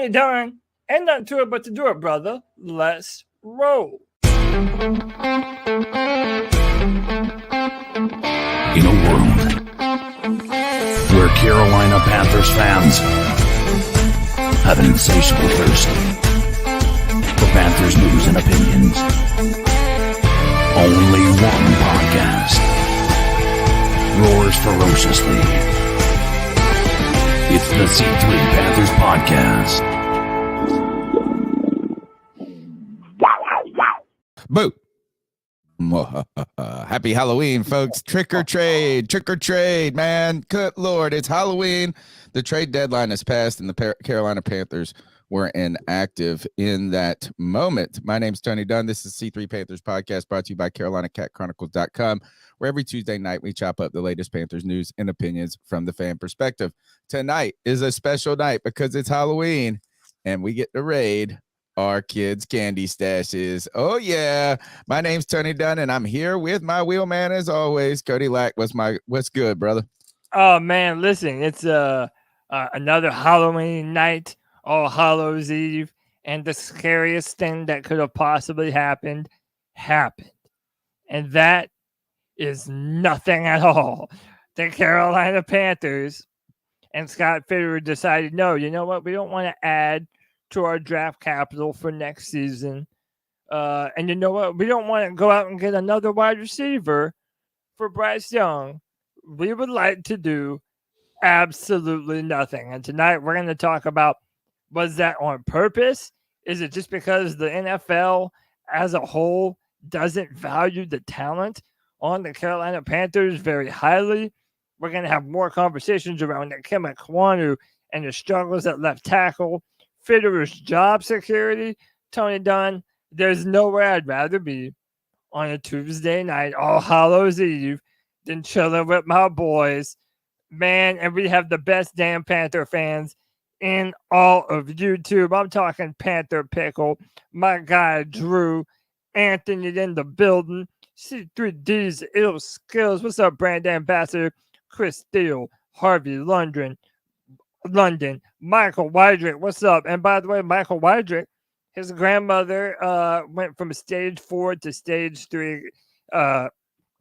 Tony Dunn, ain't nothing to it but to do it, brother. Let's roll. In a world where Carolina Panthers fans have an insatiable thirst for Panthers news and opinions, only one podcast roars ferociously. It's the C3 Panthers Podcast. Boo. Happy Halloween, folks. Trick or trade, man. Good Lord, it's Halloween. The trade deadline has passed and the Carolina Panthers were inactive in that moment. My name's Tony Dunn. This is C3 Panthers Podcast, brought to you by CarolinaCatChronicles.com, where every Tuesday night we chop up the latest Panthers news and opinions from the fan perspective. Tonight is a special night because it's Halloween and we get to raid our kids' candy stashes. Oh, yeah. My name's Tony Dunn, and I'm here with my wheelman as always. Cody Lack, what's good, brother? Oh, man, listen, it's another Halloween night, All Hallows Eve, and the scariest thing that could have possibly happened. And that is nothing at all. The Carolina Panthers and Scott Fitterer decided, no, you know what? We don't want to add to our draft capital for next season. And you know what? We don't want to go out and get another wide receiver for Bryce Young. We would like to do absolutely nothing. And tonight we're going to talk about, was that on purpose? Is it just because the NFL as a whole doesn't value the talent on the Carolina Panthers very highly? We're going to have more conversations around Ikem Ekwonu and the struggles at left tackle, Fitterer's job security. Tony Dunn, there's nowhere I'd rather be on a Tuesday night, All Hallows Eve, than chilling with my boys. Man, and we have the best damn Panther fans in all of YouTube. I'm talking Panther Pickle, my guy Drew, Anthony in the building, C3D's Ill Skills. What's up, brand ambassador? Chris Steele, Harvey London, Michael Wydrick, what's up? And by the way, Michael Wydrick, his grandmother went from stage 4 to stage 3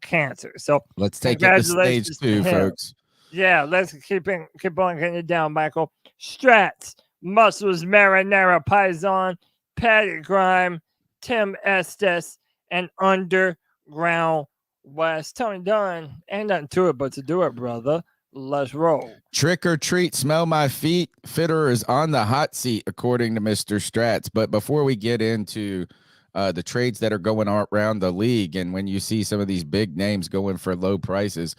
cancer. So let's take it to stage 2, folks. Yeah, let's keep on getting it down, Michael. Strats, Muscles, Marinara, Paisan, Patty Grime, Tim Estes, and Underground West. Tony Dunn, ain't nothing to it but to do it, brother. Let's roll. Trick or treat, smell my feet. Fitterer is on the hot seat, according to Mr. Strats. But before we get into the trades that are going around the league, and when you see some of these big names going for low prices,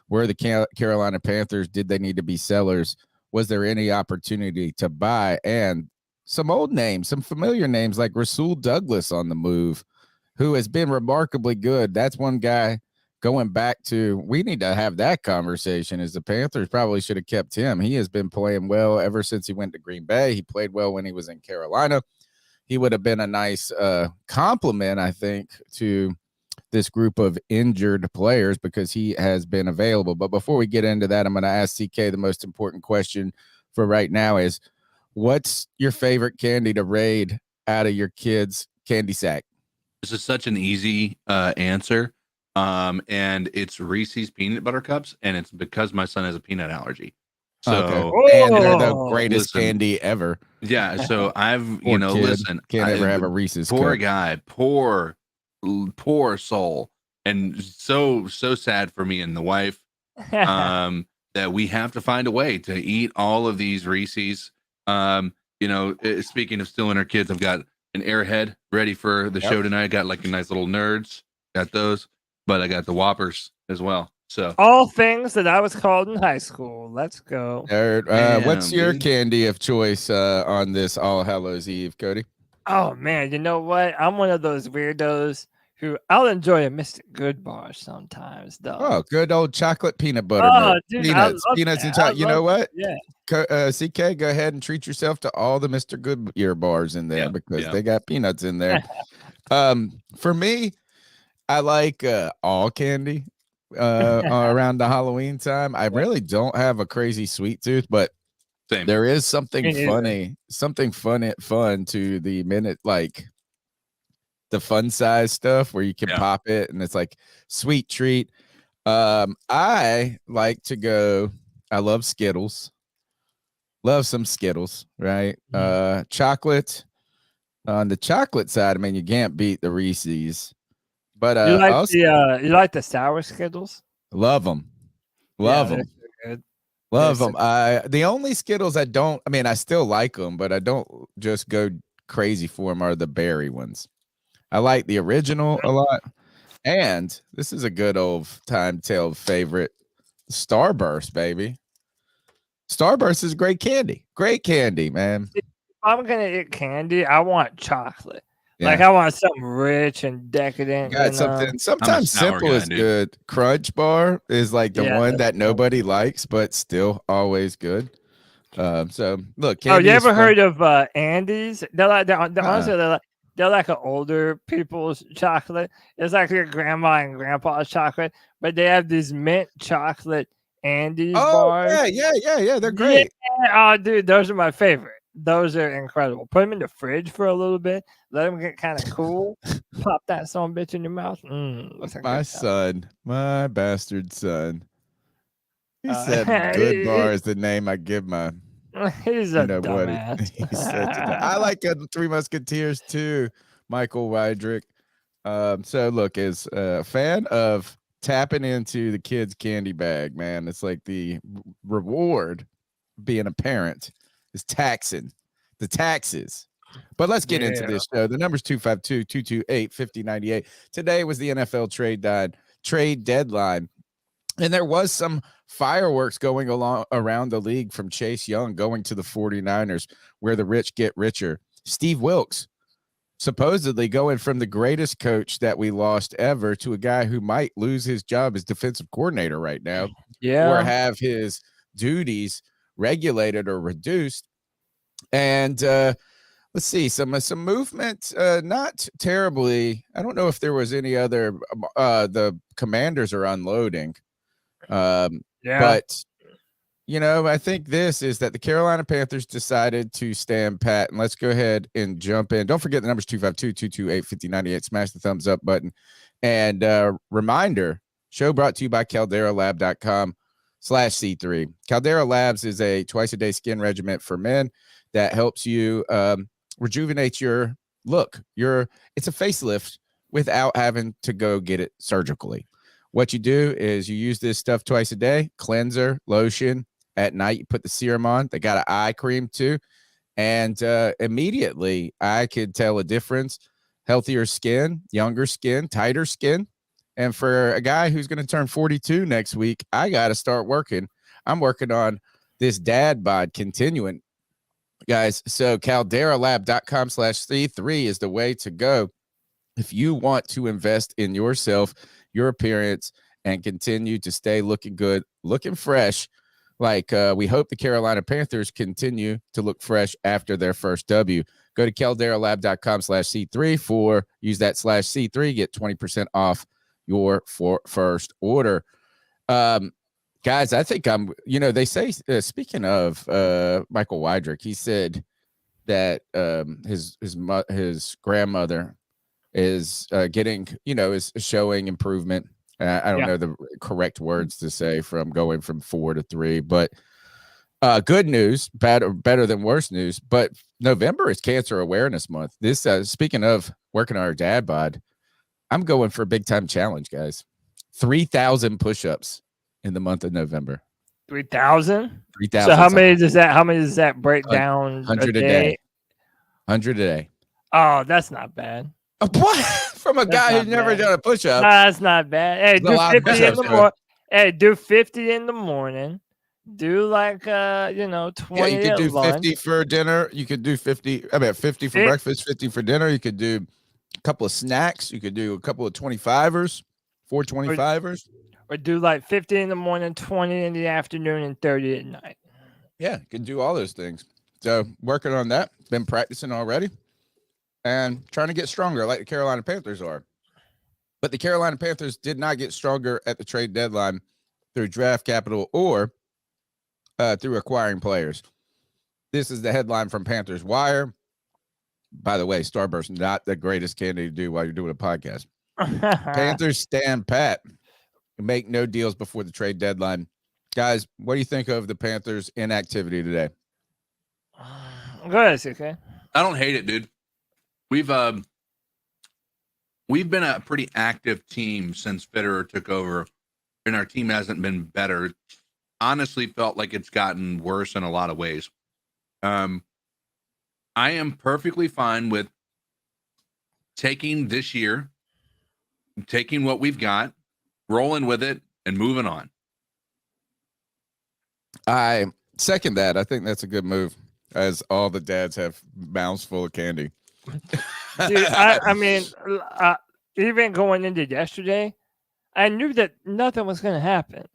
where the Carolina Panthers, did they need to be sellers? Was there any opportunity to buy? And some old names, some familiar names like Rasul Douglas on the move, who has been remarkably good. That's one guy. Going back to, we need to have that conversation, as the Panthers probably should have kept him. He has been playing well ever since he went to Green Bay. He played well when he was in Carolina. He would have been a nice compliment, I think, to this group of injured players because he has been available. But before we get into that, I'm going to ask CK the most important question for right now is, what's your favorite candy to raid out of your kids' candy sack? This is such an easy answer. And it's Reese's peanut butter cups, and it's because my son has a peanut allergy. So okay. And they're the greatest candy ever. Yeah. So I've, can't ever have a Reese's. Poor cup. Guy, poor soul. And so sad for me and the wife, that we have to find a way to eat all of these Reese's. Speaking of stealing our kids, I've got an Airhead ready for the show tonight. I got like a nice little Nerds, got those. But I got the Whoppers as well. So all things that I was called in high school. Let's go. What's your candy of choice on this All Hallows Eve, Cody? Oh, man. You know what? I'm one of those weirdos who I'll enjoy a Mr. Good bar sometimes, though. Oh, good old chocolate peanut butter. Dude, peanuts and chocolate. You know what? Yeah. CK, go ahead and treat yourself to all the Mr. Goodyear bars in there because they got peanuts in there. For me, I like all candy around the Halloween time. I really don't have a crazy sweet tooth, but Same. There is something Me neither. fun to the minute, like the fun size stuff where you can pop it and it's like sweet treat. I like to go. I love Skittles. Love some Skittles, right? Chocolate. On the chocolate side, I mean, you can't beat the Reese's. But You like also you like the sour Skittles? love them. Yeah, Love they're them. so good. Love They're them. The only Skittles I don't, I mean, I still like them, but I don't just go crazy for them are the berry ones. I like the original a lot. And this is a good old time tale favorite, Starburst, baby. Starburst is great candy. Great candy, man. If I'm gonna eat candy, I want chocolate. Yeah. Like I want something rich and decadent. Got You know? something. Sometimes sour simple guy, is dude. good. Crunch bar is like the one that's that nobody likes, but still always good. So look, Oh, candy you is ever fun. heard of Andes? Honestly, they're like an older people's chocolate. It's like your grandma and grandpa's chocolate, but they have these mint chocolate Andes bars. Yeah. They're great. Yeah, oh, dude, those are my favorite. Those are incredible. Put them in the fridge for a little bit. Let them get kind of cool. Pop that son bitch in your mouth. That's a My good time. son, my bastard son. He said good bar is the name I give my He's a you know what dumbass. he said today. I like Three Musketeers too, Michael Weidrich. So look, as a fan of tapping into the kid's candy bag, man, it's like the reward being a parent is taxing the taxes. But let's get into this show. The number's 252-228-5098. Today was the NFL trade deadline. And there was some fireworks going along around the league from Chase Young going to the 49ers, where the rich get richer. Steve Wilkes supposedly going from the greatest coach that we lost ever to a guy who might lose his job as defensive coordinator right now, or have his duties regulated or reduced. And let's see, some movement, not terribly. I don't know if there was any other. The Commanders are unloading. But you know, I think this is that the Carolina Panthers decided to stand pat, and let's go ahead and jump in. Don't forget the number's 252-228-5098. Smash the thumbs up button. And reminder, show brought to you by calderalab.com/C3. Caldera Labs is a twice a day skin regimen for men that helps you rejuvenate your look. It's a facelift without having to go get it surgically. What you do is you use this stuff twice a day, cleanser, lotion. At night, you put the serum on. They got an eye cream too. And immediately I could tell a difference. Healthier skin, younger skin, tighter skin. And for a guy who's going to turn 42 next week, I got to start working. I'm working on this dad bod continuing, guys. So calderalab.com/C3 is the way to go if you want to invest in yourself, your appearance, and continue to stay looking good, looking fresh. Like we hope the Carolina Panthers continue to look fresh after their first W. Go to calderalab.com/C3 use that /C3, get 20% off your first order. Guys, I think they say, speaking of Michael Weidrich, he said that his grandmother is getting, is showing improvement. I don't know the correct words to say from going from 4 to 3, but good news, better than worse news. But November is Cancer Awareness Month. This, speaking of working on our dad bod, I'm going for a big time challenge, guys. 3,000 push-ups in the month of November. 3,000. 3,000. So how many does that break down? 100 a day. 100 a day. Oh, that's not bad. What? From a guy who's never done a push-up. That's not bad. Hey, do 50 in the morning. Hey, do 50 in the morning. Do like 20. Yeah, you could do 50 for dinner. You could do 50. I mean, 50 for breakfast, 50 for dinner. You could do a couple of snacks. You could do a couple of 25ers, 4 25ers. Or do like 50 in the morning, 20 in the afternoon, and 30 at night. Yeah, you can do all those things. So working on that. Been practicing already. And trying to get stronger like the Carolina Panthers are. But the Carolina Panthers did not get stronger at the trade deadline through draft capital or through acquiring players. This is the headline from Panthers Wire. By the way, Starburst, not the greatest candy to do while you're doing a podcast. Panthers stand pat, make no deals before the trade deadline. Guys, what do you think of the Panthers' inactivity today? Go ahead, okay. I don't hate it, dude. We've been a pretty active team since Fitterer took over, and our team hasn't been better. Honestly, felt like it's gotten worse in a lot of ways. I am perfectly fine with taking this year, taking what we've got, rolling with it, and moving on. I second that. I think that's a good move, as all the dads have mouths full of candy. Dude, I mean, even going into yesterday, I knew that nothing was going to happen.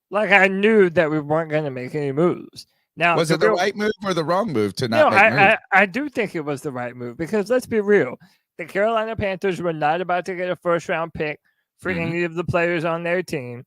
Like, I knew that we weren't going to make any moves. Now, was it the right move or the wrong move to not make moves? I do think it was the right move, because let's be real. The Carolina Panthers were not about to get a first-round pick for any of the players on their team.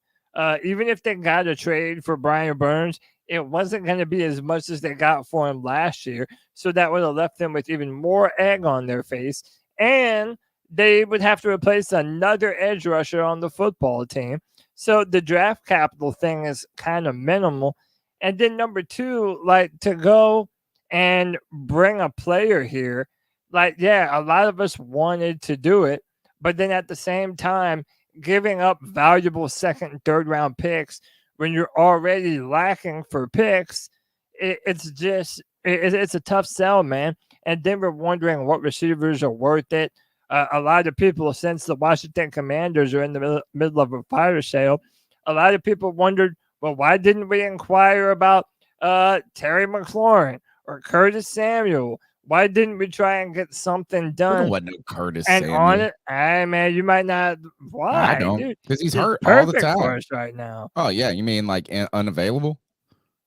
Even if they got a trade for Brian Burns, it wasn't going to be as much as they got for him last year. So that would have left them with even more egg on their face. And they would have to replace another edge rusher on the football team. So the draft capital thing is kind of minimal. And then number two, like, to go and bring a player here, like, yeah, a lot of us wanted to do it. But then at the same time, giving up valuable second and third round picks when you're already lacking for picks, it's a tough sell, man. And then we're wondering what receivers are worth it. A lot of people, since the Washington Commanders are in the middle of a fire sale, a lot of people wondered, well, why didn't we inquire about Terry McLaurin or Curtis Samuel? Why didn't we try and get something done? What no Curtis and Samuel. On it, hey, man, you might not. Why? I don't, because he's hurt all the perfect time for us right now. Oh yeah, you mean like unavailable?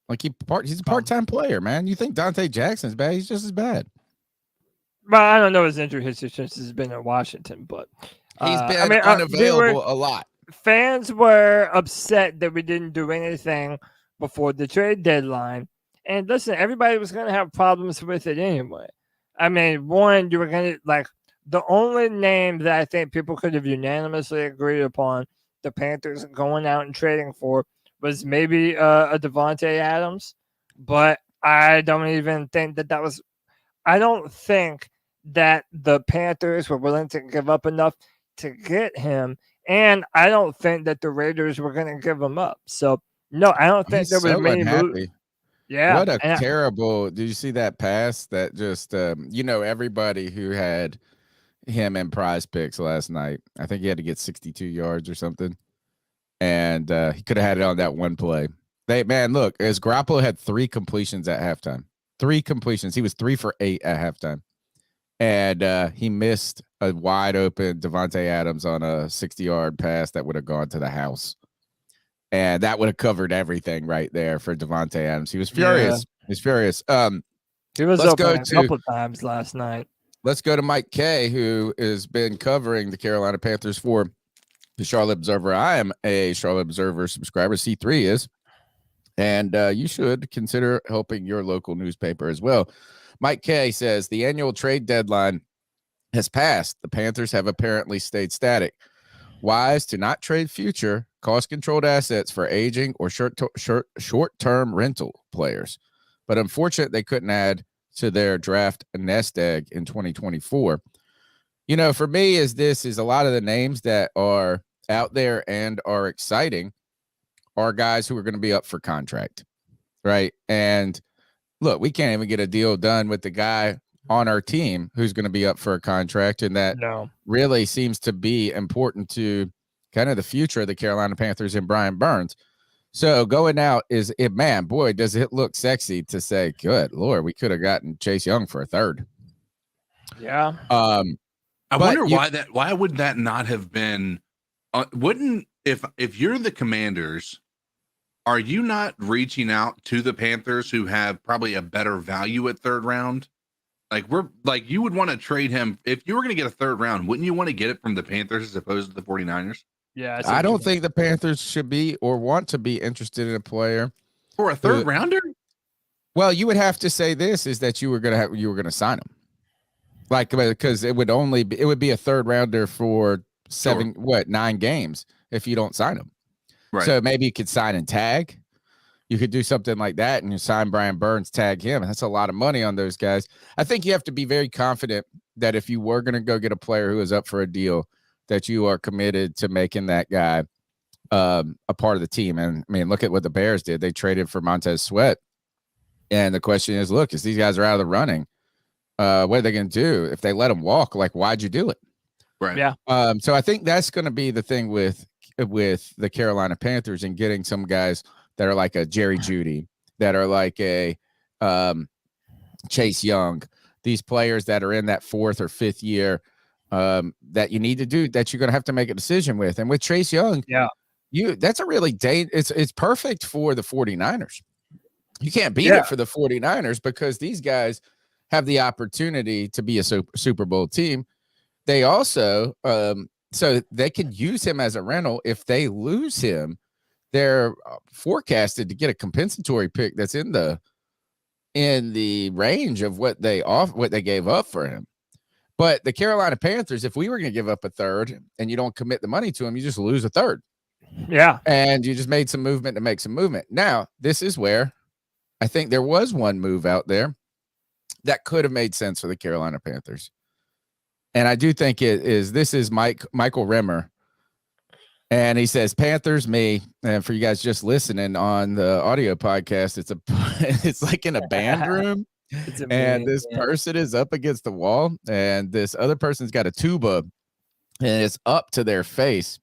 Like he's a part-time player, man. You think Dante Jackson's bad? He's just as bad. Well, I don't know his injury history since he's been in Washington, but he's been unavailable a lot. Fans were upset that we didn't do anything before the trade deadline. And listen, everybody was going to have problems with it anyway. I mean, one, you were going to, like, the only name that I think people could have unanimously agreed upon the Panthers going out and trading for was maybe a Davante Adams. But I don't even think that was, I don't think that the Panthers were willing to give up enough to get him. And I don't think that the Raiders were going to give him up. So, no, I don't think there was many moves. Yeah. What a terrible. Did you see that pass that just, everybody who had him in PrizePicks last night, I think he had to get 62 yards or something. And he could have had it on that one play. Look, as Garoppolo had 3 completions at halftime. 3 completions. He was 3 for 8 at halftime. And he missed a wide open Davante Adams on a 60-yard pass that would have gone to the house. And that would have covered everything right there for Davante Adams. He was furious. Yeah. He's furious. He was open a couple times last night. Let's go to Mike K, who has been covering the Carolina Panthers for the Charlotte Observer. I am a Charlotte Observer subscriber. C3 is. And you should consider helping your local newspaper as well. Mike K says the annual trade deadline has passed. The Panthers have apparently stayed static. Wise to not trade future cost-controlled assets for aging or short-term rental players. But unfortunate they couldn't add to their draft nest egg in 2024. For me, is a lot of the names that are out there and are exciting are guys who are going to be up for contract, right? And look, we can't even get a deal done with the guy on our team who's going to be up for a contract, and that really seems to be important to kind of the future of the Carolina Panthers and Brian Burns. So going out does it look sexy to say, good Lord, we could have gotten Chase Young for a third. Yeah. I wonder why would that not have been, if you're the Commanders, are you not reaching out to the Panthers who have probably a better value at third round? You would want to trade him. If you were going to get a third round, wouldn't you want to get it from the Panthers as opposed to the 49ers? Yeah. I don't think the Panthers should be or want to be interested in a player for a third rounder. Well, you would have to say this is that you were going to sign him. Like, because it would be a third rounder for 9 games if you don't sign him. Right. So maybe you could sign and tag. You could do something like that, and you sign Brian Burns, tag him. That's a lot of money on those guys. I think you have to be very confident that if you were going to go get a player who is up for a deal, that you are committed to making that guy a part of the team. And I mean, look at what the Bears did. They traded for Montez Sweat. And the question is, look, if these guys are out of the running, what are they going to do if they let them walk? Like, why'd you do it? Right. Yeah. So I think that's going to be the thing with the Carolina Panthers and getting some guys that are like a Jerry Jeudy, that are like a Chase Young, these players that are in that 4th or 5th year that you need to do, that you're going to have to make a decision with. And with Chase Young, that's a really it's perfect for the 49ers. You can't beat it for the 49ers because these guys have the opportunity to be a Super Bowl team. They also, so they could use him as a rental. If they lose him, they're forecasted to get a compensatory pick that's in the range of what they gave up for him. But the Carolina Panthers, if we were going to give up a third and you don't commit the money to him, you just lose a third. Yeah. And you just made some movement to make some movement. Now, this is where I think there was one move out there that could have made sense for the Carolina Panthers. And I do think this is Michael Rimmer. And he says, Panthers, me. And for you guys just listening on the audio podcast, it's like in a band room. And this person is up against the wall, and this other person's got a tuba, and it's up to their face.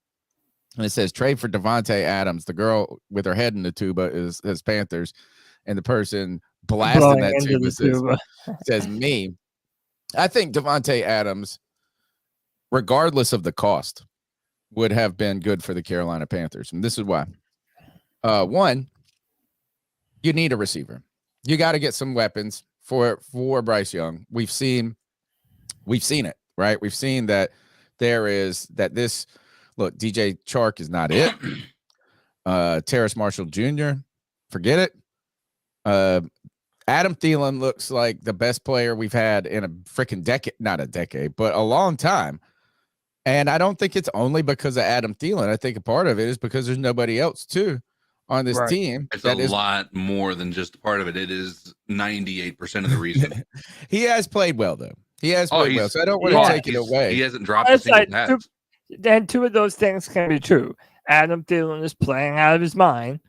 And it says, trade for Davante Adams. The girl with her head in the tuba is Panthers. And the person blasting that tuba says, me. I think Davante Adams, regardless of the cost, would have been good for the Carolina Panthers. And this is why. One, you need a receiver. You got to get some weapons for Bryce Young. We've seen it, right? We've seen that look, DJ Chark is not it. Terrace Marshall Jr., forget it. Adam Thielen looks like the best player we've had in a freaking decade, not a decade, but a long time. And I don't think it's only because of Adam Thielen. I think a part of it is because there's nobody else too on this team. It's a lot more than just part of it. It is 98% of the reason. He has played well, though. He has played well, so I don't want to take it away. He hasn't dropped a single pass. Then 2 of those things can be true. Adam Thielen is playing out of his mind,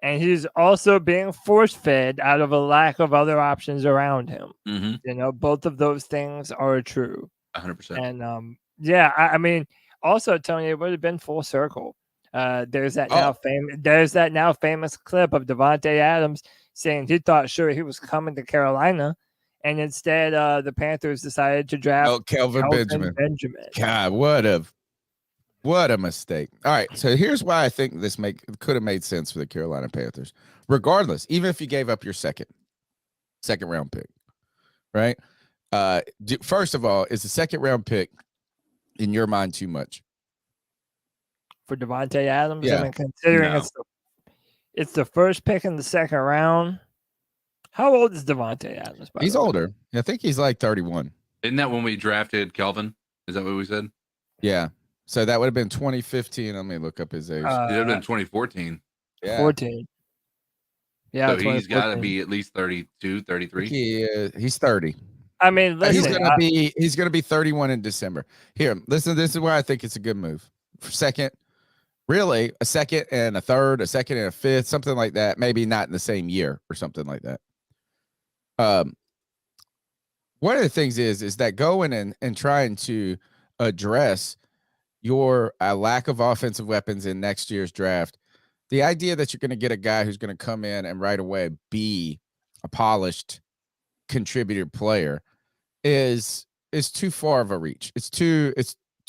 and he's also being force-fed out of a lack of other options around him. Mm-hmm. You know, both of those things are true. 100%. And I mean, also, Tony, it would have been full circle. There's that now famous clip of Davante Adams saying he thought sure he was coming to Carolina, and instead the Panthers decided to draft Kelvin Benjamin. God, what a mistake. All right, so here's why I think this could have made sense for the Carolina Panthers. Regardless, even if you gave up your second round pick, right? First of all, is the second round pick in your mind too much for Davante Adams? Yeah. I mean, considering it's the first pick in the second round. How old is Davante Adams? He's older. I think he's like 31. Isn't that when we drafted Kelvin? Is that what we said? Yeah. So that would have been 2015. Let me look up his age. It would have been 2014. Yeah. 14. Yeah. So he's got to be at least 32, 33. He's 30. I mean, listen, he's gonna be 31 in December. Here, listen. This is why I think it's a good move. Second, really, a second and a third, a second and a fifth, something like that. Maybe not in the same year or something like that. One of the things is that going and trying to address your lack of offensive weapons in next year's draft. The idea that you're going to get a guy who's going to come in and right away be a polished contributor player is too far of a reach. It's too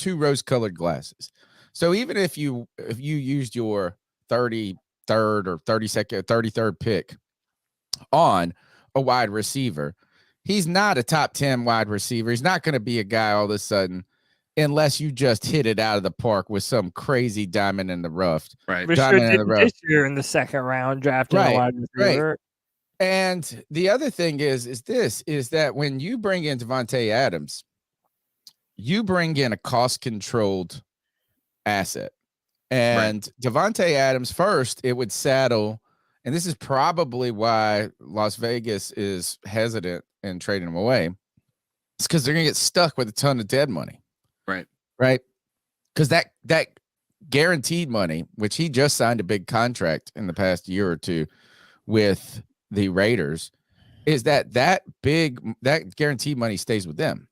rose-colored glasses. So even if you used your 33rd or 33rd pick on a wide receiver, he's not a top 10 wide receiver. He's not going to be a guy all of a sudden unless you just hit it out of the park with some crazy diamond in the rough. Right. This year in the second round drafting a wide receiver. Right. And the other thing is that when you bring in Davante Adams, you bring in a cost-controlled asset. And Davante Adams, first, it would saddle, and this is probably why Las Vegas is hesitant in trading him away. It's because they're going to get stuck with a ton of dead money. Right? Because that guaranteed money, which he just signed a big contract in the past year or two with the Raiders, is that guaranteed money stays with them.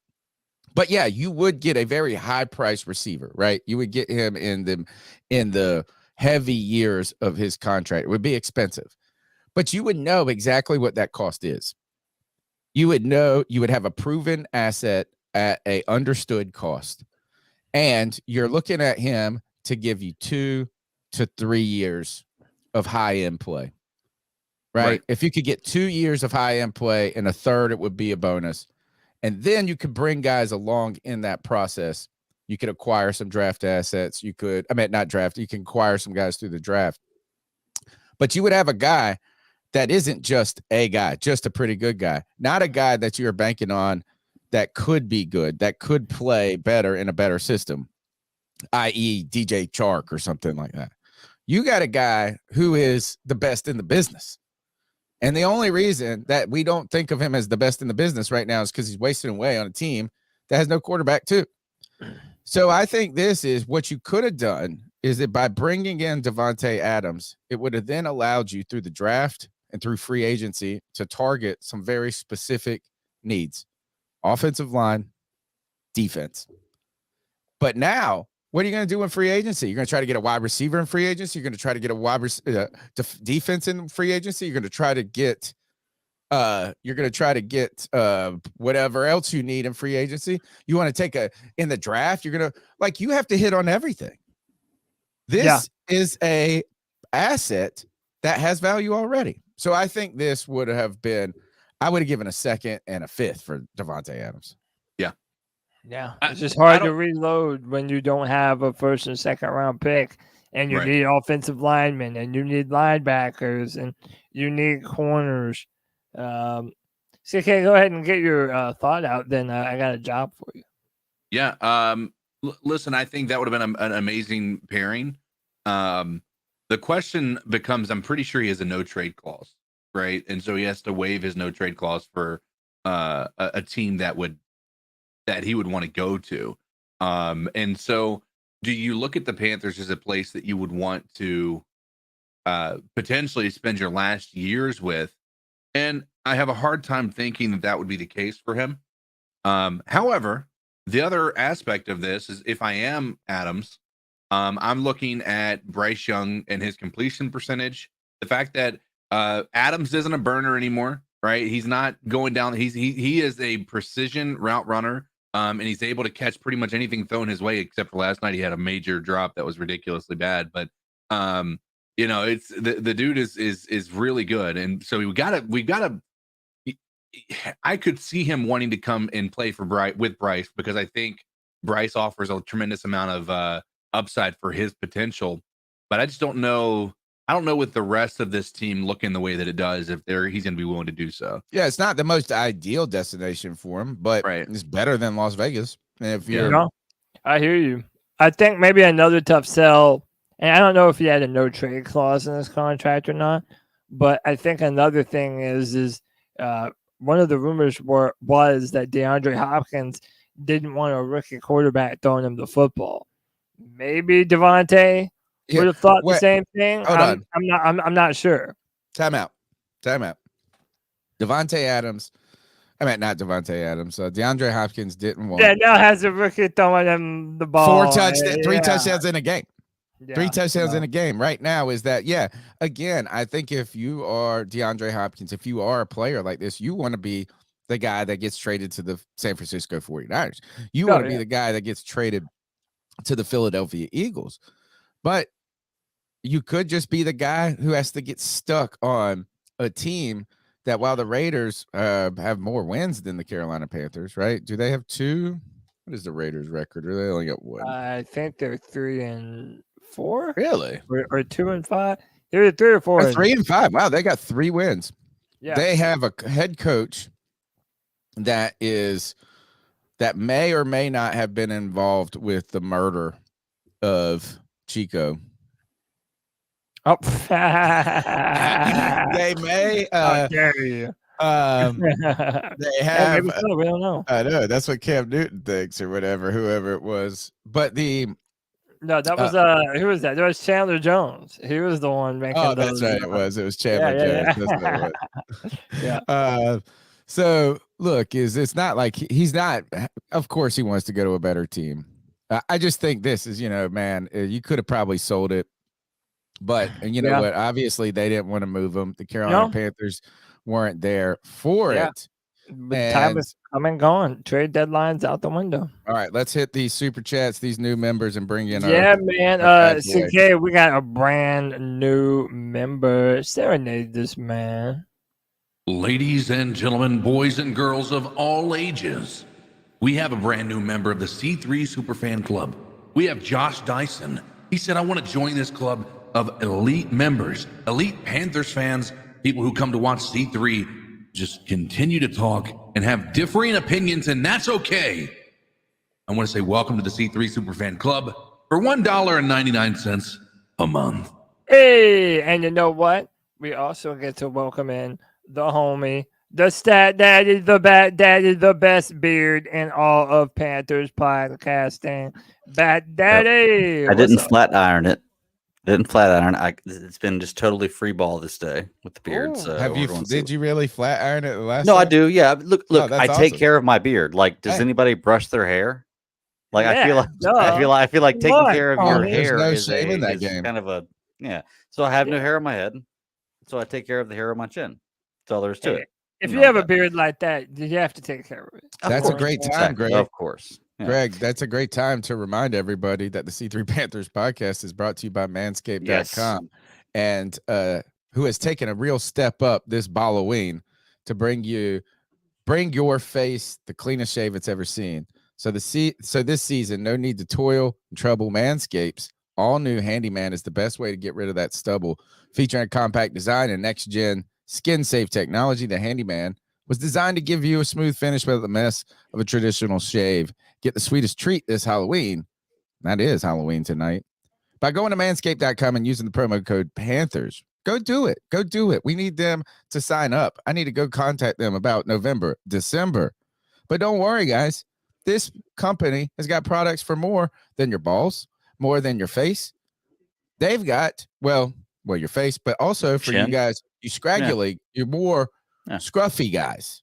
But yeah, you would get a very high price receiver, right? You would get him in the heavy years of his contract. It would be expensive, but you would know exactly what that cost is. You would know, you would have a proven asset at a understood cost, and you're looking at him to give you 2 to 3 years of high end play, right? If you could get 2 years of high end play and a third, it would be a bonus. And then you could bring guys along in that process. You could acquire some draft assets. You can acquire some guys through the draft. But you would have a guy that isn't just a guy, just a pretty good guy, not a guy that you're banking on that could be good, that could play better in a better system, i.e. DJ Chark or something like that. You got a guy who is the best in the business. And the only reason that we don't think of him as the best in the business right now is because he's wasting away on a team that has no quarterback too. So I think this is what you could have done, is that by bringing in Davante Adams, it would have then allowed you through the draft and through free agency to target some very specific needs: offensive line, defense. But now, what are you going to do in free agency? You're going to try to get a wide receiver in free agency. You're going to try to get a defense in free agency. You're going to try to get whatever else you need in free agency. You want to take in the draft. You're going to, you have to hit on everything. This is a asset that has value already. So I think this would have been, I would have given a second and a fifth for Davante Adams. Yeah, it's just hard to reload when you don't have a first and second round pick, and you need offensive linemen, and you need linebackers, and you need corners. CK, go ahead and get your thought out. Then I got a job for you. Yeah. Listen, I think that would have been an amazing pairing. The question becomes, I'm pretty sure he has a no trade clause, right? And so he has to waive his no trade clause for a team that he would want to go to. And so do you look at the Panthers as a place that you would want to potentially spend your last years with? And I have a hard time thinking that would be the case for him. However, the other aspect of this is, if I am Adams, I'm looking at Bryce Young and his completion percentage. The fact that Adams isn't a burner anymore, right? He's not going down. He is a precision route runner. And he's able to catch pretty much anything thrown his way, except for last night. He had a major drop that was ridiculously bad. But it's the dude is really good, and so we gotta. I could see him wanting to come and play for Bryce, because I think Bryce offers a tremendous amount of upside for his potential. But I just don't know. I don't know with the rest of this team looking the way that it does, if he's going to be willing to do so. Yeah, it's not the most ideal destination for him, but it's better than Las Vegas. And if I hear you. I think maybe another tough sell, and I don't know if he had a no trade clause in his contract or not, but I think another thing is one of the rumors was that DeAndre Hopkins didn't want a rookie quarterback throwing him the football. Maybe Davante would have thought the same thing. I'm not sure. Time out. Davante Adams. Not Davante Adams. DeAndre Hopkins didn't want. Yeah, now has a rookie throwing him the ball. 3 touchdowns in a game. 3 touchdowns in a game right now is that, again, I think if you are DeAndre Hopkins, if you are a player like this, you want to be the guy that gets traded to the San Francisco 49ers. You want to be the guy that gets traded to the Philadelphia Eagles. But you could just be the guy who has to get stuck on a team that, while the Raiders have more wins than the Carolina Panthers, right? Do they have 2? What is the Raiders' record? Or they only got 1? I think they're 3-4. Really? Or 2-5? They're 3 or 4. They're 3-5. Wow, they got 3 wins. they have a head coach that may or may not have been involved with the murder of Chico. Oh, they may. How dare you? They have. Maybe so, we don't know. I know that's what Cam Newton thinks, or whatever, whoever it was. But no, that was who was that? That was Chandler Jones. He was the one making. Oh, that's right. It was Chandler Jones. That's what it was. Yeah. So look, it's not like he's not. Of course, he wants to go to a better team. I just think this is, man, you could have probably sold it. But you know what? Obviously, they didn't want to move him. The Carolina Panthers weren't there for it. But time is coming and going. Trade deadline's out the window. All right, let's hit these super chats, these new members, and bring in our man. CK, we got a brand new member. Serenade this man. Ladies and gentlemen, boys and girls of all ages, we have a brand new member of the C3 Superfan Club. We have Josh Dyson. He said, I want to join this club of elite members, elite Panthers fans, people who come to watch C3 just continue to talk and have differing opinions, and that's okay. I want to say welcome to the C3 Superfan Club for $1.99 a month. Hey, and you know what? We also get to welcome in the homie, the stat daddy, the bat daddy, the best beard in all of Panthers podcasting. Bat daddy. I didn't flat iron it. It's been just totally free ball this day with the beard. Ooh. So did you really flat iron it the last No, time? I do. Yeah. Look, I take awesome. care of my beard. Like, does anybody brush their hair? Like, I feel like taking care of your hair is kind of a, So I have no hair on my head. So I take care of the hair on my chin. That's all there is to it. If you have a beard like that, you have to take care of it. That's a great time, Greg. Of course. Yeah. Greg, that's a great time to remind everybody that the C3 Panthers podcast is brought to you by manscaped.com and who has taken a real step up this Halloween to bring your face the cleanest shave it's ever seen. So this season, no need to toil and trouble. Manscaped's all new Handyman is the best way to get rid of that stubble. Featuring a compact design and next gen skin safe technology, the Handyman was designed to give you a smooth finish without the mess of a traditional shave. Get the sweetest treat this Halloween. That is Halloween tonight. By going to manscaped.com and using the promo code Panthers. Go do it. Go do it. We need them to sign up. I need to go contact them about November, December. But don't worry, guys. This company has got products for more than your balls, more than your face. They've got, well, your face, but also for you guys, you scraggly, you're more scruffy guys.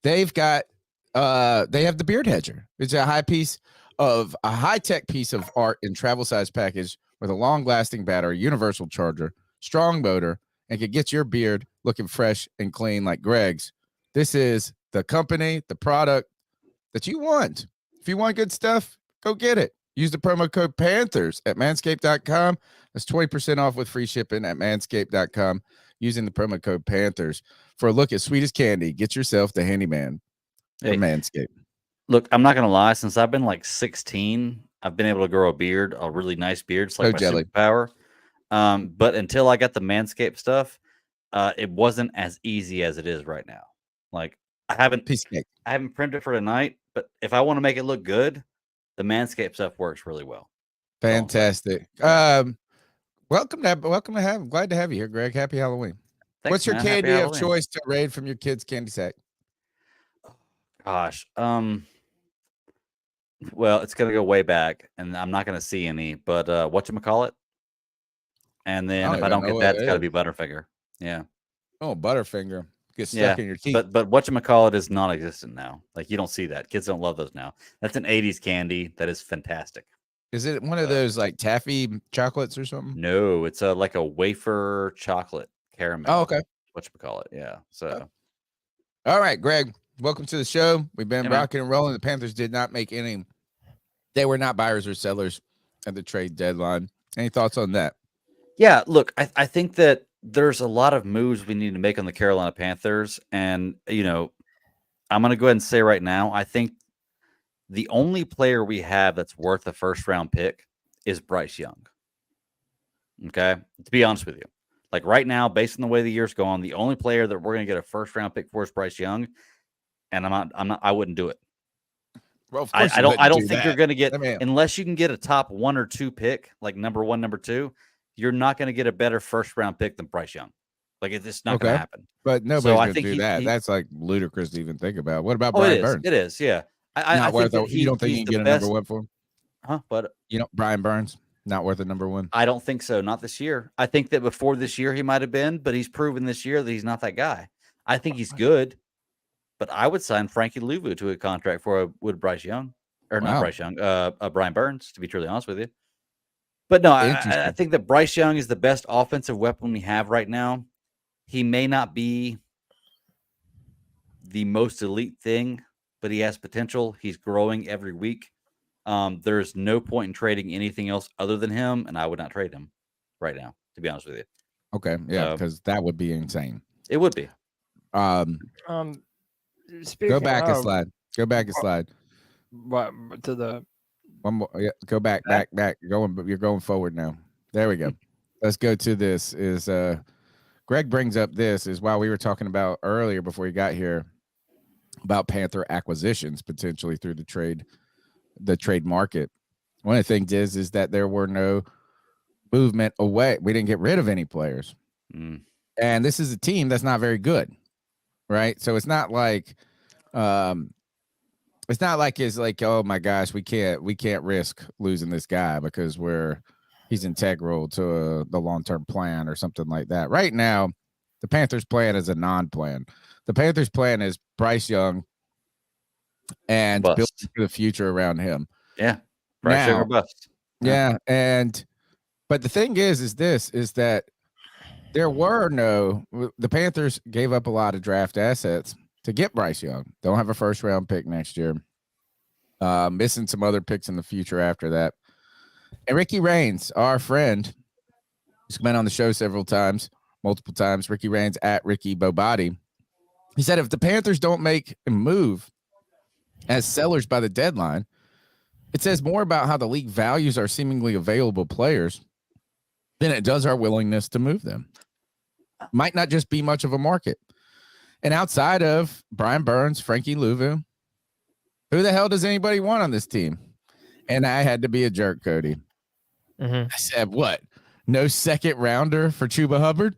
They've got, they have the beard hedger. It's a high-tech piece of art in travel size package with a long-lasting battery, universal charger, strong motor, and can get your beard looking fresh and clean like Greg's. This is the company, the product that you want. If you want good stuff, go get it. Use the promo code Panthers at manscaped.com. That's 20% off with free shipping at manscaped.com using the promo code Panthers. For a look as sweet as candy, get yourself the Handyman from Manscaped. Look, I'm not going to lie. Since I've been like 16, I've been able to grow a really nice beard. It's like my superpower. But until I got the Manscaped stuff, it wasn't as easy as it is right now. Like, I haven't printed it for tonight, but if I want to make it look good, the Manscaped stuff works really well. Fantastic. Welcome to have. Glad to have you here, Greg. Happy Halloween. Thanks, What's your candy of choice to raid from your kids' candy sack? Gosh, well, it's gonna go way back, and I'm not gonna see any. But whatchamacallit? And then if I don't get that, it's got to be Butterfinger. Yeah. Oh, Butterfinger. Get stuck in your teeth. But whatchamacallit is non-existent now. Like, you don't see that. Kids don't love those now. That's an 80s candy that is fantastic. Is it one of those like taffy chocolates or something? No, it's like a wafer chocolate caramel. Oh, okay. Whatchamacallit, yeah. So, all right, Greg, welcome to the show. We've been rocking and rolling. The Panthers did not make any. They were not buyers or sellers at the trade deadline. Any thoughts on that? Yeah, look, I think that there's a lot of moves we need to make on the Carolina Panthers. And, I'm going to go ahead and say right now, I think the only player we have that's worth a first-round pick is Bryce Young. Okay? To be honest with you. Like right now, based on the way the year's going, the only player that we're going to get a first round pick for is Bryce Young, and I wouldn't do it. Well, of course I don't think you're going to get, unless you can get a top 1 or 2 pick, like number 1, number 2, you're not going to get a better first round pick than Bryce Young. Like it's not going to happen. But nobody's going to do that. That's like ludicrous to even think about. What about Brian Burns? It is, yeah. I think you don't think you can get a number 1 for him? Huh? But Brian Burns, not worth a number 1. I don't think so. Not this year. I think that before this year he might have been, but he's proven this year that he's not that guy. I think he's good, but I would sign Frankie Louvu to a contract with Bryce Young, or not Bryce Young, Brian Burns, to be truly honest with you. But no, I think that Bryce Young is the best offensive weapon we have right now. He may not be the most elite thing, but he has potential. He's growing every week. There's no point in trading anything else other than him, and I would not trade him right now, to be honest with you. Okay, yeah, because that would be insane. It would be. Go back a slide. Go back a slide. What to the one more? Yeah, go back. You're going forward now. There we go. Let's go to this. Greg brings up this is while we were talking about earlier before he got here about Panther acquisitions potentially through the trade market. One of the things is that there were no movement away. We didn't get rid of any players. And this is a team that's not very good. Right. So it's not like it's like, oh my gosh, we can't risk losing this guy because he's integral to the long-term plan or something like that. Right now, the Panthers' plan is a non-plan. The Panthers' plan is Bryce Young and building the future around him. Yeah. Bryce Young or bust. Yeah. But the thing is that the Panthers gave up a lot of draft assets to get Bryce Young. Don't have a first-round pick next year. Missing some other picks in the future after that. And Ricky Raines, our friend, who's been on the show multiple times, Ricky Raines at Ricky Bobati. He said if the Panthers don't make a move as sellers by the deadline, it says more about how the league values our seemingly available players than it does our willingness to move them. Might not just be much of a market. And outside of Brian Burns, Frankie Louvu, who the hell does anybody want on this team? And I had to be a jerk, Cody. I said, what? No second rounder for Chuba Hubbard?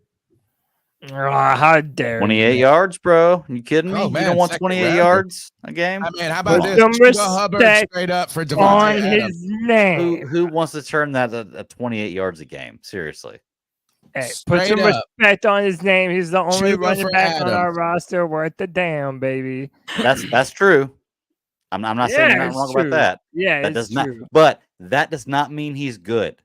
How dare 28 yards, bro. You kidding me? Oh, man, you don't want 28 yards a game? I mean, how about this? Chuba Hubbard straight up for Davante on his name. Who wants to turn that at 28 yards a game? Seriously. Hey, put some respect on his name. He's the only running back on our roster worth the damn, baby. That's true. I'm not saying nothing wrong about that. Yeah, that does not. But that does not mean he's good.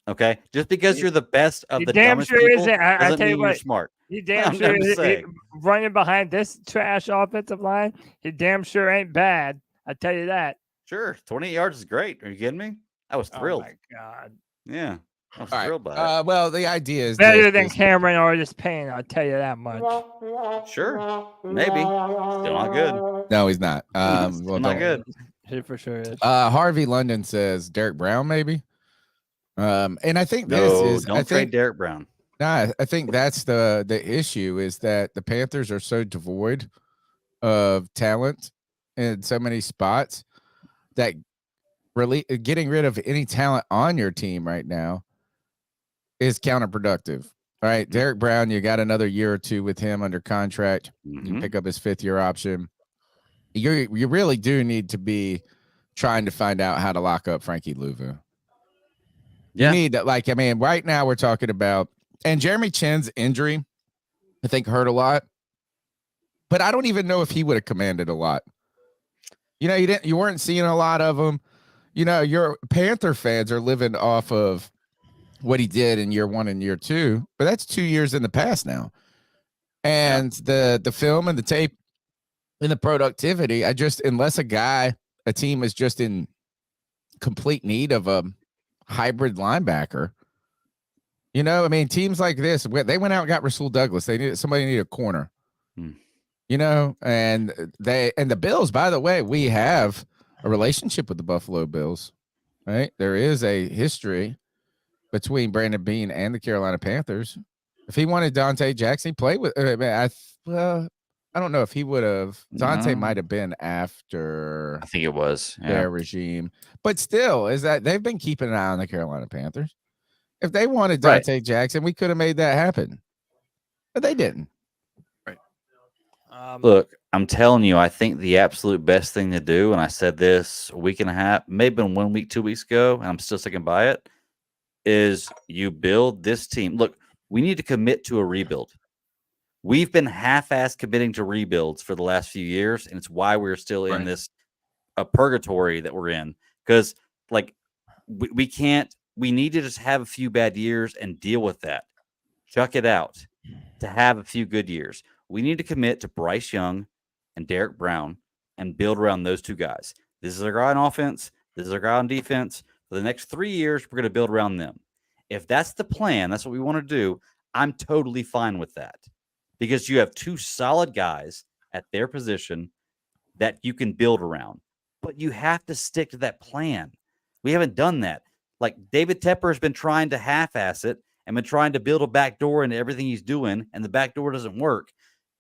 Okay, just because you're the best of the dumbest people doesn't mean you're smart. He damn sure is running behind this trash offensive line. He damn sure ain't bad. I tell you that. Sure, 28 yards is great. Are you kidding me? I was thrilled. Oh my god. Yeah. I was thrilled by it. Well, the idea is better than Cameron or this Payne. I'll tell you that much. Sure, maybe. Still not good. No, he's not. Still not good. He for sure is. Harvey London says Derek Brown, maybe. And I think don't trade Derek Brown. Nah, I think that's the issue is that the Panthers are so devoid of talent in so many spots that really getting rid of any talent on your team right now is counterproductive. All right, Derek Brown, you got another year or two with him under contract. You pick up his 5th-year option. You really do need to be trying to find out how to lock up Frankie Louvu. Yeah. You need that, right now we're talking about, and Jeremy Chin's injury, I think hurt a lot, but I don't even know if he would have commanded a lot. You weren't seeing a lot of them. Your Panther fans are living off of what he did in year 1 and year 2, but that's 2 years in the past now. And the film and the tape and the productivity, unless a team is just in complete need of a hybrid linebacker, teams like this, they went out and got Rasul Douglas. Somebody needed a corner, and the Bills, by the way, we have a relationship with the Buffalo Bills, right? There is a history between Brandon Beane and the Carolina Panthers. If he wanted Dante Jackson, he played with. I don't know if he would have. Dante might have been after. I think it was their regime, but still, is that they've been keeping an eye on the Carolina Panthers. If they wanted Dante Jackson, we could have made that happen, but they didn't. Right. Look, I'm telling you, I think the absolute best thing to do, and I said this a week and a half, maybe 1 week, 2 weeks ago, and I'm still sticking by it, is you build this team. Look, we need to commit to a rebuild. We've been half-ass committing to rebuilds for the last few years, and it's why we're still in this purgatory that we're in. Because, like, we can't. We need to just have a few bad years and deal with that. Chuck it out to have a few good years. We need to commit to Bryce Young and Derek Brown and build around those two guys. This is our guy on offense. This is our guy on defense. For the next 3 years, we're going to build around them. If that's the plan, that's what we want to do, I'm totally fine with that. Because you have two solid guys at their position that you can build around. But you have to stick to that plan. We haven't done that. Like, David Tepper has been trying to half-ass it and been trying to build a back door into everything he's doing, and the back door doesn't work.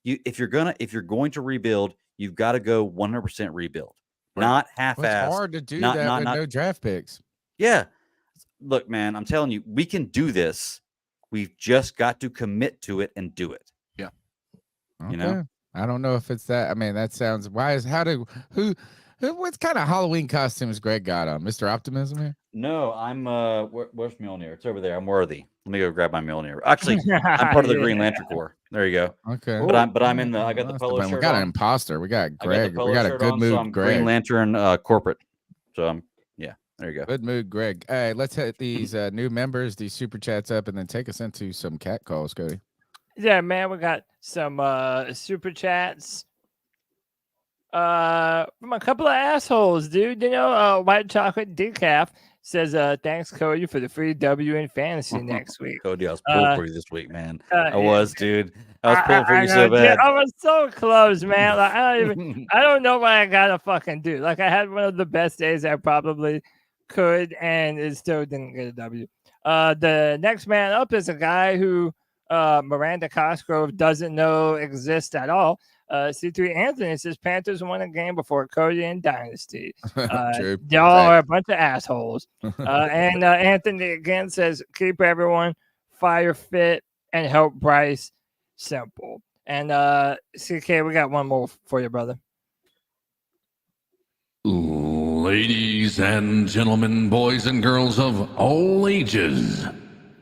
If you're going to rebuild, you've got to go 100% rebuild, not half-ass. It's hard to do that with no draft picks. Yeah. Look, man, I'm telling you, we can do this. We've just got to commit to it and do it. Yeah. Okay. You know? I don't know if it's that. I mean, that sounds wise. What kind of Halloween costumes Greg got on? Mr. Optimism here? No, I'm where's Mjolnir? It's over there. I'm worthy. Let me go grab my Mjolnir. Actually, I'm part of the Green Lantern Corps. There you go. Okay. But I'm in the I got the polo shirt. We got an imposter. We got Greg. We got a good mood, so I'm Greg. Green Lantern corporate. So I'm there you go. Good mood, Greg. Hey, let's hit these new members, these super chats up, and then take us into some cat calls, Cody. Yeah, man, we got some super chats from a couple of assholes, dude. You know, White Chocolate Decaf says, thanks, Cody, for the free W in fantasy next week. Cody, I was pulling for you this week, man. I was, dude. I was pulling for you so bad. I was so close, man. Like, I don't know what I gotta fucking do. Like, I had one of the best days I probably could, and it still didn't get a W. The next man up is a guy who Miranda Cosgrove doesn't know exists at all. C3 Anthony says Panthers won a game before Cody and Dynasty. Y'all are a bunch of assholes. And Anthony again says keep everyone fire fit and help Bryce. Simple. And CK, we got one more for you, brother. Ladies and gentlemen, boys and girls of all ages,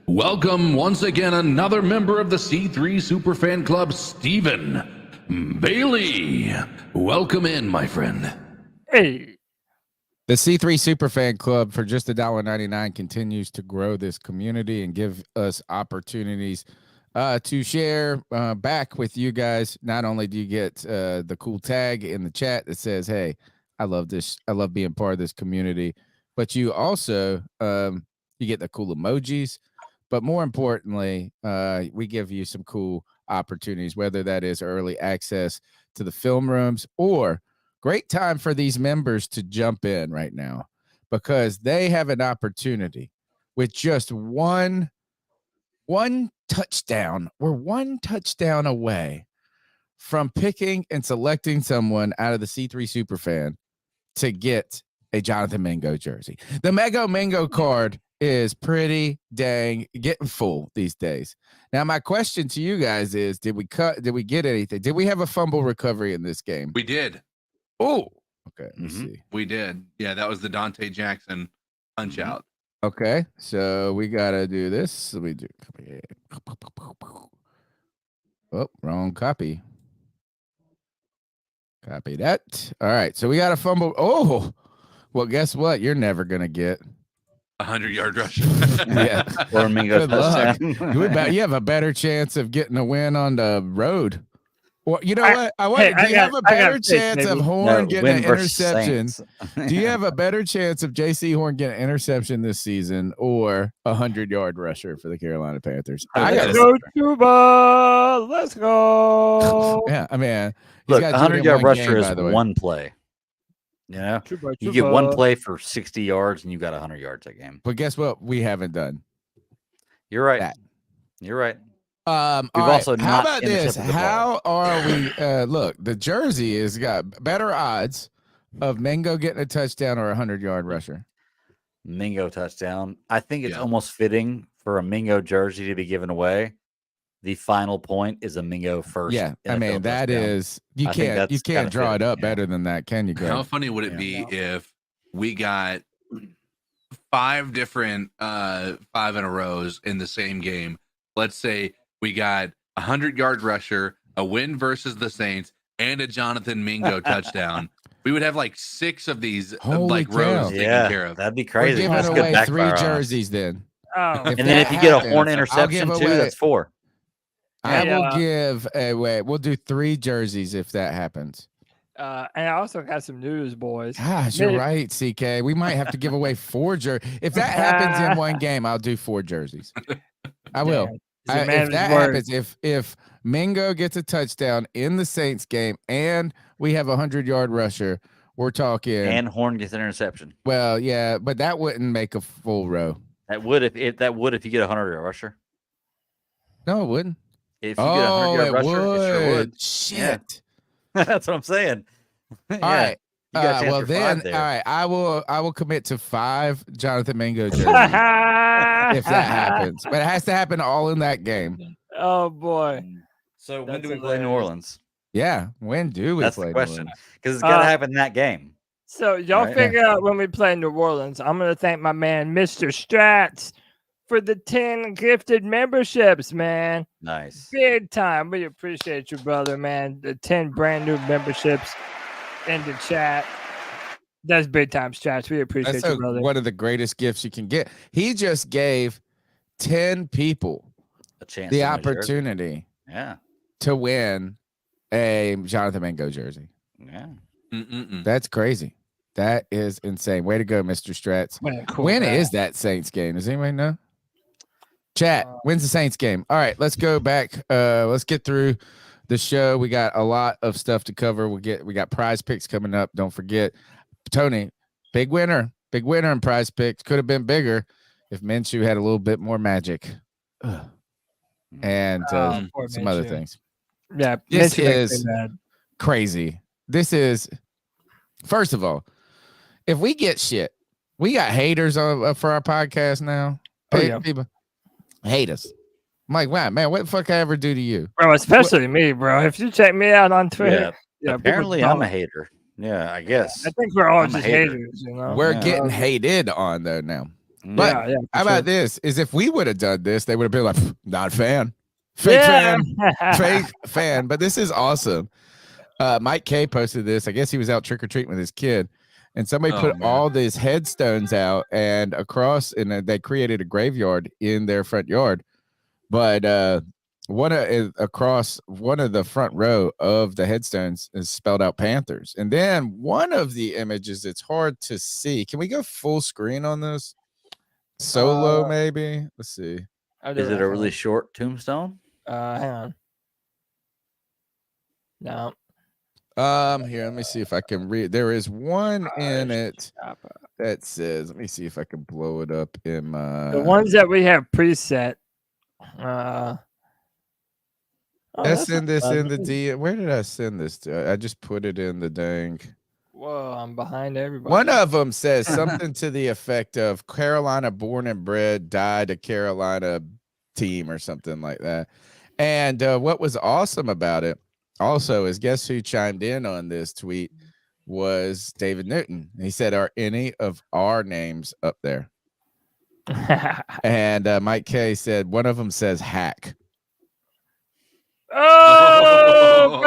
welcome once again another member of the C3 Superfan Club, Stephen Bailey. Welcome in, my friend. Hey. The C3 Superfan Club, for just $1.99, continues to grow this community and give us opportunities to share back with you guys. Not only do you get the cool tag in the chat that says, hey, I love this. I love being part of this community. But you also you get the cool emojis. But more importantly, we give you some cool opportunities, whether that is early access to the film rooms or great time for these members to jump in right now because they have an opportunity with just one touchdown. We're one touchdown away from picking and selecting someone out of the C3 Superfan to get a Jonathan Mingo jersey. The Mega Mingo card is pretty dang getting full these days. Now, my question to you guys is, did we get anything? Did we have a fumble recovery in this game? We did. Oh, okay. Let's see. We did. Yeah, that was the Dante Jackson punch out. Okay, so we got to do this. Let me do. Oh, wrong copy. Copy that. All right, so we got a fumble. Oh, well, guess what? You're never going to get 100-yard rush. Yeah. Or Mingo touchdown. You have a better chance of getting a win on the road. Well, you know what? Do you have a better chance of Horn getting an interception? Do you have a better chance of JC Horn getting an interception this season or a 100-yard rusher for the Carolina Panthers? Let's go, Tuba. Let's go. Yeah, I mean, look, 100-yard rusher is one play. You know, you get one play for 60 yards and you got 100 yards that game. But guess what? We haven't done. You're right. That. You're right. We've also how about this? How are we? Look, the jersey has got better odds of Mingo getting a touchdown or a 100-yard rusher. Mingo touchdown. I think it's almost fitting for a Mingo jersey to be given away. The final point is a Mingo first. Yeah, I mean that touchdown. Is you can't draw it up better than that, can you? Greg? How funny would it be if we got 5 different 5 in a rows in the same game? Let's say we got a 100-yard rusher, a win versus the Saints, and a Jonathan Mingo touchdown. We would have like 6 of these rows taken care of. That'd be crazy. We're giving away 3 jerseys then. Oh. And then if you get a horn interception too, that's 4. I will give away. We'll do 3 jerseys if that happens. And I also got some news, boys. Gosh, you're right, CK. We might have to give away 4 jerseys. If that happens in one game, I'll do 4 jerseys. I will. If that happens, if Mingo gets a touchdown in the Saints game and we have a 100-yard rusher, we're talking. And Horn gets an interception. Well, yeah, but that wouldn't make a full row. That would if you get a 100-yard rusher. No, it wouldn't. If you get a 100-yard rusher, it sure would. Shit. Yeah. That's what I'm saying. All right. Well then, all right. I will commit to 5 Jonathan Mingo jerseys if that happens. But it has to happen all in that game. Oh boy. So when do we play New Orleans? Yeah, when do we play? That's the question. Because it's got to happen in that game. So y'all figure out when we play New Orleans. I'm going to thank my man, Mr. Strats, for the 10 gifted memberships, man. Nice. Big time. We appreciate you, brother, man. The 10 brand new memberships in the chat. That's big time, Strats. We appreciate you, brother. One of the greatest gifts you can get. He just gave 10 people a chance, the opportunity to win a Jonathan Mingo jersey. Yeah. That's crazy. That is insane. Way to go, Mr. Strats. When is that Saints game? Does anybody know? Chat, when's the Saints game? All right, let's go back. Let's get through the show. We got a lot of stuff to cover. We got PrizePicks coming up. Don't forget, Tony, big winner in PrizePicks. Could have been bigger if Minshew had a little bit more magic. And some other things. Yeah, this is crazy. This is, first of all, if we get shit, we got haters for our podcast now. People hate us. I'm like, wow, man, what the fuck I ever do to you? Bro, especially me, bro. If you check me out on Twitter. Yeah, apparently I'm a hater. Yeah, I guess. I think we're all just haters, you know. We're getting hated on though now. But how about this? Is if we would have done this, they would have been like, not a fan. Fake fan. But this is awesome. Mike K posted this. I guess he was out trick-or-treating with his kid. And somebody put all these headstones out and across, and they created a graveyard in their front yard. But across one of the front row of the headstones is spelled out Panthers. And then one of the images, it's hard to see. Can we go full screen on this? Solo, maybe? Let's see. Is it a really short tombstone? Hang on. No. Here, let me see if I can read. There is one in it that says, let me see if I can blow it up in my. The ones that we have preset. I send this in the DM. Where did I send this to? I just put it in the dang. Whoa, I'm behind everybody. One of them says something to the effect of Carolina born and bred, died a Carolina team or something like that. And what was awesome about it also is, guess who chimed in on this tweet was David Newton. He said, are any of our names up there? And Mike K said, one of them says hack. Oh,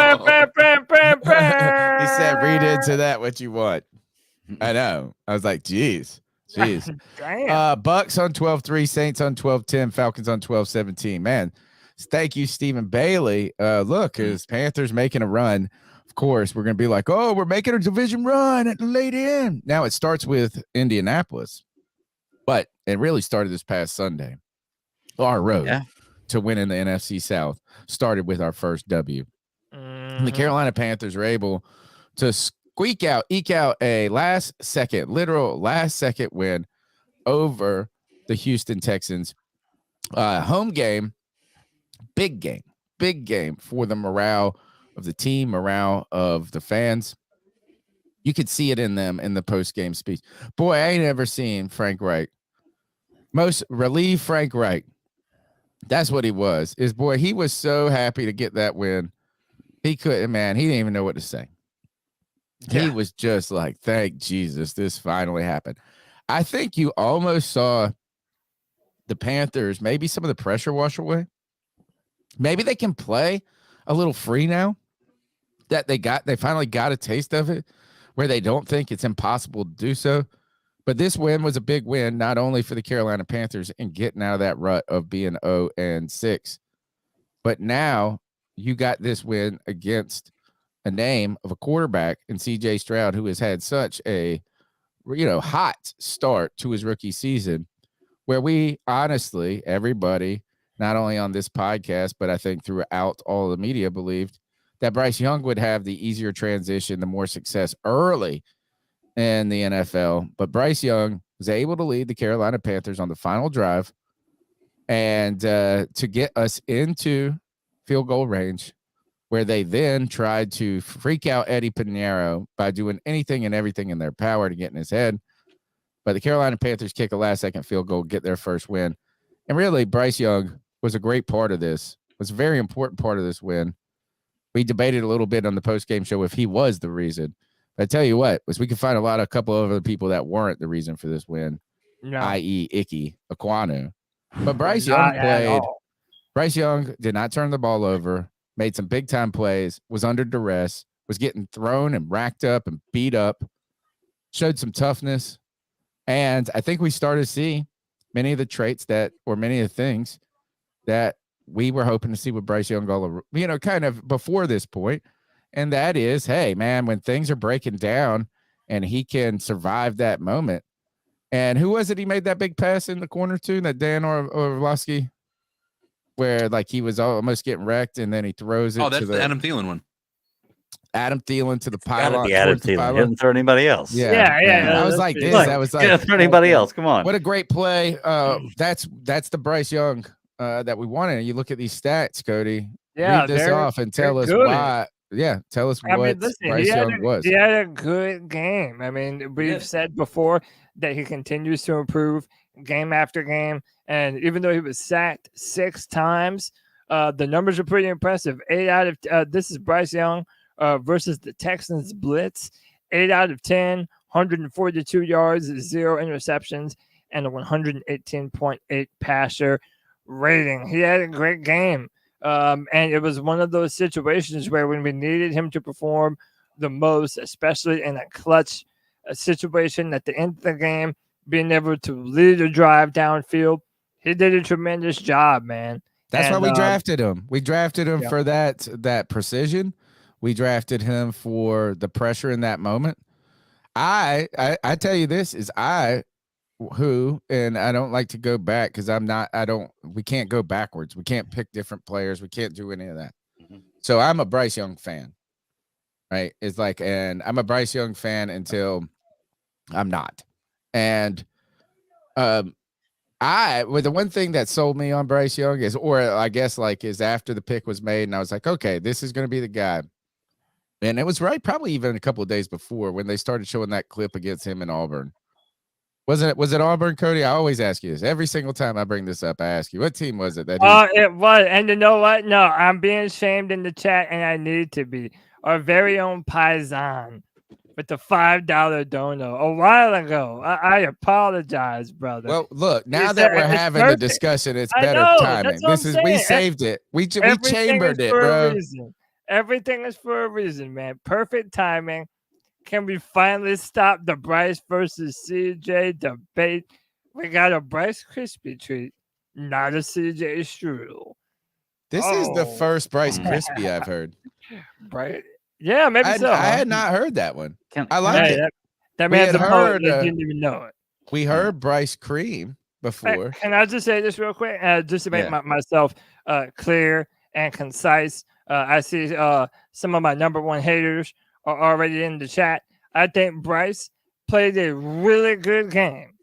he said, read into that what you want. I know. I was like, geez. Damn. Bucks on 12-3, Saints on 12-10, Falcons on 12-17. Man, thank you, Stephen Bailey. Look, as Panthers making a run, of course, we're going to be like, oh, we're making a division run at the late end. Now it starts with Indianapolis, but it really started this past Sunday. Our road to win in the NFC South started with our first W. And the Carolina Panthers were able to eke out a literal last second win over the Houston Texans. Home game Big game for the morale of the team, morale of the fans. You could see it in them in the post-game speech. Boy, I ain't ever seen Frank Reich. Most relieved Frank Reich. That's what he was. He was so happy to get that win. He couldn't, man. He didn't even know what to say. Yeah. He was just like, thank Jesus, this finally happened. I think you almost saw the Panthers, maybe some of the pressure wash away. Maybe they can play a little free now that they finally got a taste of it, where they don't think it's impossible to do so. But this win was a big win, not only for the Carolina Panthers and getting out of that rut of being 0-6, but now you got this win against a name of a quarterback in CJ Stroud, who has had such a, hot start to his rookie season, where we honestly, everybody, not only on this podcast, but I think throughout all the media, believed that Bryce Young would have the easier transition, the more success early in the NFL. But Bryce Young was able to lead the Carolina Panthers on the final drive and to get us into field goal range, where they then tried to freak out Eddie Pinheiro by doing anything and everything in their power to get in his head. But the Carolina Panthers kick a last-second field goal, get their first win. And really, Bryce Young was a great part of this, was a very important part of this win. We debated a little bit on the post-game show if he was the reason. But I tell you what, was we could find a couple of other people that weren't the reason for this win, i.e. Icky Ekwonu. But Bryce Young played. Bryce Young did not turn the ball over, made some big-time plays, was under duress, was getting thrown and racked up and beat up, showed some toughness. And I think we started to see many of the traits many of the things that we were hoping to see with Bryce Young, kind of before this point. And that is, hey, man, when things are breaking down and he can survive that moment. And who was it he made that big pass in the corner to, that Dan Orlovsky, where he was almost getting wrecked and then he throws it. Oh, that's the Adam Thielen one. Adam Thielen to the pylon. Adam Thielen. He didn't throw anybody else. Yeah. I was like this. I was like, didn't throw anybody else. Come on. What a great play. That's the Bryce Young that we wanted. You look at these stats, Cody. Yeah, read this off and tell us why. Yeah, tell us what Bryce Young was. He had a good game. I mean, we've said before that he continues to improve game after game. And even though he was sacked 6 times, the numbers are pretty impressive. 8 out of this is Bryce Young versus the Texans blitz. 8 out of 10, 142 yards, 0 interceptions, and a 118.8 passer rating. He had a great game. And it was one of those situations where when we needed him to perform the most, especially in a clutch situation at the end of the game, being able to lead a drive downfield, he did a tremendous job, man. That's why we drafted him. We drafted him for that precision. We drafted him for the pressure in that moment. I tell you this is and I don't like to go back because we can't go backwards. We can't pick different players. We can't do any of that. Mm-hmm. So I'm a Bryce Young fan, right? And I'm a Bryce Young fan until I'm not. And the one thing that sold me on Bryce Young is after the pick was made and I was like, okay, this is going to be the guy. And it was right, probably even a couple of days before when they started showing that clip against him in Auburn. Was it Auburn, Cody? I always ask you this. Every single time I bring this up, I ask you, what team was it? It was. And you know what? No, I'm being shamed in the chat, and I need to be. Our very own Paisan with the $5 dono a while ago. I apologize, brother. Well, look, now that we're having the discussion, it's better timing. We saved it. We chambered it, bro. Everything is for a reason, man. Perfect timing. Can we finally stop the Bryce versus CJ debate? We got a Bryce Crispy treat, not a CJ strudel. This is the first Bryce Crispy I've heard. Right? Yeah, maybe so. I had not heard that one. I like it. That man's a poet. Didn't even know it. We heard Bryce Cream before. Can I just say this real quick? Just to make myself clear and concise. I see some of my number one haters are already in the chat. I think Bryce played a really good game.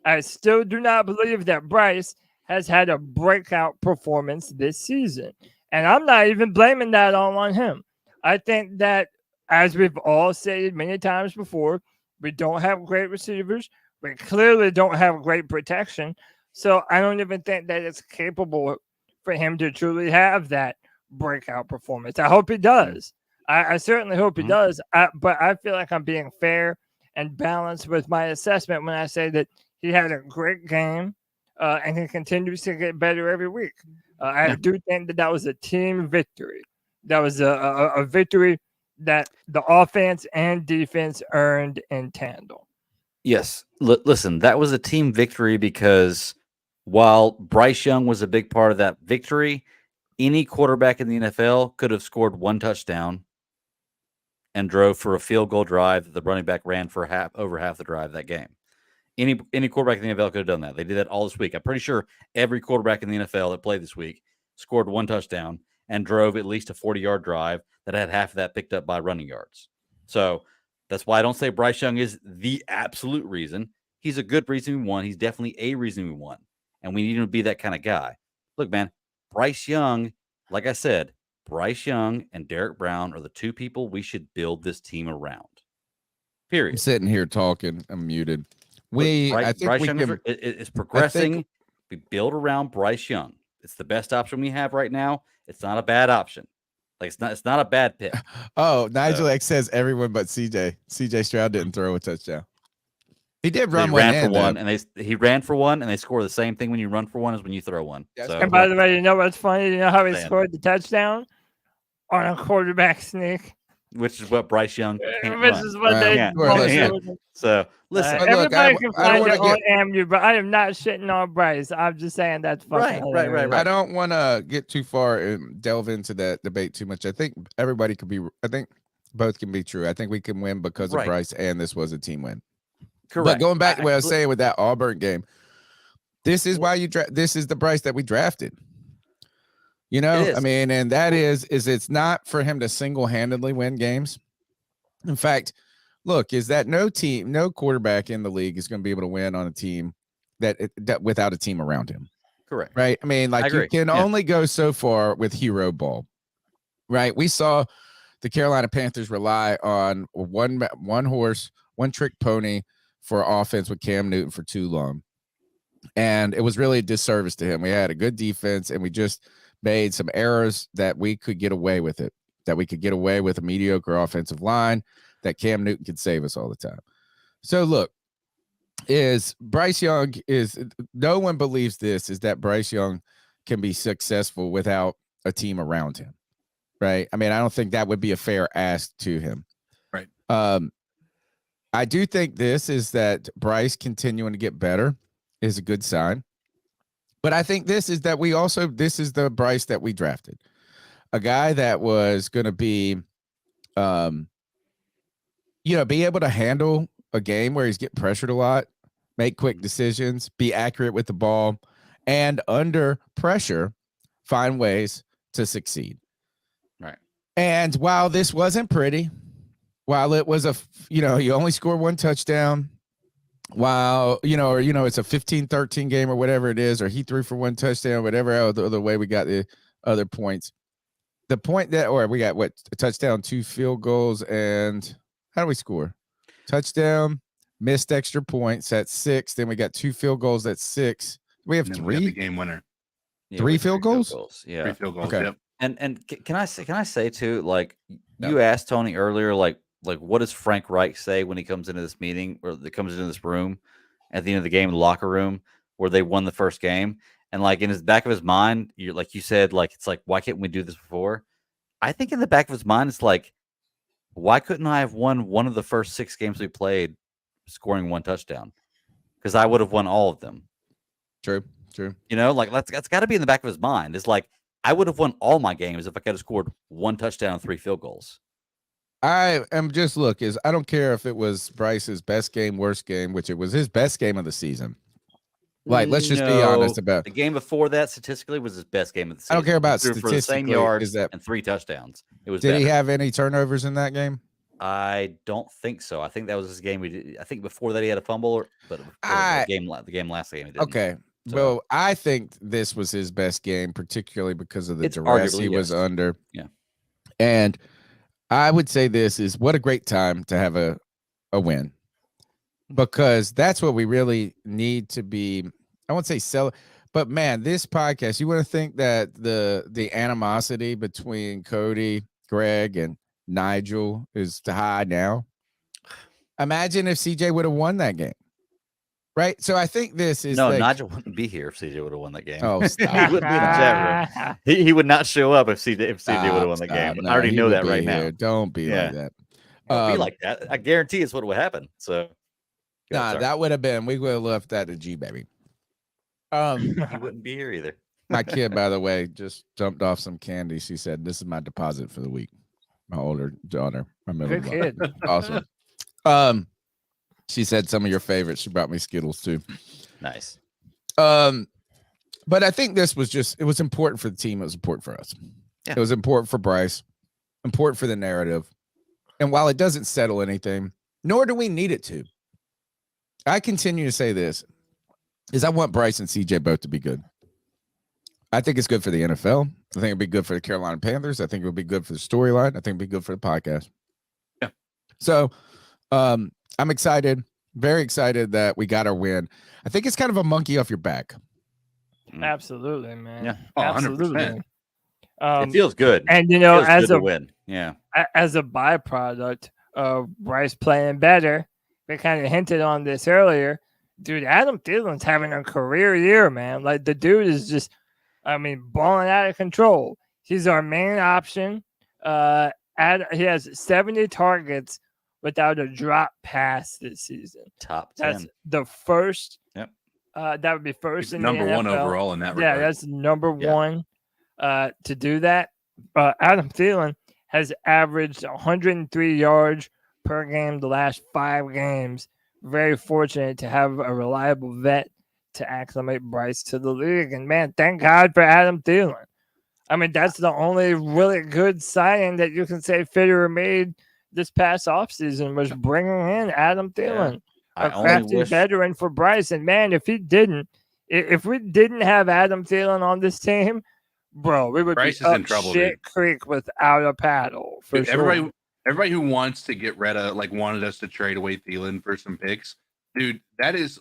I still do not believe that Bryce has had a breakout performance this season. And I'm not even blaming that all on him. I think that, as we've all stated many times before, we don't have great receivers. We clearly don't have great protection. So I don't even think that it's capable for him to truly have that breakout performance. I hope he does. I certainly hope he does. But I feel like I'm being fair and balanced with my assessment when I say that he had a great game and he continues to get better every week. I do think that was a team victory. That was a victory that the offense and defense earned in tandem. Yes. Listen, that was a team victory because while Bryce Young was a big part of that victory, any quarterback in the NFL could have scored one touchdown and drove for a field goal drive that the running back ran for over half the drive that game. Any quarterback in the NFL could have done that. They did that all this week. I'm pretty sure every quarterback in the NFL that played this week scored one touchdown and drove at least a 40-yard drive that had half of that picked up by running yards. So that's why I don't say Bryce Young is the absolute reason. He's a good reason we won. He's definitely a reason we won. And we need him to be that kind of guy. Look, man, Bryce Young, like I said, Bryce Young and Derek Brown are the two people we should build this team around. Period. I'm sitting here talking. I'm muted. I think Bryce Young is progressing. We build around Bryce Young. It's the best option we have right now. It's not a bad option. Like it's not a bad pick. Oh, Nigel X says everyone but CJ. CJ Stroud didn't throw a touchdown. He did run one. He ran for one, and they score the same thing when you run for one as when you throw one. So, and by the way, you know what's funny? You know how he scored the touchdown? On a quarterback sneak. Which is what Bryce Young can't Which run. is what they can't. So listen, everybody can find it on AMU, but I am not shitting on Bryce. I'm just saying that's fucking right. I don't want to get too far and delve into that debate too much. I think everybody could be. I think both can be true. I think we can win because of Bryce, and this was a team win. Correct. But going back to what I was saying with that Auburn game, this is why this is the Bryce that we drafted. You know, I mean, and that is it's not for him to single-handedly win games. In fact, look, is that no quarterback in the league is going to be able to win on a team that without a team around him. Correct. Right. I mean, like you can only go so far with hero ball. Right. We saw the Carolina Panthers rely on one horse, one trick pony for offense with Cam Newton for too long. And it was really a disservice to him. We had a good defense and we just made some errors that we could get away with it, that we could get away with a mediocre offensive line, that Cam Newton could save us all the time. So look, Bryce Young no one believes this, is that Bryce Young can be successful without a team around him. Right. I mean, I don't think that would be a fair ask to him. Right. I do think this is that Bryce continuing to get better is a good sign. But I think this is the Bryce that we drafted. A guy that was going to be, be able to handle a game where he's getting pressured a lot, make quick decisions, be accurate with the ball, and under pressure, find ways to succeed. Right. And while this wasn't pretty, while it was you only score one touchdown, while, it's a 15-13 game or whatever it is, or he threw for one touchdown, whatever other way we got the other points. The point we got a touchdown, 2 field goals, and how do we score? Touchdown, missed extra points at 6. Then we got 2 field goals at 6. We have 3. We got the game winner. 3 field goals? Yeah. 3 field goals. Okay. Yep. And can I say too, like you asked Tony earlier, like what does Frank Reich say when he comes into this meeting or that comes into this room at the end of the game, in the locker room where they won the first game? And like in his back of his mind, like you said, like it's like, why can't we do this before? I think in the back of his mind, it's like, why couldn't I have won one of the first 6 games we played scoring 1 touchdown? Because I would have won all of them. True. Like that's got to be in the back of his mind. It's like, I would have won all my games if I could have scored 1 touchdown and 3 field goals. I am just I don't care if it was Bryce's best game, worst game, which it was his best game of the season. Like, let's just be honest about the game before that. Statistically, was his best game of the season. I don't care about statistically. For the same yards and 3 touchdowns. It was. Did he have any turnovers in that game? I don't think so. I think that was his game. I think before that he had a fumble, but the game last game he didn't. Okay. So, well, I think this was his best game, particularly because of the duress he was under. Yeah. And I would say this is what a great time to have a win, because that's what we really need to be. I won't say sell, but man, this podcast, you want to think that the animosity between Cody, Greg, and Nigel is high now. Imagine if CJ would have won that game. Right. So I think this is Nigel wouldn't be here if CJ would have won that game. Oh, stop. He wouldn't be in the chat room. He would not show up if CJ would have won the game. No, I already know that right now. Don't be like that. Don't be like that. I guarantee it's what would happen. So that would have been, we would have left that to G, baby. He wouldn't be here either. My kid, by the way, just jumped off some candy. She said, "This is my deposit for the week." My older daughter, my middle kid. Awesome. She said some of your favorites. She brought me Skittles too. Nice. But I think this was it was important for the team. It was important for us. Yeah. It was important for Bryce, important for the narrative. And while it doesn't settle anything, nor do we need it to, I continue to say this, is I want Bryce and CJ both to be good. I think it's good for the NFL. I think it'd be good for the Carolina Panthers. I think it would be good for the storyline. I think it'd be good for the podcast. Yeah. So, I'm excited, very excited that we got our win. I think it's kind of a monkey off your back. Absolutely, man. Yeah. Oh, absolutely. 100%. It feels good. And as a win, as a byproduct of Bryce playing better, we kind of hinted on this earlier. Dude, Adam Thielen's having a career year, man. Like the dude is just, balling out of control. He's our main option. He has 70 targets without a drop pass this season. Top 10. That's the first. Yep. That would be first in number the NFL. one overall in that regard. Yeah, that's number one to do that. Adam Thielen has averaged 103 yards per game the last 5 games. Very fortunate to have a reliable vet to acclimate Bryce to the league. And, man, thank God for Adam Thielen. That's the only really good signing that you can say Fitterer made this past offseason was bringing in Adam Thielen, a crafty veteran for Bryce. And, man, if we didn't have Adam Thielen on this team, bro, we would Bryce be is up in trouble, shit dude. creek without a paddle. For Dude, sure. Everybody who wants to get rid of, wanted us to trade away Thielen for some picks, dude, that is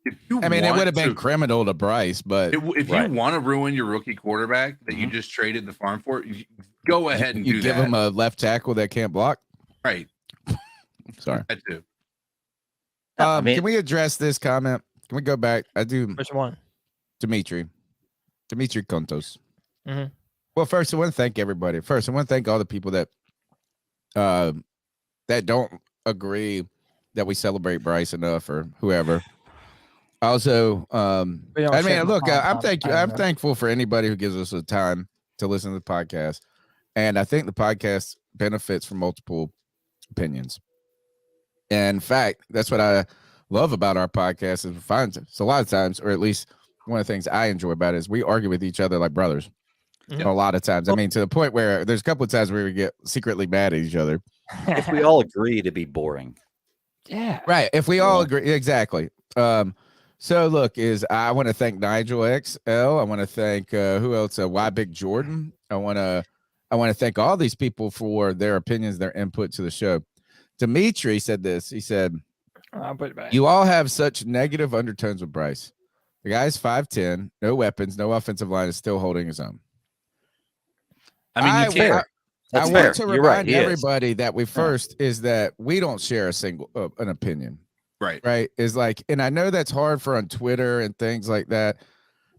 if you it would have been criminal to Bryce, but if you want to ruin your rookie quarterback that you just traded the farm for, go ahead and you give him a left tackle that can't block. Right. Sorry. I do. Can we address this comment? Can we go back? I do. Which one? Dimitri Kontos. Mm-hmm. Well, first, I want to thank everybody. First, I want to thank all the people that don't agree that we celebrate Bryce enough or whoever. Also, look, I'm thankful for anybody who gives us the time to listen to the podcast. And I think the podcast benefits from multiple opinions. And in fact, that's what I love about our podcast is so a lot of times, or at least one of the things I enjoy about it is we argue with each other like brothers. Mm-hmm. A lot of times. To the point where there's a couple of times where we get secretly mad at each other. If we all agree to be boring. Yeah. Right. If we all agree. Exactly. So look, I want to thank Nigel XL. I want to thank who else? Y Big Jordan. I want to thank all these people for their opinions, their input to the show. Dimitri said this. He said, I'll put it back. You all have such negative undertones with Bryce. The guy's 5'10", no weapons, no offensive line, is still holding his own. You can't. I want to remind everybody that is that we don't share a single an opinion. Right. Is and I know that's hard for on Twitter and things like that,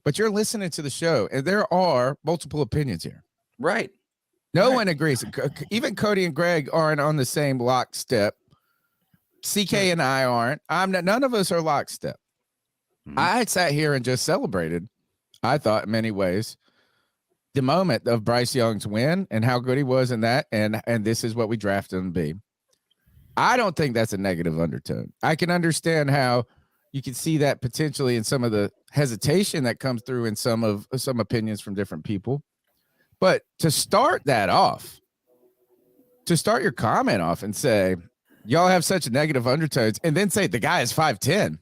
but you're listening to the show and there are multiple opinions here. Right. No one agrees. Even Cody and Greg aren't on the same lockstep. CK and I aren't. None of us are lockstep. Mm-hmm. I sat here and just celebrated, I thought in many ways, the moment of Bryce Young's win and how good he was in that. And this is what we drafted him to be. I don't think that's a negative undertone. I can understand how you can see that potentially in some of the hesitation that comes through in some opinions from different people. But to start your comment off and say, y'all have such negative undertones, and then say the guy is 5'10",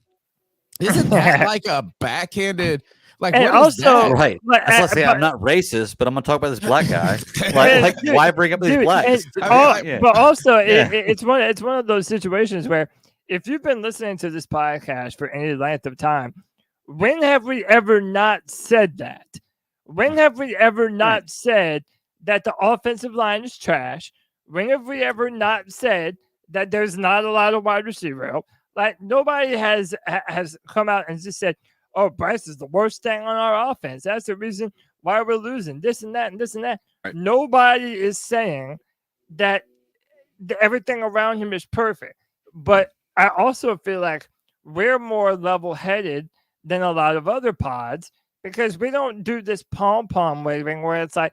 Isn't that like a backhanded? Like, and what also, is that? Right. I was say I'm not racist, but I'm gonna talk about this black guy. Dude, Why bring up these blacks? But also, it's one of those situations where if you've been listening to this podcast for any length of time, when have we ever not said that? When have we ever not said that the offensive line is trash? When have we ever not said that there's not a lot of wide receiver help? Like, nobody has come out and just said, oh, Bryce is the worst thing on our offense. That's the reason why we're losing this and that and this and that. Right. Nobody is saying that everything around him is perfect. But I also feel like we're more level-headed than a lot of other pods because we don't do this pom-pom waving where it's like,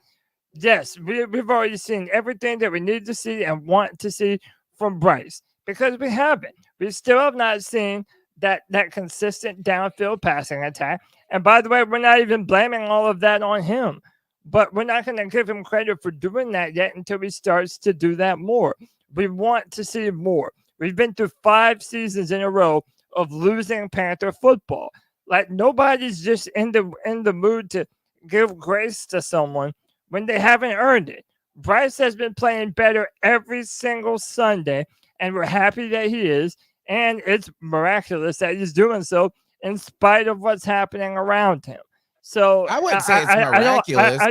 yes, we've already seen everything that we need to see and want to see from Bryce, because we haven't. We still have not seen that consistent downfield passing attack. And by the way, we're not even blaming all of that on him, but we're not going to give him credit for doing that yet until he starts to do that more. We want to see more. We've been through 5 seasons in a row of losing Panther football. Like, nobody's just in the mood to give grace to someone when they haven't earned it. Bryce has been playing better every single Sunday, and we're happy that he is. And it's miraculous that he's doing so in spite of what's happening around him. So I wouldn't say it's miraculous.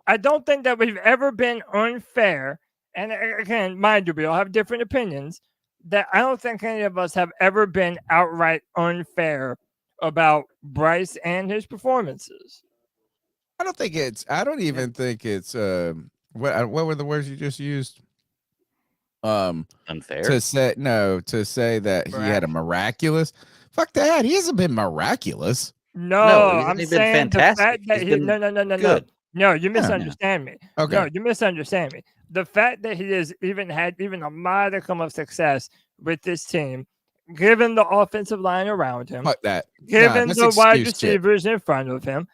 I don't think that we've ever been unfair. And again, mind you, we all have different opinions. That I don't think any of us have ever been outright unfair about Bryce and his performances. I don't even think it's what were the words you just used? Unfair to say that he had a miraculous. Fuck that. He hasn't been miraculous. No, I'm saying the fact that no, you misunderstand me. Okay. No, you misunderstand me. The fact that he has had even a modicum of success with this team, given the offensive line around him, given the wide receivers in front of him,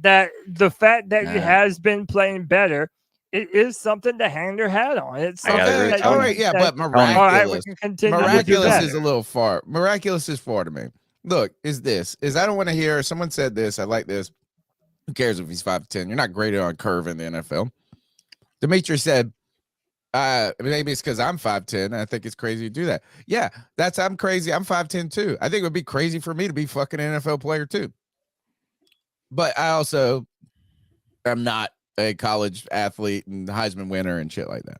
that the fact that he has been playing better, it is something to hang their hat on. It's something but miraculous. All right, we can continue. Miraculous is a little far. Miraculous is far to me. Look, I don't want to hear someone said this. I like this. Who cares if he's 5'10"? You're not graded on curve in the NFL. Demetri said, maybe it's because I'm 5'10". I think it's crazy to do that. Yeah, I'm crazy. I'm 5'10" too. I think it would be crazy for me to be fucking an NFL player too. But I also am not a college athlete and Heisman winner and shit like that.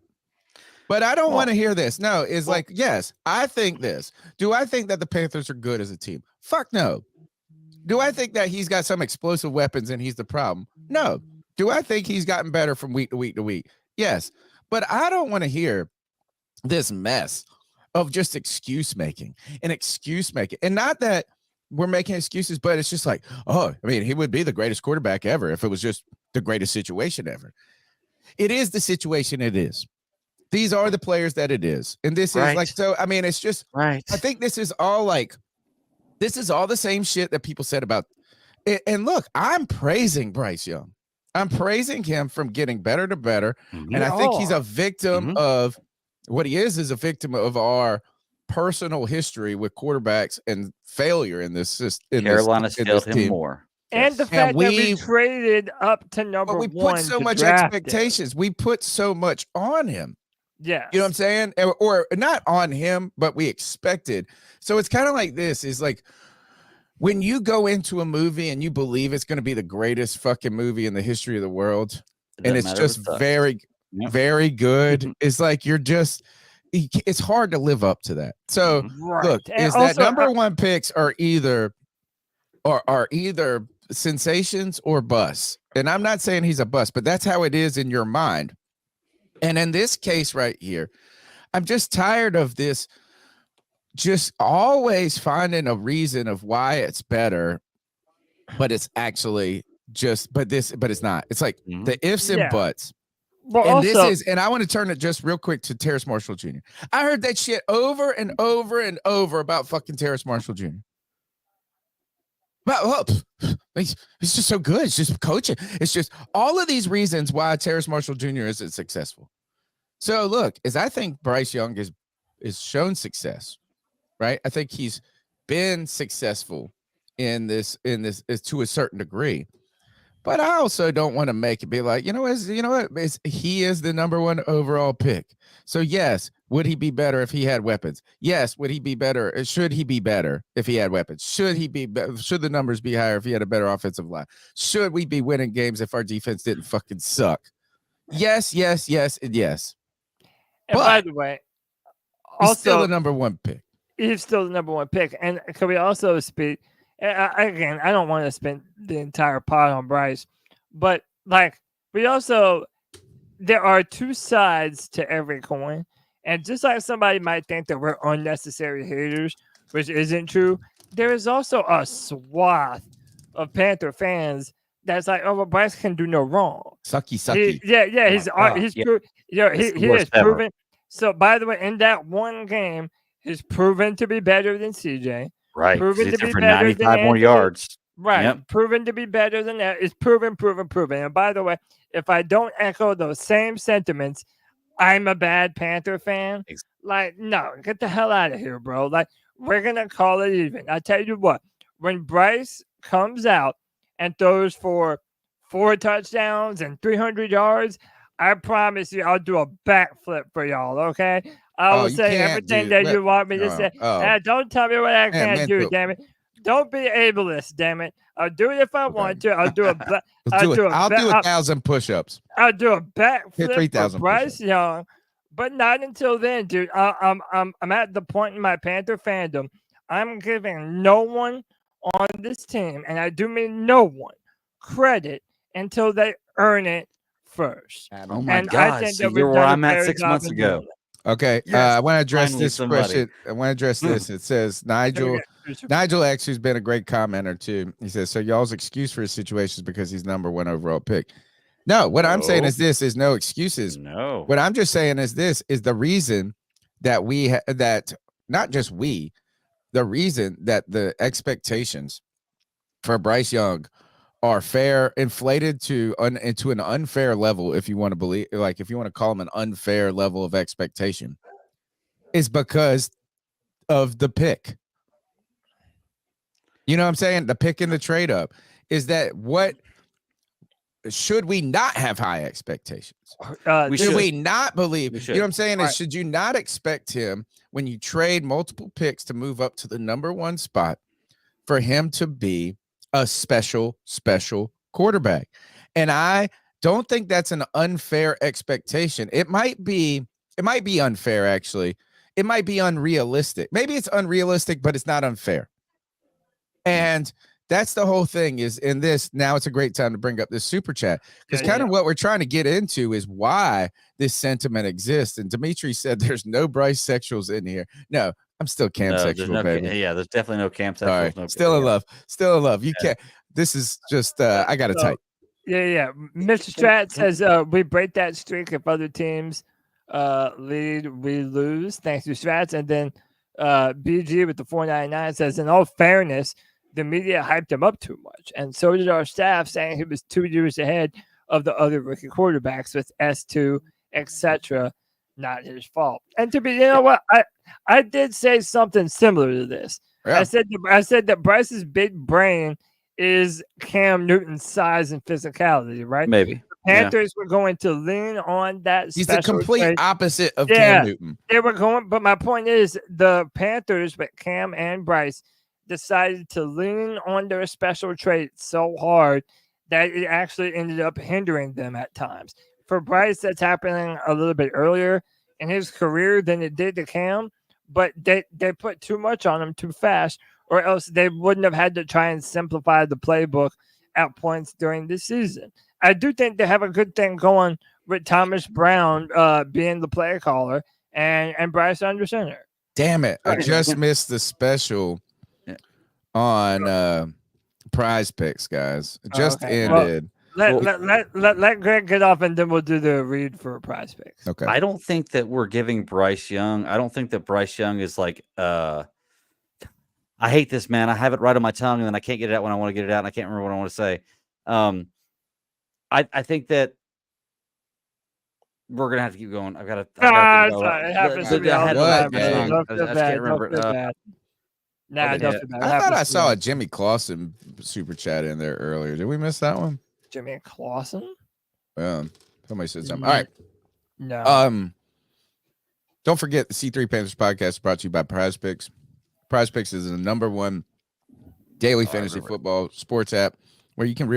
But I don't want to hear this. No, it's like, yes, I think this. Do I think that the Panthers are good as a team? Fuck no. Do I think that he's got some explosive weapons and he's the problem? No. Do I think he's gotten better from week to week to week? Yes. But I don't want to hear this mess of just excuse making. And not that we're making excuses, but it's just like, he would be the greatest quarterback ever if it was just the greatest situation ever. It is the situation it is. These are the players that it is. And this is like, so, it's just, I think this is all the same shit that people said about it. And look, I'm praising Bryce Young. I'm praising him from getting better to better. Mm-hmm. And I think he's a victim of what he is a victim of our personal history with quarterbacks and failure in this system. Carolina's failed him more. And the fact that we traded up to number one. We put so much expectations. We put so much on him. Yeah. You know what I'm saying? Or not on him, but we expected. So it's kind of like this is like when you go into a movie and you believe it's going to be the greatest fucking movie in the history of the world, and it's just very, very good. It's like it's hard to live up to that. So look, is that number one picks are either sensations or busts. And I'm not saying he's a bust, but that's how it is in your mind. And in this case right here, I'm just tired of this, just always finding a reason of why it's better, but it's actually but it's not. It's like the ifs and buts. Well, and I want to turn it just real quick to Terrace Marshall Jr. I heard that shit over and over and over about fucking Terrace Marshall Jr. He's just so good. It's just coaching. It's just all of these reasons why Terrace Marshall Jr. isn't successful. So look, I think Bryce Young is shown success, right? I think he's been successful in this to a certain degree. But I also don't want to make it be like, he is the number 1 overall pick. So yes, would he be better if he had weapons? Yes, would he be better? Should he be better if he had weapons? Should the numbers be higher if he had a better offensive line? Should we be winning games if our defense didn't fucking suck? Yes, yes, yes, and yes. And by the way, also, he's still the number 1 pick. He's still the number 1 pick. And can we also speak? Again, I don't want to spend the entire pod on Bryce, but like there are 2 sides to every coin. And just like somebody might think that we're unnecessary haters, which isn't true, there is also a swath of Panther fans that's like, oh, well, Bryce can do no wrong. Sucky. He has proven. So, by the way, in that one game, he's proven to be better than CJ. Right. Proven to be for better 95 more yards. Right. Yep. Proven to be better than that. It's proven. And by the way, if I don't echo those same sentiments, I'm a bad Panther fan. Like, no, get the hell out of here, bro. Like, we're going to call it even. I tell you what, when Bryce comes out and throws for 4 touchdowns and 300 yards, I promise you I'll do a backflip for y'all, okay? I will say everything that you want me to say. Don't tell me what I can't do, damn it. Don't be ableist, damn it. I'll do it if I want to. I'll do I'll do 1,000 push-ups. I'll do a backflip 3,000 for Bryce Young, but not until then, dude. I'm at the point in my Panther fandom. I'm giving no one on this team, and I do mean no one, credit until they earn it first. Oh my God! So you're where I'm at 6 months ago. Okay, yes, I want to address this question. I want to address this. It says Nigel X, who's been a great commenter too. He says, so y'all's excuse for his situation is because he's number 1 overall pick. No, what I'm saying is this is no excuses. No. What I'm just saying is this is the reason that the reason that the expectations for Bryce Young are inflated to an unfair level, if you want to believe, like if you want to call them an unfair level of expectation, is because of the pick. You know what I'm saying? The pick and the trade up. Is that what should we not have high expectations? Should we not believe? You know what I'm saying? Is should you not expect him when you trade multiple picks to move up to the number 1 spot for him to be a special quarterback? And I don't think that's an unfair expectation. It might be unfair, actually. It might be unrealistic. Maybe it's unrealistic, but it's not unfair. And that's the whole thing is in this. Now it's a great time to bring up this super chat because of what we're trying to get into is why this sentiment exists. And Dimitri said there's no Bryce sexuals in here. No, I'm still Cam sexual, baby. There's definitely no Cam sexuals. Right. Still in love. You can't. This is just I got to type. Yeah. Mr. Strat says we break that streak if other teams lead, we lose. Thanks to Strats. And then BG with the 499 says, in all fairness, the media hyped him up too much, and so did our staff, saying he was 2 years ahead of the other rookie quarterbacks with S2, etc. Not his fault. And to be, you know what, I did say something similar to this. Yeah. I said that Bryce's big brain is Cam Newton's size and physicality, right? Maybe. The Panthers were going to lean on that. He's the complete opposite of Cam Newton. They were going, but my point is the Panthers, but Cam and Bryce decided to lean on their special traits so hard that it actually ended up hindering them at times. For Bryce, that's happening a little bit earlier in his career than it did to Cam, but they put too much on him too fast, or else they wouldn't have had to try and simplify the playbook at points during the season. I do think they have a good thing going with Thomas Brown being the play caller and Bryce under center. Damn it. I just missed the special on PrizePicks, guys. It just ended. Let Greg get off, and then we'll do the read for PrizePicks. Okay. I don't think that we're giving Bryce Young. I don't think that Bryce Young is like. I hate this, man. I have it right on my tongue, and then I can't get it out when I want to get it out, and I can't remember what I want to say. I think that we're gonna have to keep going. I've got to. It happens to me all the time. I just can't remember. Nah, I thought I saw a Jimmy Clausen super chat in there earlier. Did we miss that one? Jimmy Clausen? Somebody said something. All right. No. Don't forget the C3 Panthers podcast is brought to you by PrizePicks. PrizePicks is the #1 daily fantasy football sports app where you can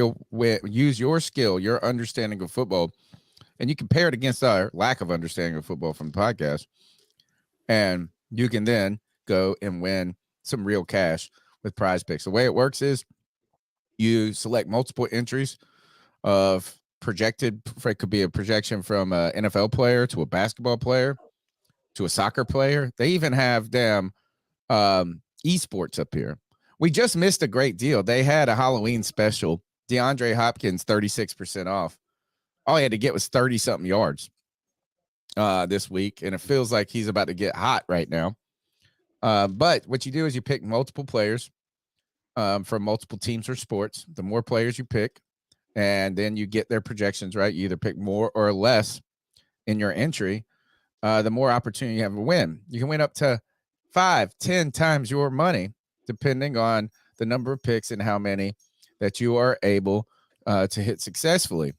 use your skill, your understanding of football, and you can pair it against our lack of understanding of football from the podcast. And you can then go and win some real cash with PrizePicks. The way it works is you select multiple entries of projected. It could be a projection from an NFL player to a basketball player to a soccer player. They even have them esports up here. We just missed a great deal. They had a Halloween special. DeAndre Hopkins, 36% off. All he had to get was 30-something yards this week, and it feels like he's about to get hot right now. But what you do is you pick multiple players from multiple teams or sports. The more players you pick, and then you get their projections right. You either pick more or less in your entry, the more opportunity you have to win. You can win up to 5-10 times your money, depending on the number of picks and how many that you are able to hit successfully.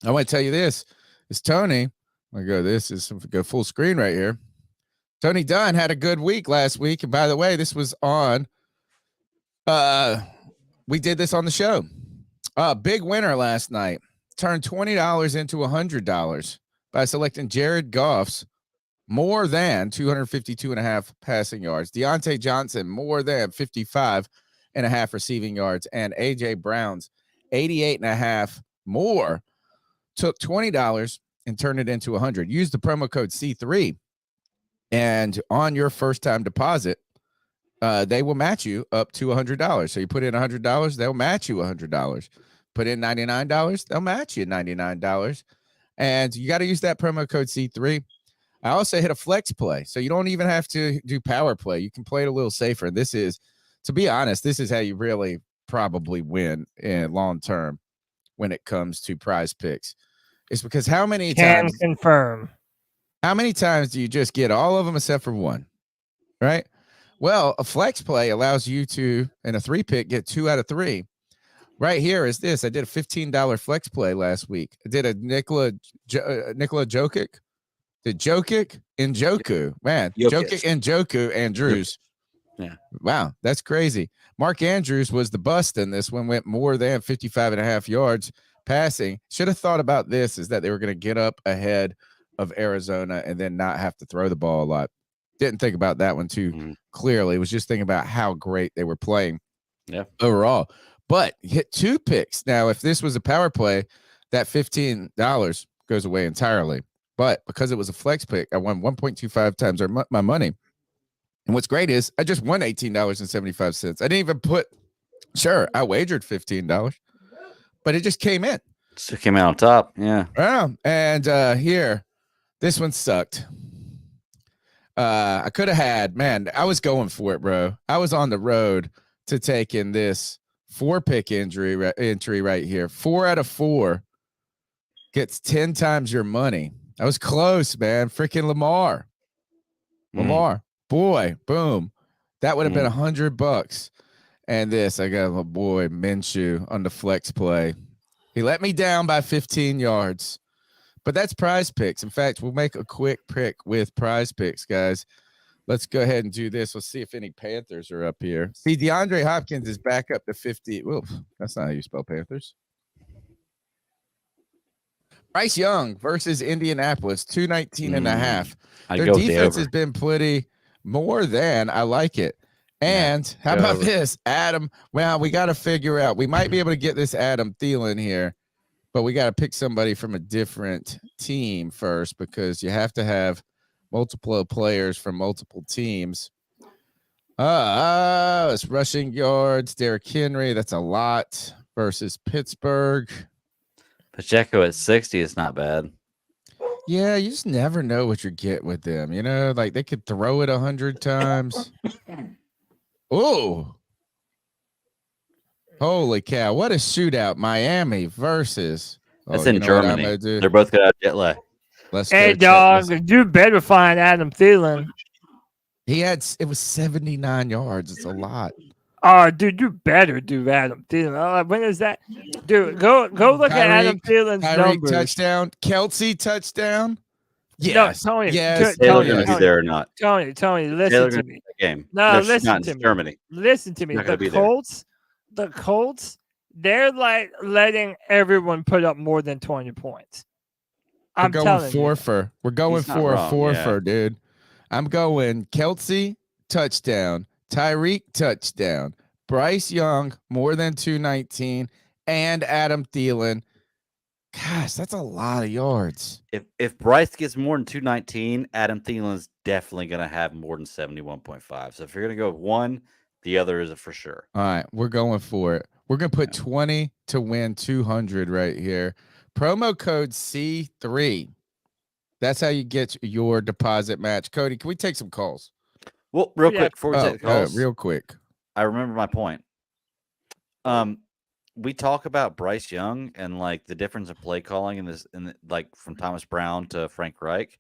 I want to tell you this. It's Tony. This is go full screen right here. Tony Dunn had a good week last week. And by the way, this was on, we did this on the show. Big winner last night. Turned $20 into $100 by selecting Jared Goff's more than 252.5 passing yards. Deontay Johnson, more than 55.5 receiving yards. And A.J. Brown's 88.5 more. Took $20 and turned it into $100. Use the promo code C3. And on your first-time deposit, they will match you up to $100. So you put in $100, they'll match you $100. Put in $99, they'll match you $99. And you got to use that promo code C3. I also hit a flex play, so you don't even have to do power play. You can play it a little safer. This is, to be honest, this is how you really probably win in long term when it comes to PrizePicks. It's because how many times do you just get all of them except for one, right? Well, a flex play allows you to, in a 3-pick, get 2 out of 3. Right here is this. I did a $15 flex play last week. I did a Nikola Jokic. Did Jokic and Njoku. Man, Jokic and Njoku Andrews. Yeah. Wow, that's crazy. Mark Andrews was the bust in this one, went more than 55.5 yards passing. Should have thought about this, is that they were going to get up ahead of Arizona and then not have to throw the ball a lot. Didn't think about that one too clearly. Was just thinking about how great they were playing overall. But hit 2 picks. Now, if this was a power play, that $15 goes away entirely. But because it was a flex pick, I won 1.25 times my money. And what's great is I just won $18.75. I didn't even I wagered $15, but it just came in. So it came out on top. Yeah. And here, this one sucked. I could have had, I was going for it, bro. I was on the road to take in this 4-pick entry right here. 4 out of 4 gets 10 times your money. I was close, man. Freaking Lamar, boy, boom. That would have been $100. And this, I got my boy Minshew on the flex play. He let me down by 15 yards. But that's PrizePicks. In fact, we'll make a quick pick with PrizePicks, guys. Let's go ahead and do this. Let's see if any Panthers are up here. See, DeAndre Hopkins is back up to 50. Oof, that's not how you spell Panthers. Bryce Young versus Indianapolis, 219.5. Their defense has been pretty more than. I like it. And how about this, Adam? Well, we got to figure out. We might be able to get this Adam Thielen here, but we got to pick somebody from a different team first, because you have to have multiple players from multiple teams. It's rushing yards. Derrick Henry, that's a lot, versus Pittsburgh. Pacheco at 60 is not bad. Yeah, you just never know what you get with them. You know, like they could throw it 100 times. Oh, holy cow. What a shootout. Miami versus. That's in Germany. They're both got jet lag. Hey, dog, you better find Adam Thielen. It was 79 yards. It's a lot. Oh, dude, you better do Adam Thielen. When is that? Dude, go look at Adam Thielen's numbers. Touchdown. Kelsey touchdown. Yes. No, Tony. Yes. Taylor going to be there or not? Tony, listen to me. Game. No, listen to me. Germany. Listen to me. The Colts, they're like letting everyone put up more than 20 points. I'm telling you. We're going for a forfer, dude. I'm going Kelsey touchdown, Tyreek touchdown, Bryce Young more than 219, and Adam Thielen. Gosh, that's a lot of yards. If Bryce gets more than 219, Adam Thielen's definitely going to have more than 71.5. So if you're going to go with one, the other is a for sure. All right, we're going for it. We're going to put 20 to win 200 right here. Promo code C3. That's how you get your deposit match. Cody, can we take some calls? Well, real quick before we take calls. Real quick. I remember my point. We talk about Bryce Young and like the difference in play calling in this, like from Thomas Brown to Frank Reich.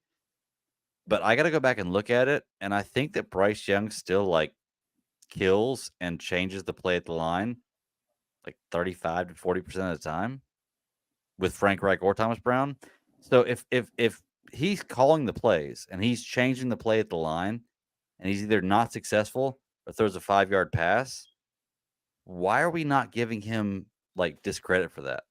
But I got to go back and look at it, and I think that Bryce Young still like kills and changes the play at the line, like 35 to 40% of the time, with Frank Reich or Thomas Brown. So if he's calling the plays and he's changing the play at the line, and he's either not successful or throws a 5-yard pass, why are we not giving him like discredit for that?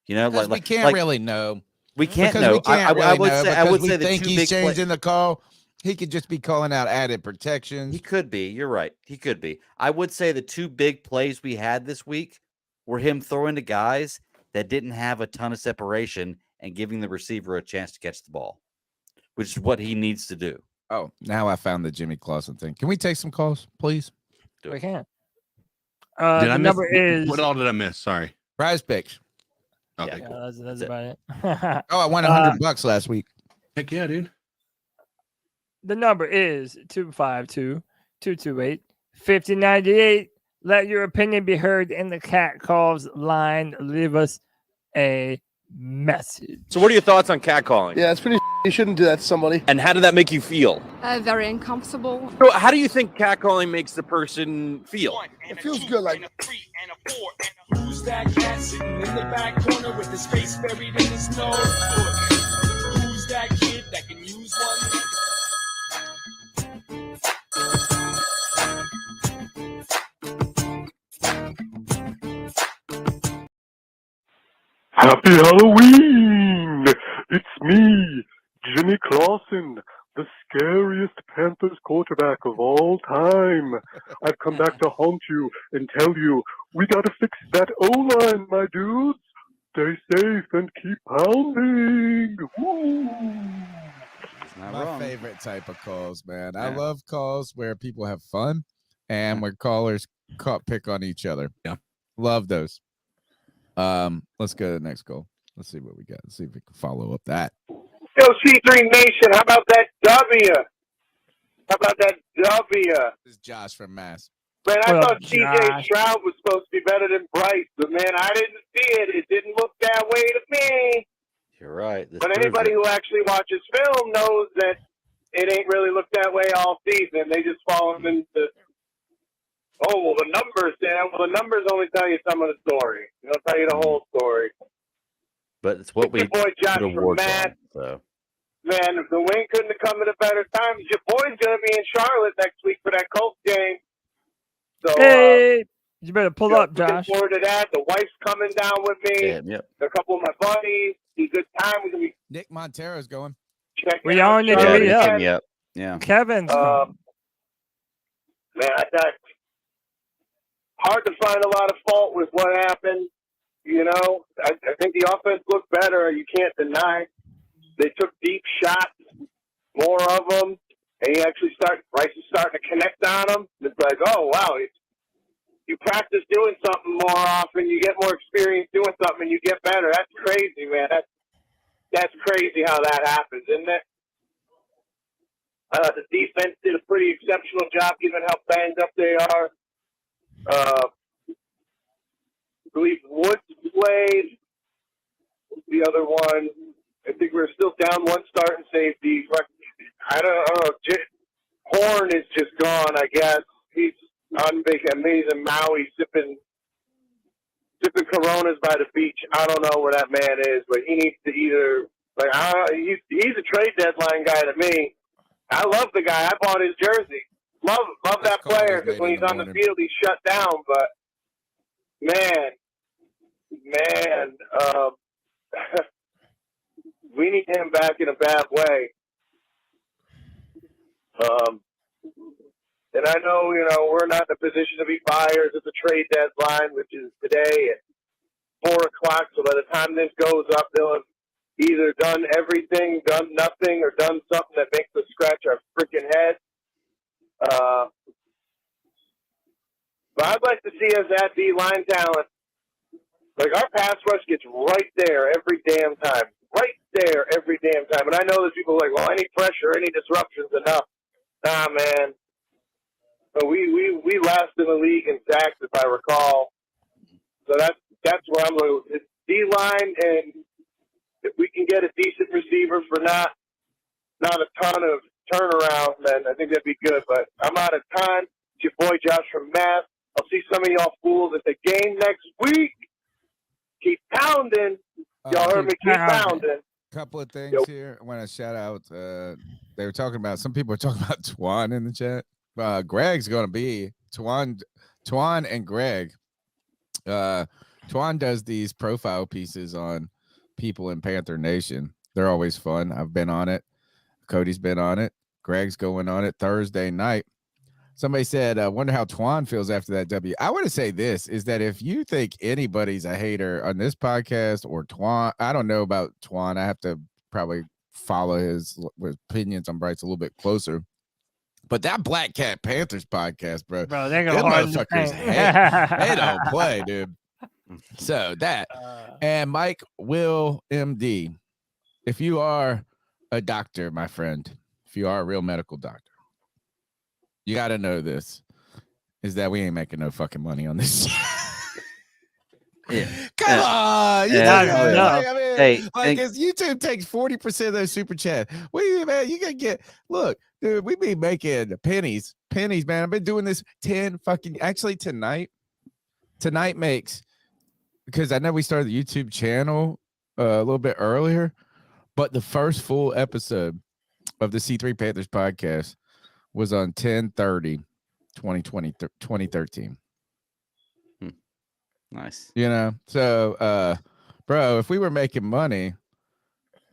You know, like we can't really know. We can't know. I would say the think he's changing the call. He could just be calling out added protections. He could be. You're right. He could be. I would say the two big plays we had this week were him throwing to guys that didn't have a ton of separation and giving the receiver a chance to catch the ball, which is what he needs to do. Oh, now I found the Jimmy Clausen thing. Can we take some calls, please? We can. What all did I miss? Sorry. PrizePicks. Okay, yeah, cool. that's about it. I won $100 last week. Heck yeah, dude. The number is 252-228-5098. Let your opinion be heard in the cat calls line. Leave us a message. So what are your thoughts on catcalling? Yeah, it's pretty. You shouldn't do that to somebody. And how did that make you feel? Very uncomfortable. So how do you think catcalling makes the person feel? It feels good, like. Who's that cat sitting in the back corner with his face buried in his nose? Who's that kid that can use one? Happy Halloween! It's me, Jimmy Clausen, the scariest Panthers quarterback of all time. I've come back to haunt you and tell you, we gotta fix that O-line, my dudes. Stay safe and keep pounding. Woo! My favorite type of calls, man. Yeah. I love calls where people have fun and where callers pick on each other. Yeah. Love those. Let's go to the next goal. Let's see what we got. Let's see if we can follow up that. Yo, C3 Nation, how about that W? How about that W? This is Josh from Mass. Man, I thought CJ Stroud was supposed to be better than Bryce, but man, I didn't see it. It didn't look that way to me. You're right. But anybody who actually watches film knows that it ain't really looked that way all season. They just fall into the numbers, Dan. Well, the numbers only tell you some of the story. They don't tell you the whole story. But it's what your boy Josh from Matt. Man, if the win couldn't have come at a better time, your boy's going to be in Charlotte next week for that Colts game. So, hey, you better pull up, Josh. Looking forward to that. The wife's coming down with me. Yep. A couple of my buddies. Be a good time. We're going to be Nick Montero's going. We on you, Yep. Yeah. Kevin's man, I thought hard to find a lot of fault with what happened. You know, I think the offense looked better. You can't deny. They took deep shots, more of them, and Bryce is starting to connect on them. It's like, oh, wow, you practice doing something more often, you get more experience doing something, and you get better. That's crazy, man. That's crazy how that happens, isn't it? The defense did a pretty exceptional job given how banged up they are. I believe Woods played. The other one, I think we're still down one starting safety. I don't know. Horn is just gone, I guess. He's on vacation. He's in Maui sipping Coronas by the beach. I don't know where that man is, but he needs to either he's a trade deadline guy to me. I love the guy. I bought his jersey. Love that player because when he's on the field, he's shut down. But man, we need him back in a bad way. And I know, we're not in a position to be buyers at the trade deadline, which is today at 4 o'clock. So by the time this goes up, they'll have either done everything, done nothing, or done something that makes us scratch our freaking head. But I'd like to see us add D-line talent. Like, our pass rush gets right there every damn time. Right there every damn time. And I know there's people like, well, any pressure, any disruption's enough. Nah, man. But we last in the league in sacks, if I recall. So that's where I'm going. It's D-line, and if we can get a decent receiver for not a ton of turnaround, then I think that'd be good. But I'm out of time. It's your boy Josh from Mass. I'll see some of y'all fools at the game next week. Keep pounding. Y'all heard me. Keep pounding. Couple of things here. I want to shout out. They were talking about, some people were talking about Twan in the chat. Greg's going to be Twan and Greg. Twan does these profile pieces on people in Panther Nation. They're always fun. I've been on it. Cody's been on it. Greg's going on it Thursday night. Somebody said, I wonder how Twan feels after that W. I want to say this, is that if you think anybody's a hater on this podcast or Twan, I don't know about Twan. I have to probably follow his opinions on Bryce a little bit closer. But that Black Cat Panthers podcast, bro they go motherfuckers they don't play, dude. So that and Mike Will MD. If you are a doctor, my friend, if you are a real medical doctor, you got to know this is that we ain't making no fucking money on this. Come on. Because YouTube takes 40% of those super chat. What do you mean, man? You gotta get, look, dude, we be making pennies, man. I've been doing this 10 fucking, actually tonight makes, because I know we started the YouTube channel a little bit earlier, but the first full episode of the C3 Panthers podcast was on 10/30/2013. Nice. So bro, if we were making money,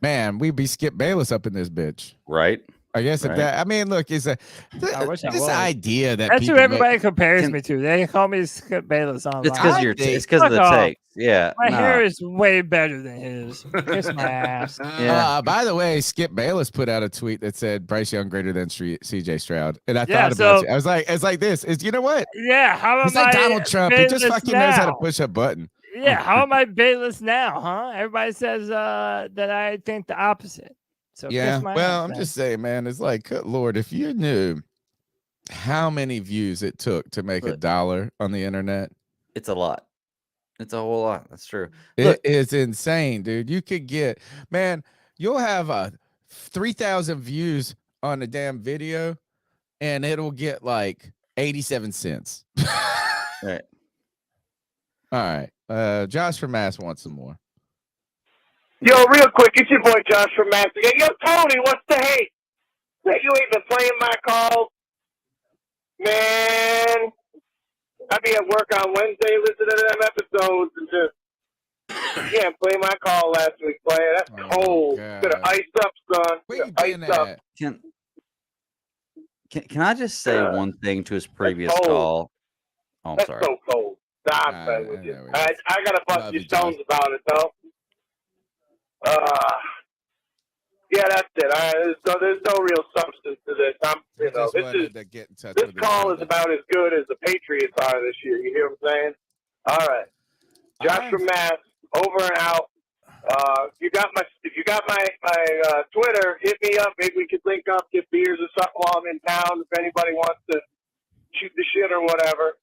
man, we'd be Skip Bayless up in this bitch. Right. I guess if that, I mean, look, it's this idea that that's who everybody compares me to. They call me Skip Bayless online. It's because it's because of the takes. Yeah, my hair is way better than his. Kiss my ass. Yeah. By the way, Skip Bayless put out a tweet that said Bryce Young greater than CJ Stroud, and I thought about it. I was like, it's like this. Is you know what? Yeah. How am He's like Donald Trump. He just fucking knows how to push a button. Yeah. How am I Bayless now? Huh? Everybody says that I think the opposite. So yeah, well, I'm just saying, man, it's like, good Lord, if you knew how many views it took to make $1 on the internet, it's a lot. It's a whole lot. That's true. It is insane, dude. You could get, man, you'll have 3,000 views on a damn video, and it'll get like 87 cents. Right. All right. Josh from Mass wants some more. Yo, real quick, it's your boy Josh from Mass again. Yo, Tony, what's the hate? That you ain't been playing my calls? Man, I'd be at work on Wednesday listening to them episodes and just, you can't play my call last week, player. That's cold. Could have iced up, son. Iced up. Can I just say one thing to his previous call? Oh, I'm that's sorry. So cold. Stop playing with you. I got to bust your stones about it, though. Yeah, that's it. There's no real substance to this. This call is about as good as the Patriots are this year. You hear what I'm saying? All right, Josh from Mass, over and out. If you got my Twitter, hit me up. Maybe we could link up, get beers or something while I'm in town. If anybody wants to shoot the shit or whatever.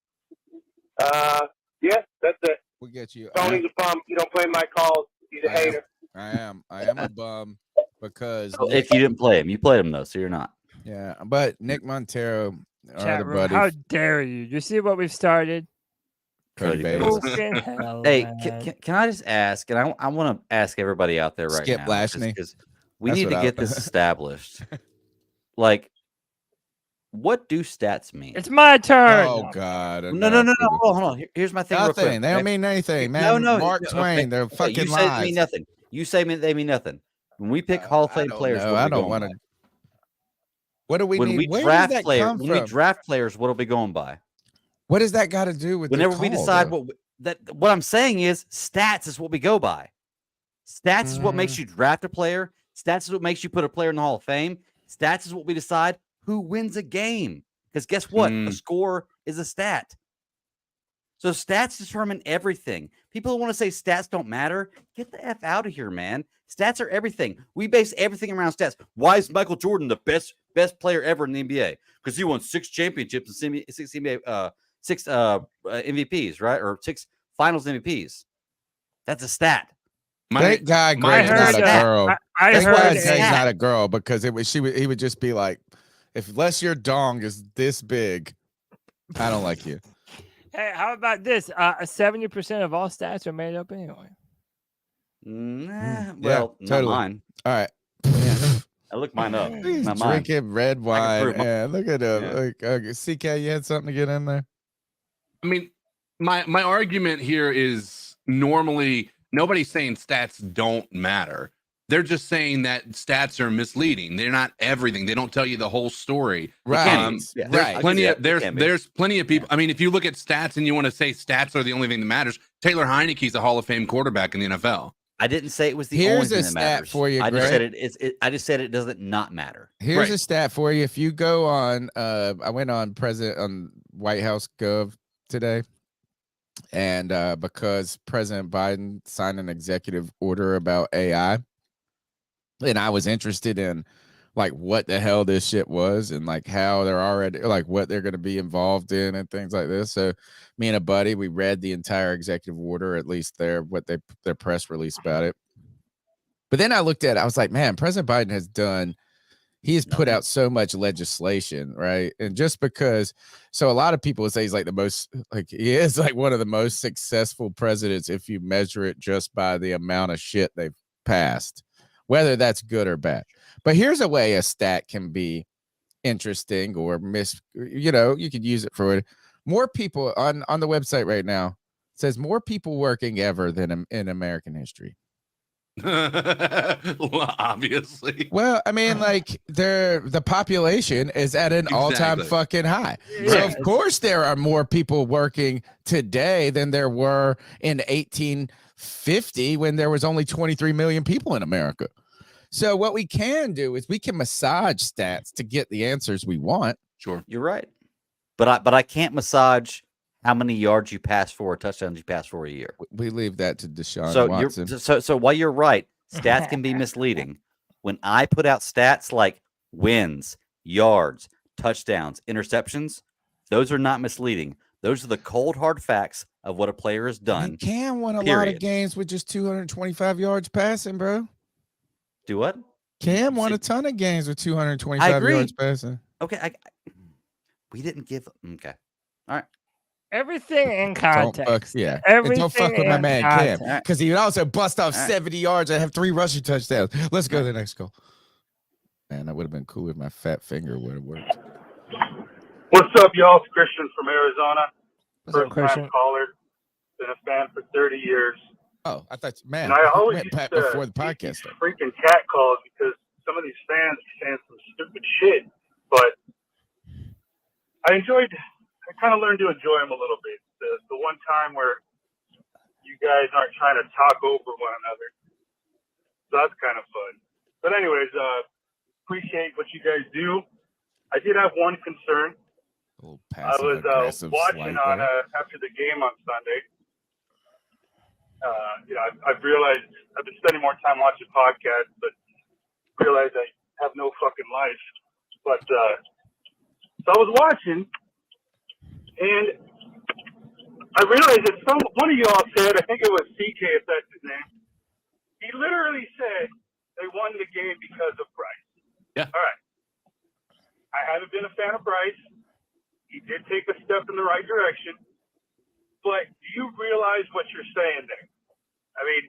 Yeah, that's it. We'll get you. Tony's a bum. You don't play my calls. He's a hater. I am a bum. because if you didn't play him, you played him though, so you're not. Yeah, but Nick Montero, our Chat other room, buddy, how dare you? You see what we've started? Cody Bates. Hell, hey, can I just ask? And I want to ask everybody out there right Skip now Lashney, because we need to get this established. Like, what do stats mean? It's my turn. Oh God! No. Hold on. Here's my thing. Nothing. Real quick, They don't mean anything, man. No. Mark Twain. They're fucking you say lies. they mean nothing. You say they mean nothing. When we pick Hall of Fame players, I don't want to. What do we when need? we Where draft does that players, come when from? we draft players, what are we going by? What does that got to do with whenever the we call, decide though? what I'm saying is stats is what we go by. Stats is what makes you draft a player. Stats is what makes you put a player in the Hall of Fame. Stats is what we decide who wins a game. Because guess what? A score is a stat. So stats determine everything. People who want to say stats don't matter, get the F out of here, man. Stats are everything. We base everything around stats. Why is Michael Jordan the best player ever in the NBA? Because he won 6 championships and six MVPs, right? Or 6 finals MVPs. That's a stat. That guy Greg's not a girl. I That's heard why Greg's not a girl, because he would just be like, if unless your dong is this big, I don't like you. Hey, how about this? 70% of all stats are made up anyway. Well, not mine. All right. I looked mine up. He's not drinking mine. red wine. Yeah, look at him. Yeah. CK, you had something to get in there? I mean, my argument here is normally nobody's saying stats don't matter. They're just saying that stats are misleading. They're not everything. They don't tell you the whole story. Right. There's plenty of people. I mean, if you look at stats and you want to say stats are the only thing that matters, Taylor Heineke's a Hall of Fame quarterback in the NFL. I didn't say it was the only thing that matters. For you, I Greg. just said I just said it doesn't not matter. Here's a stat for you. If you go on, I went on White House Gov today, and because President Biden signed an executive order about AI, and I was interested in like what the hell this shit was and like how they're already like what they're going to be involved in and things like this. So me and a buddy, we read the entire executive order, at least their press release about it. But then I looked at it, I was like, man, President Biden he has put out so much legislation, right? And just because, so a lot of people would say he's like he is like one of the most successful presidents if you measure it just by the amount of shit they've passed, whether that's good or bad. But here's a way a stat can be interesting or you could use it for more people on the website right now. It says more people working ever than in American history. Well, obviously. Well, I mean, like the population is at an all-time fucking high. Yeah. So of course there are more people working today than there were in 1850 when there was only 23 million people in America. So what we can do is we can massage stats to get the answers we want. Sure. You're right. But I can't massage how many yards you pass for or touchdowns you pass for a year. We leave that to Deshaun Watson. So while you're right, stats can be misleading. When I put out stats like wins, yards, touchdowns, interceptions, those are not misleading. Those are the cold, hard facts of what a player has done. He can win a lot of games with just 225 yards passing, bro. Do what? Cam won a ton of games with 225 yards passing. Okay, we didn't give. Okay, all right. Everything in context. Everything. Don't fuck with my man Cam, because he would also bust off 70 yards and have 3 rushing touchdowns. Let's go to the next goal. Man, that would have been cool if my fat finger would have worked. What's up, y'all? It's Christian from Arizona. First-time caller. Been a fan for 30 years. Oh, I thought, man, and I always went back before the podcast. Freaking cat calls because some of these fans are saying some stupid shit. But I kind of learned to enjoy them a little bit. The one time where you guys aren't trying to talk over one another. So that's kind of fun. But anyways, appreciate what you guys do. I did have one concern. I was watching on after the game on Sunday. I've realized I've been spending more time watching podcasts, but realized I have no fucking life. But so I was watching, and I realized that one of y'all said, I think it was CK, if that's his name. He literally said they won the game because of Bryce. Yeah. All right. I haven't been a fan of Bryce. He did take a step in the right direction. But do you realize what you're saying there? I mean,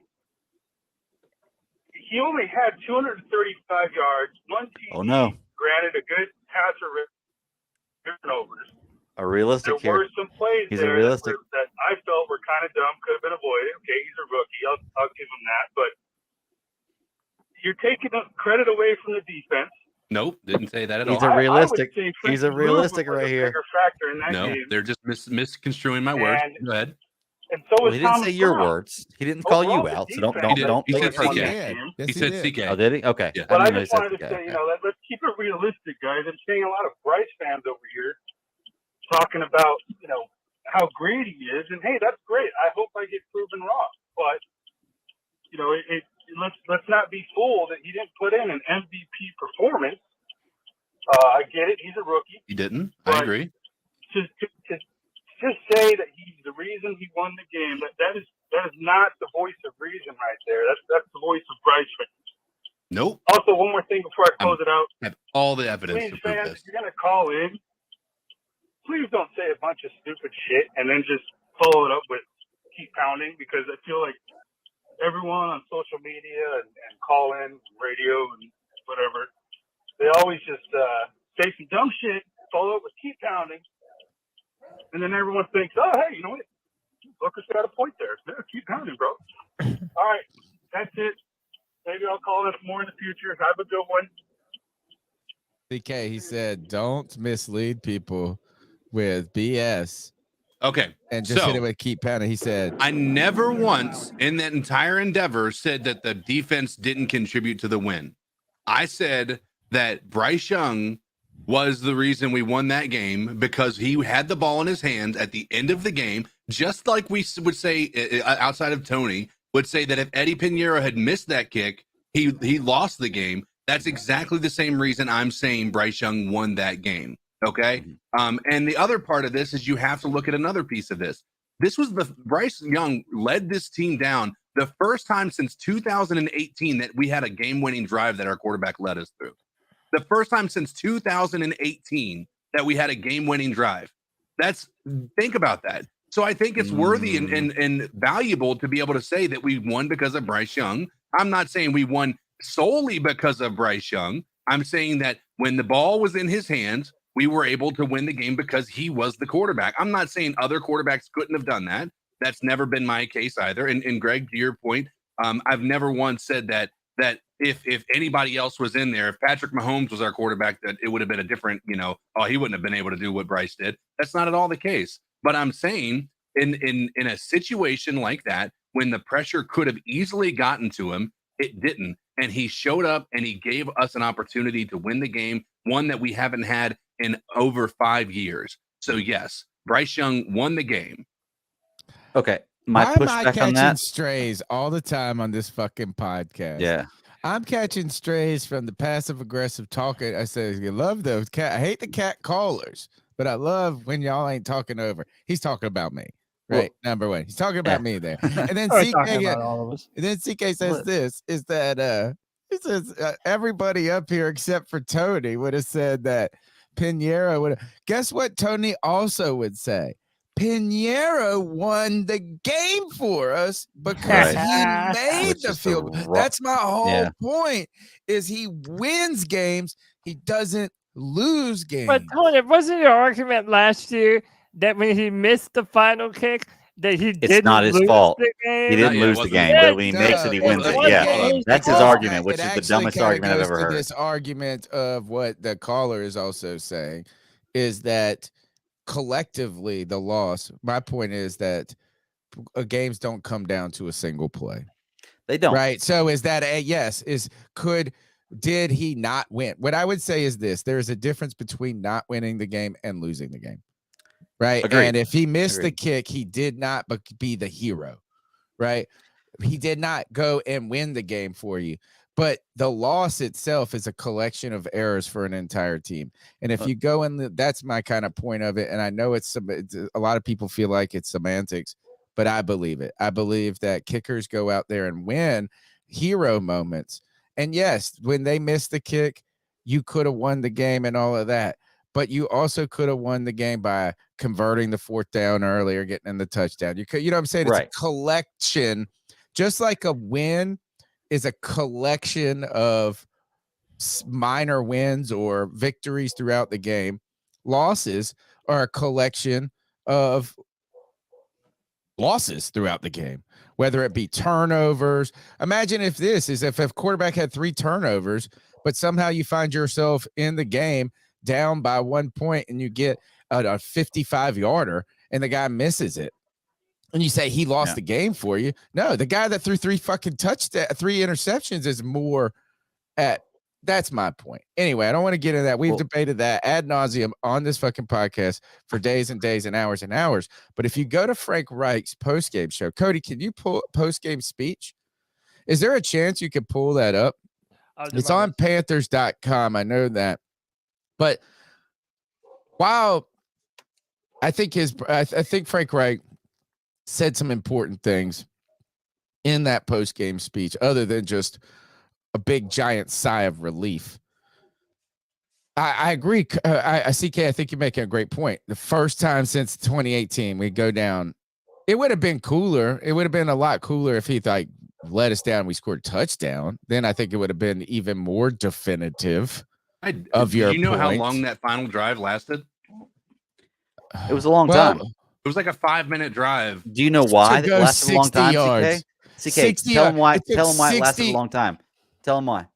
he only had 235 yards, 1 TD. Oh, no. Granted, a good passer turnovers. A realistic there here. were some plays He's there a realistic. that I felt were kind of dumb, could have been avoided. Okay, he's a rookie. I'll give him that. But you're taking credit away from the defense. Nope, didn't say that at He's all. a realistic. He's a realistic right here. Factor in that No, game. they're just misconstruing my words. Go ahead. And so Well, he didn't say your words. He didn't call you out. So don't He take said it personally. CK. He said CK. Oh, did he? Okay. Yeah. But I didn't know he just said wanted to CK. say, let's keep it realistic, guys. I'm seeing a lot of Bryce fans over here talking about, how great he is, and hey, that's great. I hope I get proven wrong. But let's not be fooled that he didn't put in an MVP performance. I get it; he's a rookie. He didn't. I agree. To just say that he's the reason he won the game, that is not the voice of reason right there. That's the voice of Bryce fans. Nope. Also, one more thing before I close it out. I have all the evidence Please, to prove fans, this. if you're gonna call in, please don't say a bunch of stupid shit and then just follow it up with keep pounding, because I feel like everyone on social media and call in radio and whatever, they always just say some dumb shit, follow up with keep pounding, and then everyone thinks, oh, hey, you know what? Booker's got a point there. Yeah, keep pounding, bro. All right, that's it. Maybe I'll call in more in the future. Have a good one. CK, he said, don't mislead people with BS. Okay. And just hit it with keep pounding. He said, I never once in that entire endeavor said that the defense didn't contribute to the win. I said that Bryce Young was the reason we won that game because he had the ball in his hands at the end of the game, just like we would say outside of Tony, would say that if Eddie Pinheiro had missed that kick, he lost the game. That's exactly the same reason I'm saying Bryce Young won that game. Okay. And the other part of this is you have to look at another piece of this. This was Bryce Young led this team down the first time since 2018 that we had a game-winning drive that our quarterback led us through. The first time since 2018 that we had a game-winning drive. Think about that. So I think it's worthy and valuable to be able to say that we won because of Bryce Young. I'm not saying we won solely because of Bryce Young. I'm saying that when the ball was in his hands, we were able to win the game because he was the quarterback. I'm not saying other quarterbacks couldn't have done that. That's never been my case either. And Greg, to your point, I've never once said that if anybody else was in there, if Patrick Mahomes was our quarterback, that it would have been a different, he wouldn't have been able to do what Bryce did. That's not at all the case. But I'm saying in a situation like that, when the pressure could have easily gotten to him, it didn't. And he showed up and he gave us an opportunity to win the game, one that we haven't had in over 5 years. So yes, Bryce Young won the game. Okay. Why am I pushback on that? strays all the time on this fucking podcast? Yeah. I'm catching strays from the passive aggressive talking. I say, you love those cat. I hate the cat callers, but I love when y'all ain't talking over. He's talking about me, right? Well, Number one, he's talking about me there. And then CK says this is that he says everybody up here except for Tony would have said that Pinheiro would have. Guess what? Tony also would say. Pinheiro won the game for us because he made the field. That's my whole point. Is he wins games, he doesn't lose games. But Tony, wasn't your argument last year that when he missed the final kick, that he didn't? It's not his fault. He didn't lose the game, but when he makes it, he wins it. Yeah, that's his argument, which is the dumbest argument I've ever heard. This argument of what the caller is also saying is that collectively the loss. My point is that games don't come down to a single play. They don't. Right. So is that a yes? Did he not win? What I would say is this: there is a difference between not winning the game and losing the game. Right. Agreed. And if he missed the kick, he did not be the hero. Right. He did not go and win the game for you. But the loss itself is a collection of errors for an entire team. And if you go in, that's my kind of point of it. And I know it's a lot of people feel like it's semantics, but I believe it. I believe that kickers go out there and win hero moments. And yes, when they missed the kick, you could have won the game and all of that. But you also could have won the game by converting the 4th down earlier, getting in the touchdown. You know what I'm saying? It's a collection, just like a win is a collection of minor wins or victories throughout the game. Losses are a collection of losses throughout the game, whether it be turnovers. Imagine if a quarterback had 3 turnovers, but somehow you find yourself in the game down by 1 point and you get a 55-yarder and the guy misses it. And you say he lost the game for you. No, the guy that threw 3 interceptions is more at. That's my point. Anyway, I don't want to get into that. We've debated that ad nauseum on this fucking podcast for days and days and hours and hours. But if you go to Frank Reich's postgame show, Cody, can you pull postgame speech? Is there a chance you could pull that up? It's on Panthers.com. I know that. But while I think Frank Reich said some important things in that postgame speech, other than just a big giant sigh of relief. I agree. CK, I think you're making a great point. The first time since 2018 we go down, it would have been cooler. It would have been a lot cooler if he let us down. We scored a touchdown. Then I think it would have been even more definitive of your. Do you know point. how long that final drive lasted? It was a long time. It was like a 5-minute drive. Do you know why it lasted a long time? Yards. CK, tell him why. Tell him why it lasted a long time. Tell them why.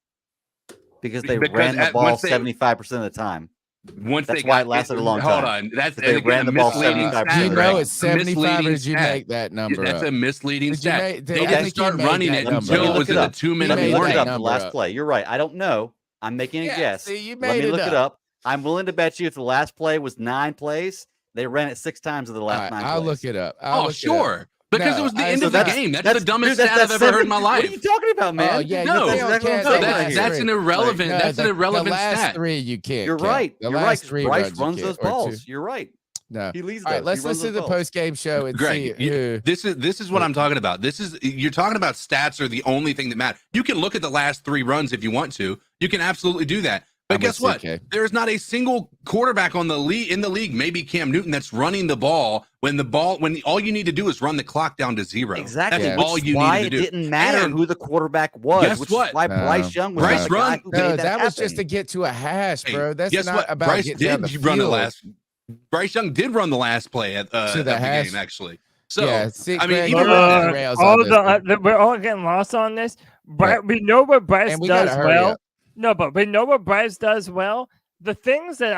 Because they ran the ball 75% of the time. That's why it lasted a long time. Hold on. That's they ran the ball 75%. You know it's 75, or did you make that number? That's a misleading stat. They didn't didn't start running it until it was in the 2-minute warning warning. up the last play. You're right. I don't know. I'm making a guess. See, Let me look it up. I'm willing to bet you if the last play was 9 plays, they ran it 6 times of the last 9 plays. I'll look it up. Sure. Because it was the end of the game. That's the dumbest stat I've ever heard in my life. What are you talking about, man? Oh, yeah, that's an irrelevant. That's an irrelevant stat. The last 3 you can't. You're right. You're right. Bryce runs those balls. You're right. No. He leads. All right, let's listen to the post game show and Greg, see who. This is what I'm talking about. You're talking about stats are the only thing that matter. You can look at the last 3 runs if you want to. You can absolutely do that. But guess what? There is not a single quarterback in the league, maybe Cam Newton, that's running the ball when all you need to do is run the clock down to 0. Exactly. That's all you need to do. It didn't matter who the quarterback was. Guess what? Why Bryce Young was the guy who made that was just to get to a hash, bro. That's guess not what? about Bryce getting down the did run the field. last. Bryce Young did run the last play at the game, actually. So yeah, see, I mean, we're all getting lost on this. But we know what Bryce does well. No, but we know what Bryce does well. The things that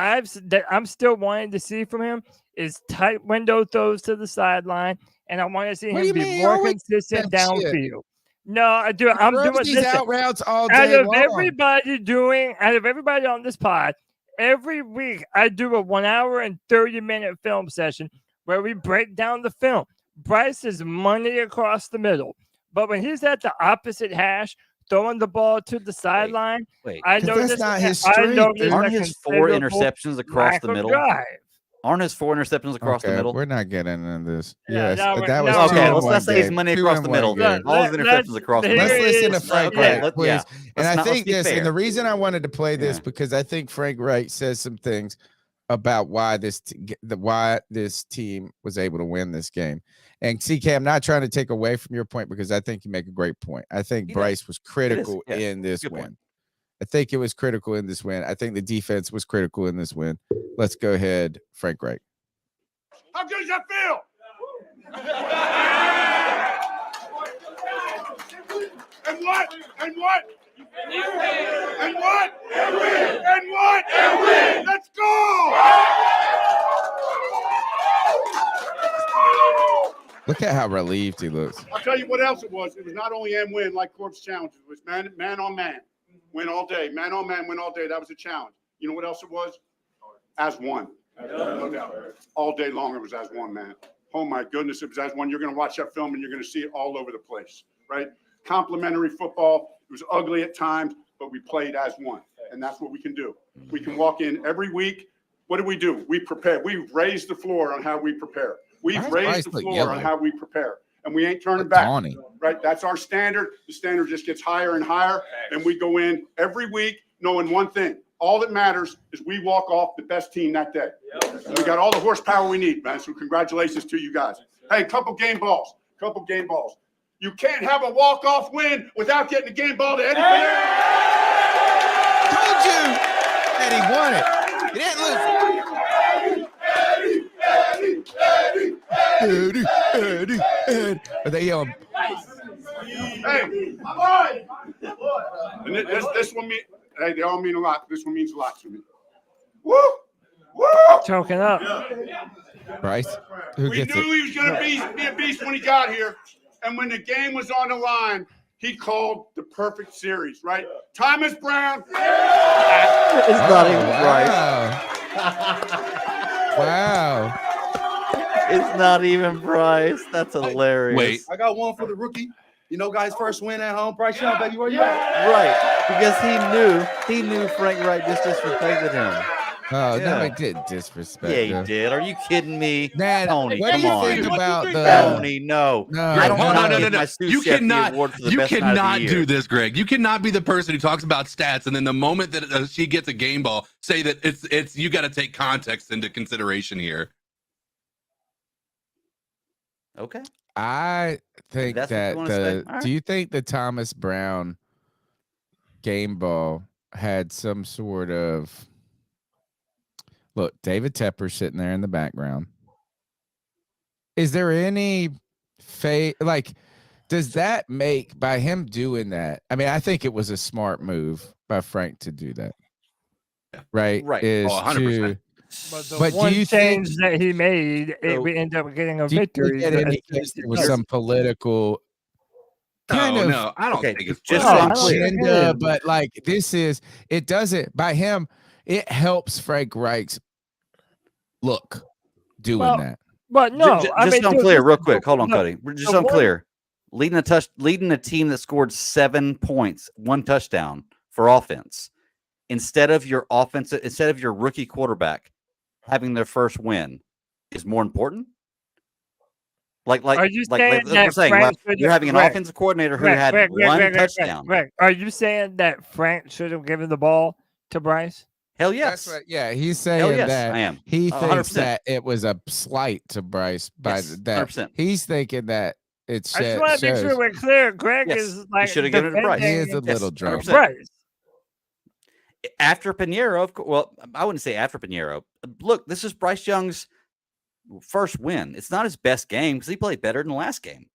I'm still wanting to see from him is tight window throws to the sideline, and I want to see him be more consistent downfield. No, I do. I'm doing these out routes all day out of long. everybody on this pod, every week I do a 1 hour and 30-minute film session where we break down the film. Bryce is money across the middle, but when he's at the opposite hash, throwing the ball to the sideline. I know that's not his strength. Aren't his 4 interceptions across the middle? Aren't his 4 interceptions across the middle? We're not getting into this. That was okay. Let's not say he's money across the middle. All his interceptions across the middle. Let's listen to Frank Reich, please. Yeah. And I think this, and the reason I wanted to play this because I think Frank Reich says some things about why this team was able to win this game. And CK, I'm not trying to take away from your point because I think you make a great point. I think Bryce was critical in this win. I think it was critical in this win. I think the defense was critical in this win. Let's go ahead, Frank Reich. How good does that feel? And what? And what? And what? And win! And what? And win! Let's go! Look at how relieved he looks. I'll tell you what else it was. It was not only and win like Corpse challenges. It was man on man. Win all day. Man on man, win all day. That was a challenge. You know what else it was? As one. No doubt. All day long it was as one, man. Oh my goodness, it was as one. You're going to watch that film and you're going to see it all over the place, right? Complimentary football. It was ugly at times, but we played as one. And that's what we can do. We can walk in every week. What do? We prepare. We've raised the floor on how we prepare. We've raised the floor on how we prepare. and we ain't turning back. Tawny. Right? That's our standard. The standard just gets higher and higher, and we go in every week knowing one thing. All that matters is we walk off the best team that day. And we got all the horsepower we need, man. So congratulations to you guys. Hey, couple game balls. You can't have a walk-off win without getting a game ball to Eddie. Told you that he won it. He didn't lose. Eddie. Are they yelling? Hey, all right. And this one mean. Hey, they all mean a lot. This one means a lot to me. Woo! Choking up. Bryce, We knew he was going to be a beast when he got here. And when the game was on the line, he called the perfect series, right? Thomas Brown. It's not even Bryce. Wow. It's not even Bryce. That's hilarious. Wait. I got one for the rookie. You know, guys, first win at home. Bryce Young, baby, where you at? Right. Because he knew Frank Wright just disrespected him. Oh, no, he didn't disrespect Yeah, him. he did. Are you kidding me? Man, Tony, what do you come on. think about the Tony, no. I don't No. You cannot do this, Greg. You cannot be the person who talks about stats and then the moment that she gets a game ball, say that it's you got to take context into consideration here. Okay. I think that do you think the Thomas Brown game ball had some sort of look, David Tepper sitting there in the background. Is there any does that make by him doing that? I mean, I think it was a smart move by Frank to do that. Right. Is 100%. But do you change that he made, we end up getting a victory? There was some political kind of. No, I don't think it's just agenda, but it doesn't by him. It helps Frank Reich's look doing that. But no, just so I'm clear, real quick. Hold on, Cody. Just so I'm clear. Leading a team that scored 7 points, 1 touchdown for offense, instead of your rookie quarterback having their first win is more important. Are you saying you're having an offensive coordinator who had one touchdown. Right. Are you saying that Frank should have given the ball to Bryce? Hell yes. That's right. He's saying that I am. He thinks 100%. that it was a slight to Bryce by that. 100%. He's thinking that it's. I just want to make sure we're clear. Greg is like should have given it to Bryce. He is a little drunk. Bryce. After Pinheiro, well, I wouldn't say after Pinheiro. Look, this is Bryce Young's first win. It's not his best game because he played better than the last game.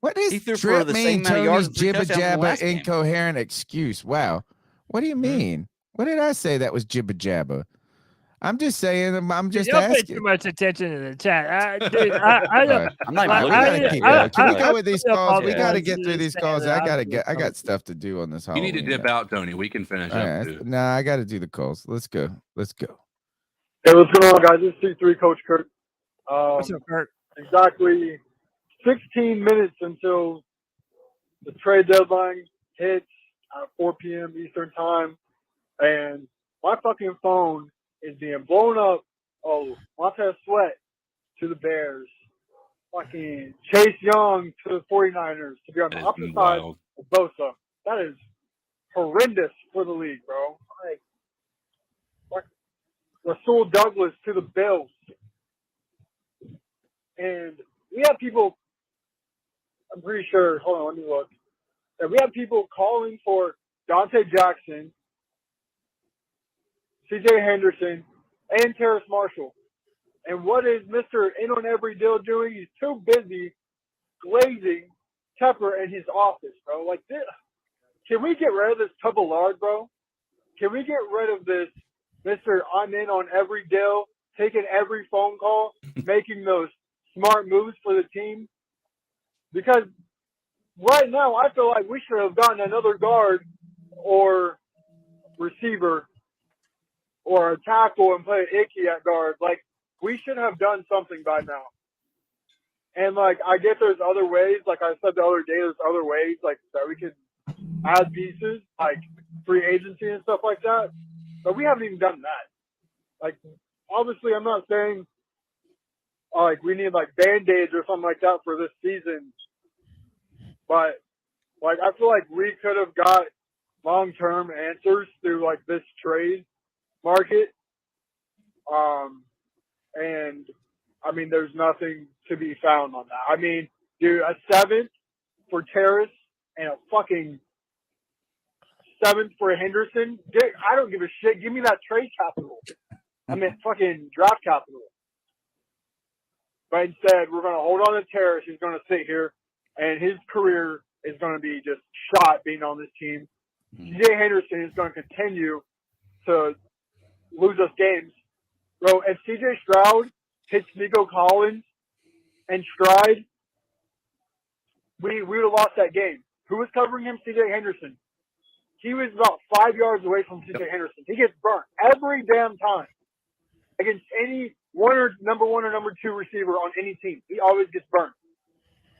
What is he threw trip for the mean? same amount of yards Jibba jabba incoherent excuse. Wow. What do you mean? What did I say that was jibba jabba? I'm just saying. I'm just asking. Pay too much attention to the chat. Dude, I don't. I'm not even looking at it. Can we go with these calls? We got to get through these calls. I got stuff to do on this. You need to dip out, Tony. We can finish up. Nah, I got to do the calls. Let's go. Hey, what's going on, guys? This is C3 Coach Kurt. What's up, Kurt? Exactly 16 minutes until the trade deadline hits at 4 p.m. Eastern time, and my fucking phone is being blown up. Oh, Montez Sweat to the Bears. Fucking Chase Young to the 49ers to be on the opposite side of Bosa. That is horrendous for the league, bro. Like Rasul Douglas to the Bills. And we have people, I'm pretty sure, hold on, let me look. And we have people calling for Dante Jackson, C.J. Henderson, and Terrace Marshall. And what is Mr. In on Every Deal doing? He's too busy glazing Tepper in his office, bro. Like this. Can we get rid of this Tuballard, bro? Can we get rid of this Mr. I'm in on every deal, taking every phone call, making those smart moves for the team? Because right now I feel like we should have gotten another guard or receiver or a tackle and play Icky at guard. Like, we should have done something by now. And, like, I get there's other ways. Like I said the other day, there's other ways, like, that we could add pieces, like free agency and stuff like that. But we haven't even done that. Like, obviously, I'm not saying like we need like Band-Aids or something like that for this season. But like I feel like we could have got long-term answers through like this trade market. And I mean, there's nothing to be found on that. I mean, dude, a 7th for Terrace and a fucking 7th for Henderson. I don't give a shit. Give me that trade capital. I mean, fucking draft capital. But instead, we're going to hold on to Terrace. He's going to sit here, and his career is going to be just shot being on this team. C.J. Henderson is going to continue to lose us games. Bro, if C.J. Stroud hits Nico Collins and Stride, we would have lost that game. Who was covering him? C.J. Henderson. He was about 5 yards away from C.J. Henderson. He gets burnt every damn time against any number one or number 2 receiver on any team. He always gets burnt.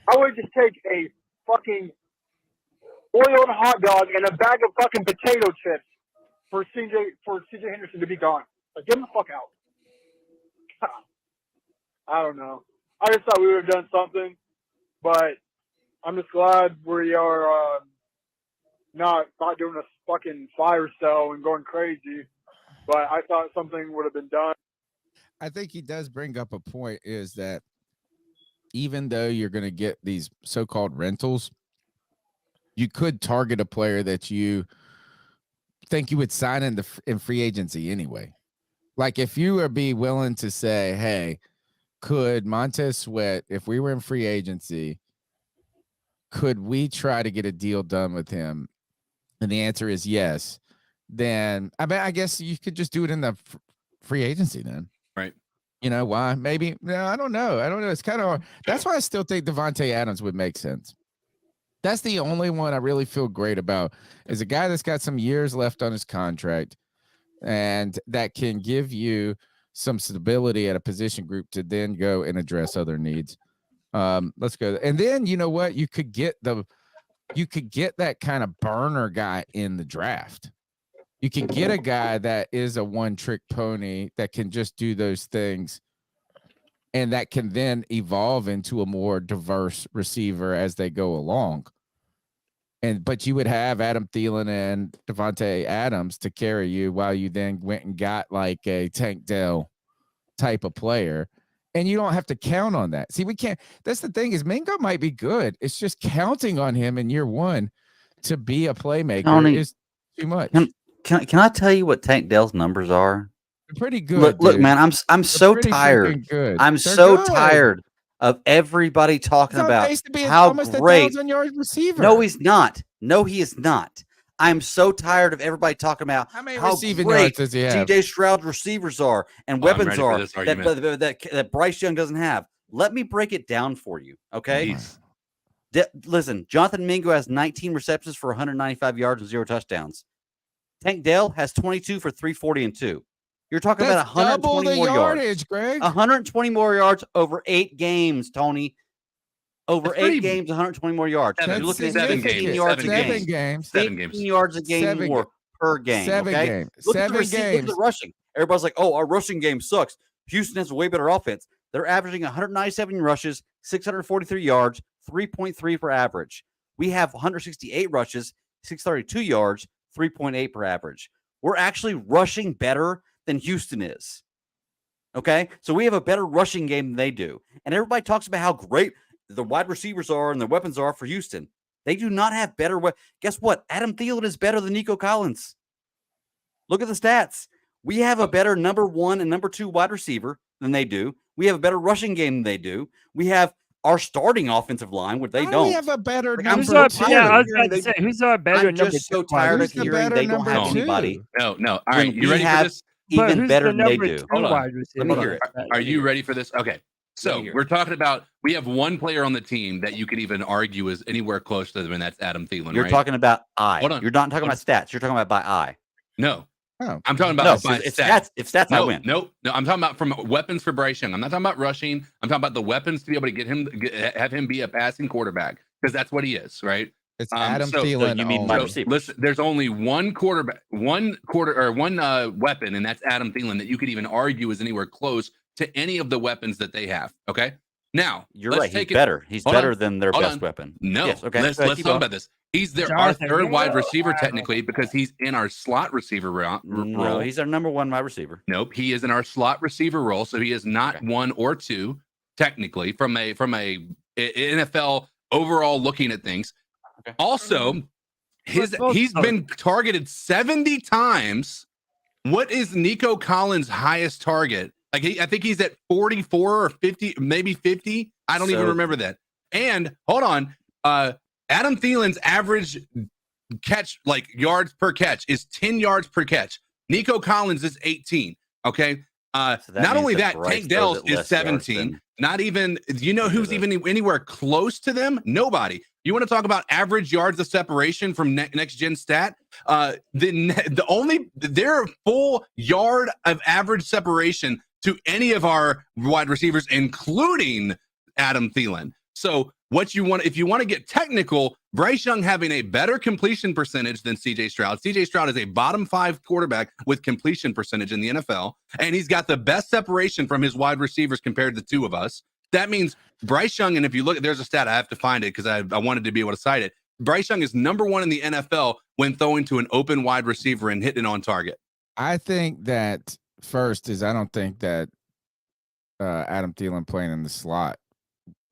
I would just take a fucking oiled hot dog and a bag of fucking potato chips for C.J. Henderson to be gone. Like, get him the fuck out. I don't know. I just thought we would have done something, but I'm just glad we are not doing a fucking fire sale and going crazy. But I thought something would have been done. I think he does bring up a point, is that even though you're going to get these so-called rentals, you could target a player that you think you would sign in free agency anyway. Like if you would be willing to say, hey, could Montez Sweat, if we were in free agency, could we try to get a deal done with him? And the answer is yes. Then I guess you could just do it in the free agency then. Right. You know why? Maybe. No, I don't know. It's kind of hard. That's why I still think Davante Adams would make sense. That's the only one I really feel great about, is a guy that's got some years left on his contract and that can give you some stability at a position group to then go and address other needs. Let's go. And then, you know what? You could get that kind of burner guy in the draft. You can get a guy that is a one-trick pony that can just do those things, and that can then evolve into a more diverse receiver as they go along. But you would have Adam Thielen and Davante Adams to carry you while you then went and got like a Tank Dell type of player. And you don't have to count on that. See, we can't. That's the thing, is Mingo might be good. It's just counting on him in year one to be a playmaker is too much. Can I tell you what Tank Dell's numbers are? They're pretty good. Look, man, I'm so tired. I'm so tired of everybody talking about how great. Receiver. No, he's not. No, he is not. I'm so tired of everybody talking about how receiving great yards does he have? C.J. Stroud receivers are and weapons are that Bryce Young doesn't have. Let me break it down for you, okay? Listen, Jonathan Mingo has 19 receptions for 195 yards and 0 touchdowns. Tank Dell has 22 for 340 and 2. You're talking about 120 more yards. Greg. 120 more yards over 8 games, Tony. Over 8 games, 120 more yards. You're looking at 15 yards a game. 15 yards a game more per game. Okay? Look at the rushing. Everybody's like, oh, our rushing game sucks. Houston has a way better offense. They're averaging 197 rushes, 643 yards, 3.3 per average. We have 168 rushes, 632 yards, 3.8 per average. We're actually rushing better than Houston is. Okay? So we have a better rushing game than they do. And everybody talks about how great the wide receivers are and the weapons are for Houston. They do not have better. Guess what? Adam Thielen is better than Nico Collins. Look at the stats. We have a better number 1 and number 2 wide receiver than they do. We have a better rushing game than they do. We have our starting offensive line, which they don't. We have a better like, number 2. I was about to say, who's our better I'm just so tired of hearing they don't have anybody. No. All right, you ready for this? Even better than they do. Hold on. Let me hear it. Are you ready for this? Okay. So we're talking about, we have one player on the team that you could even argue is anywhere close to them, and that's Adam Thielen. You're talking about eye. Hold on. You're not talking about stats. You're talking about by eye. No. I'm talking about by stats. If stats, I win. No. I'm talking about from weapons for Bryce Young. I'm not talking about rushing. I'm talking about the weapons to be able to have him be a passing quarterback, because that's what he is, right? It's Adam Thielen. You mean listen, there's only one weapon, and that's Adam Thielen, that you could even argue is anywhere close to any of the weapons that they have. Okay. Now, you're right. He's better. He's better than their best weapon. No. Yes, okay. Let's talk about this. He's our third wide receiver, technically, because he's in our slot receiver role. No, he's our number one wide receiver. Nope. He is in our slot receiver role. So he is not one or two, technically, from a NFL overall looking at things. Okay. Also, he's been targeted 70 times. What is Nico Collins' highest target? Like I think he's at 44 or 50, maybe 50. I don't even remember that. And hold on, Adam Thielen's average catch, like yards per catch, is 10 yards per catch. Nico Collins is 18. Okay. Not only that, Tank Dell's is 17. Not even, who's even anywhere close to them? Nobody. You want to talk about average yards of separation from next gen stat? Their full yard of average separation to any of our wide receivers, including Adam Thielen. So if you want to get technical, Bryce Young having a better completion percentage than CJ Stroud. CJ Stroud is a bottom 5 quarterback with completion percentage in the NFL, and he's got the best separation from his wide receivers compared to the two of us. That means Bryce Young, and if you look, there's a stat, I have to find it because I wanted to be able to cite it. Bryce Young is number 1 in the NFL when throwing to an open wide receiver and hitting it on target. I think that first is I don't think that Adam Thielen playing in the slot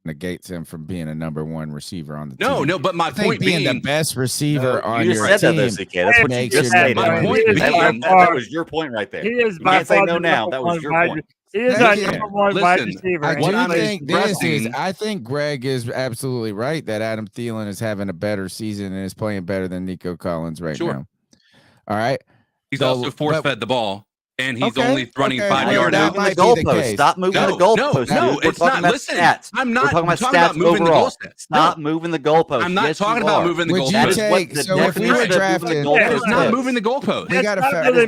negates him from being a number 1 receiver on the team. No, but my point being the best receiver on your said team. That's what you just said. That was your point right there. You can't say no now. That was your point. He is our number 1 wide receiver. I think Greg is absolutely right that Adam Thielen is having a better season and is playing better than Nico Collins right now. All right. He's also force-fed the ball. And he's only running 5 yards out. Moving the goalpost. Stop moving the goalpost. No, it's not. Listen, I'm not talking about moving the goalpost. Stop moving the goalpost. I'm not talking about moving the goalpost. So if we were drafting, that is not moving the goalpost. We got to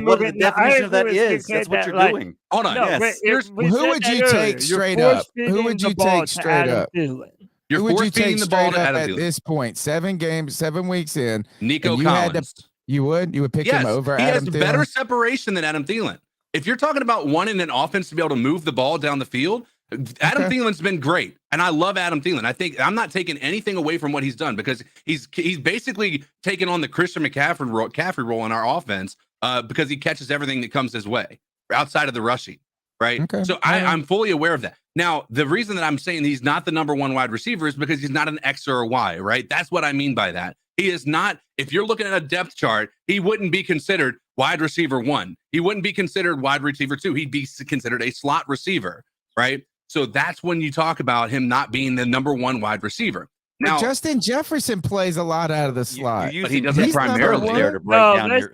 what the definition of that is. That's what you're doing. Hold on. Who would you take straight up? Who would you take straight up? Who would you take straight up at this point? 7 games, 7 weeks in. Nico Collins. You would pick him over Adam Thielen? He has better separation than Adam Thielen. If you're talking about wanting an offense to be able to move the ball down the field, Adam Thielen's been great, and I love Adam Thielen. I think I'm not taking anything away from what he's done because he's basically taken on the Christian McCaffrey role in our offense because he catches everything that comes his way outside of the rushing, right? Okay. So I'm fully aware of that. Now, the reason that I'm saying he's not the number 1 wide receiver is because he's not an X or a Y, right? That's what I mean by that. He is not, if you're looking at a depth chart, he wouldn't be considered wide receiver 1. He wouldn't be considered wide receiver 2. He'd be considered a slot receiver, right? So that's when you talk about him not being the number 1 wide receiver. Now, Justin Jefferson plays a lot out of the slot, but he doesn't primarily there to break down That's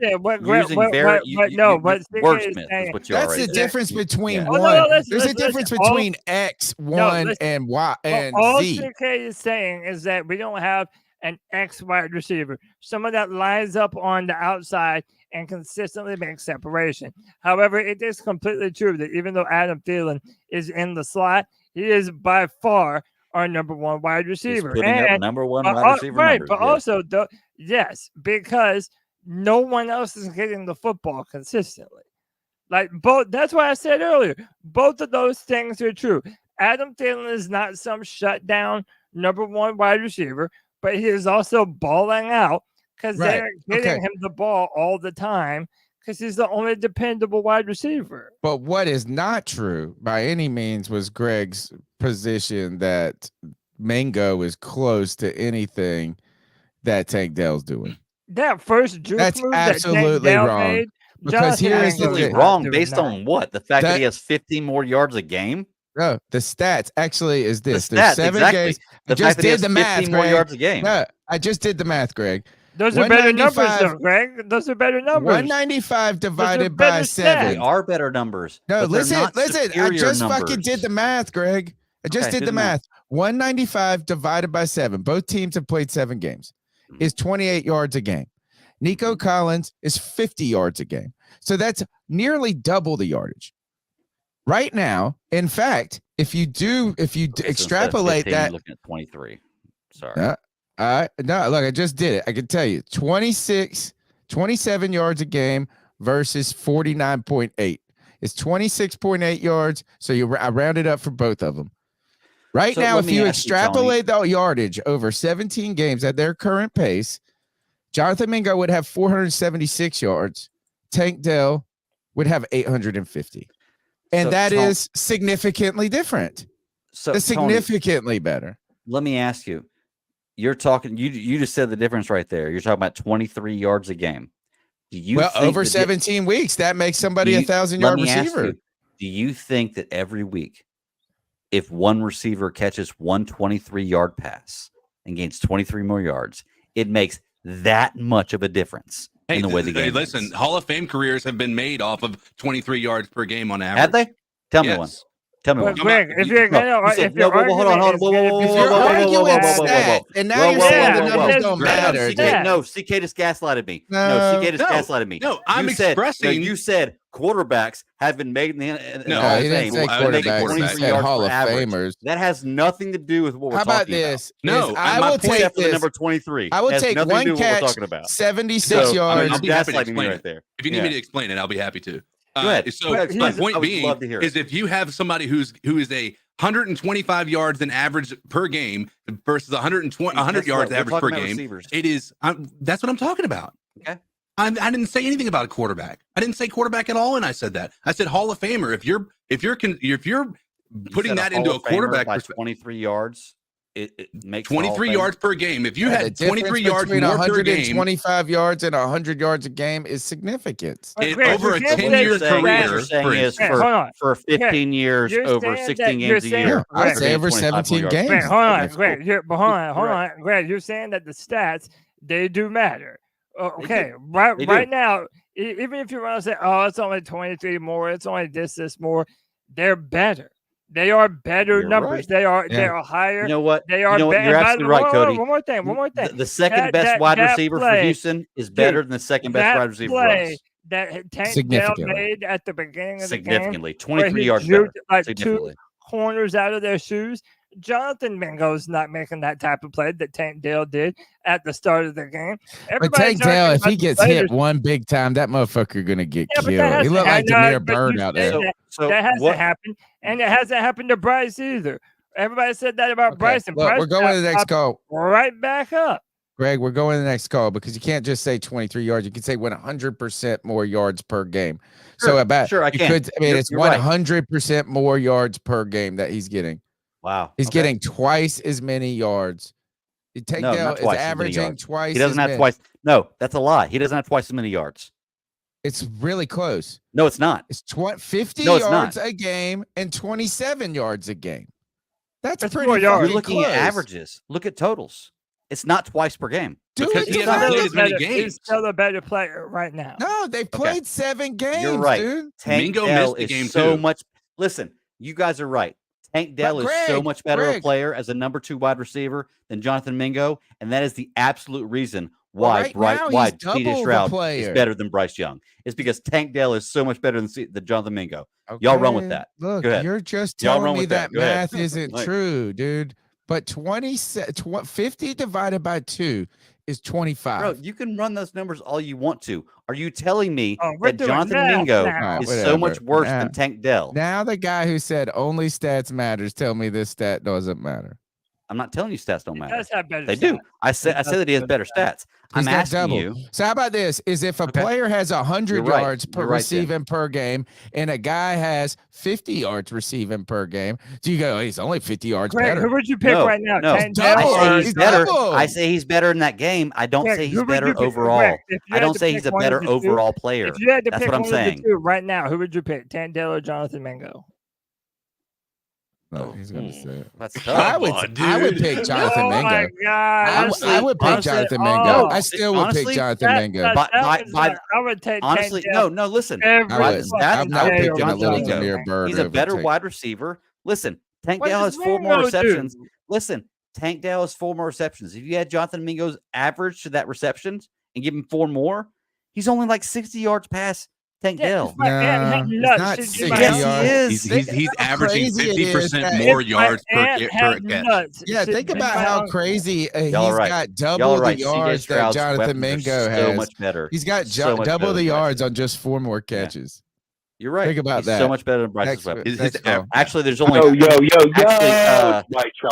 the difference between one. There's a difference between X, 1, and Y and all Z. All CK is saying is that we don't have an X wide receiver, someone that lines up on the outside and consistently makes separation. However, it is completely true that even though Adam Thielen is in the slot, he is by far our number 1 wide receiver. He's putting up number 1 wide receiver right, numbers, but also, yes, because no one else is getting the football consistently. Like both, that's why I said earlier, both of those things are true. Adam Thielen is not some shutdown number 1 wide receiver, but he is also balling out because they're getting him the ball all the time because he's the only dependable wide receiver. But what is not true by any means was Greg's position that Mingo is close to anything that Tank Dell's doing. That first juke That's move absolutely that Tank Dell wrong. made, Because here is the thing. Wrong based on what? The fact that he has 15 more yards a game? No, the stats actually is this. There's 7 games. I just did the math, more yards a game. No, I just did the math, Greg. Those are better numbers, though, Greg. Those are better numbers. 195 divided by 7. They are better numbers. No, listen. I just fucking did the math, Greg. I just did the math. 195 divided by 7. Both teams have played 7 games. Is 28 yards a game. Nico Collins is 50 yards a game. So that's nearly double the yardage. Right now, in fact, if you extrapolate that, looking at 23. Sorry. No, look, I just did it. I can tell you 27 yards a game versus 49.8. is 26.8 yards. So I rounded up for both of them. Right So now, let if me you ask you, extrapolate the yardage over 17 games at their current pace, Jonathan Mingo would have 476 yards. Tank Dell would have 850. And So, that Tony- is significantly different. So It's Tony, significantly better. let me ask you. You're talking. You just said the difference right there. You're talking about 23 yards a game. Do you think Over 17 weeks, that makes somebody a 1,000-yard receiver. Do you think that every week, if one receiver catches 123-yard pass and gains 23 more yards, it makes that much of a difference in the way the game listen, ends? Hall of Fame careers have been made off of 23 yards per game on average. Have they? Tell me Yes. one. Tell me one. Greg, if you're gonna, if you're hold on. If you're arguing stats, and now you're saying the numbers don't matter. No, CK just gaslighted me. No, CK just gaslighted me. No, I'm expressing. You said quarterbacks have been made in the No, Hall of he didn't Fame. say quarterbacks. He said yards Hall per of average. Famers. That has nothing to do with what we're How about talking this? No, I my will point take except for the this. number 23. I will Has take nothing to one do with what we're catch, talking about. 76 So, yards. I'll be happy to gaslighting me explain right it. there. If you need me to explain it, I'll be happy to. Go ahead. So Go ahead. my I point would being love to hear it. is if you have somebody who is a 125 yards in average per game versus 100 yards average per game, it is. That's what I'm talking about. Okay. I didn't say anything about a quarterback. I didn't say quarterback at all, and I said that. I said Hall of Famer. If you're putting that into a quarterback by perspective, 23 yards, it makes 23 yards per game. If you had the 23 yards between more per game, 125 yards and 100 yards a game is significant. Over a 10-year career, for 15 years, over 16 games a year. I'd say over 17 games. Greg, hold on, Greg. Hold on, Greg. You're saying that the stats they do matter. Okay, right now, even if you want to say, "Oh, it's only 23 more, it's only this more," they're better. They are better numbers. Right. They are higher. You know what? They are better. You're absolutely right, Cody. One more thing. The second best wide receiver for Houston is better than the second best wide receiver for us. That Tank Dell made at the beginning of the game, significantly 23 yards better. Like two corners out of their shoes. Jonathan Mingo's not making that type of play that Tank Dell did at the start of the game. But Tank Dell, if he gets hit one big time, that motherfucker gonna get killed. He looked like Demir Bird out there. That hasn't happened, and it hasn't happened to Bryce either. Everybody said that about Bryce, and Bryce we're going to the next call. Right back up. Greg, we're going to the next call because you can't just say 23 yards. You can say 100% more yards per game. Sure, So about I can. It's 100% more yards per game that he's getting. Wow. He's getting twice as many yards. Tank Dell is averaging twice. He doesn't have twice. No, that's a lie. He doesn't have twice as many yards. It's really close. No, it's not. It's 50 yards a game and 27 yards a game. That's pretty more yards. You're looking at averages. Look at totals. It's not twice per game. Because he hasn't played as many games. He's still a better player right now. No, they've played 7 games. You're right. Dude. Tank Dell is so much. Listen, you guys are right. Tank Dell is so much better a player as a number 2 wide receiver than Jonathan Mingo, and that is the absolute reason why CJ Stroud is better than Bryce Young. It's because Tank Dell is so much better than Jonathan Mingo. Okay. Y'all run with that. Look, you're just telling me that math isn't true, dude. But 50 divided by 2 is 25. Bro, you can run those numbers all you want to. Are you telling me that Jonathan Mingo is so much worse than Tank Dell? Now the guy who said only stats matters tell me this stat doesn't matter. I'm not telling you stats don't matter. Does have better they stats. do. I said that he has better stats. I'm asking you. So how about this? Is if a player has 100 yards per receiving per game and a guy has 50 yards receiving per game, do you go, he's only 50 yards better? Who would you pick right now? No, I say he's better. I say he's better in that game. I don't say he's better overall. I don't say he's a better overall player. If you had to That's pick what I'm one saying. of the two right now, who would you pick? Tank Dell or Jonathan Mingo? No, he's gonna say it. That's tough. I would pick Jonathan Mingo. My God. I would pick Jonathan Mingo. I still would pick Jonathan Mingo. I would take honestly, Tank Dell. no, listen. I'm not picking a little Mingo. Demir Bird. He's a better wide receiver. Listen, Tank Dell has 4 more receptions. Listen, Tank Dell has 4 more receptions. If you add Jonathan Mingo's average to that receptions and give him 4 more, he's only like 60 yards past Tank Dell. No, it's not 60 yards. He's averaging 50% more yards per catch. Yeah, think about how crazy he's got double the yards that Jonathan Mingo has. So much better. He's got so much double better the yards on just 4 more catches. You're right. Think about He's that. so much better than Bryce's weapon. Actually, there's only.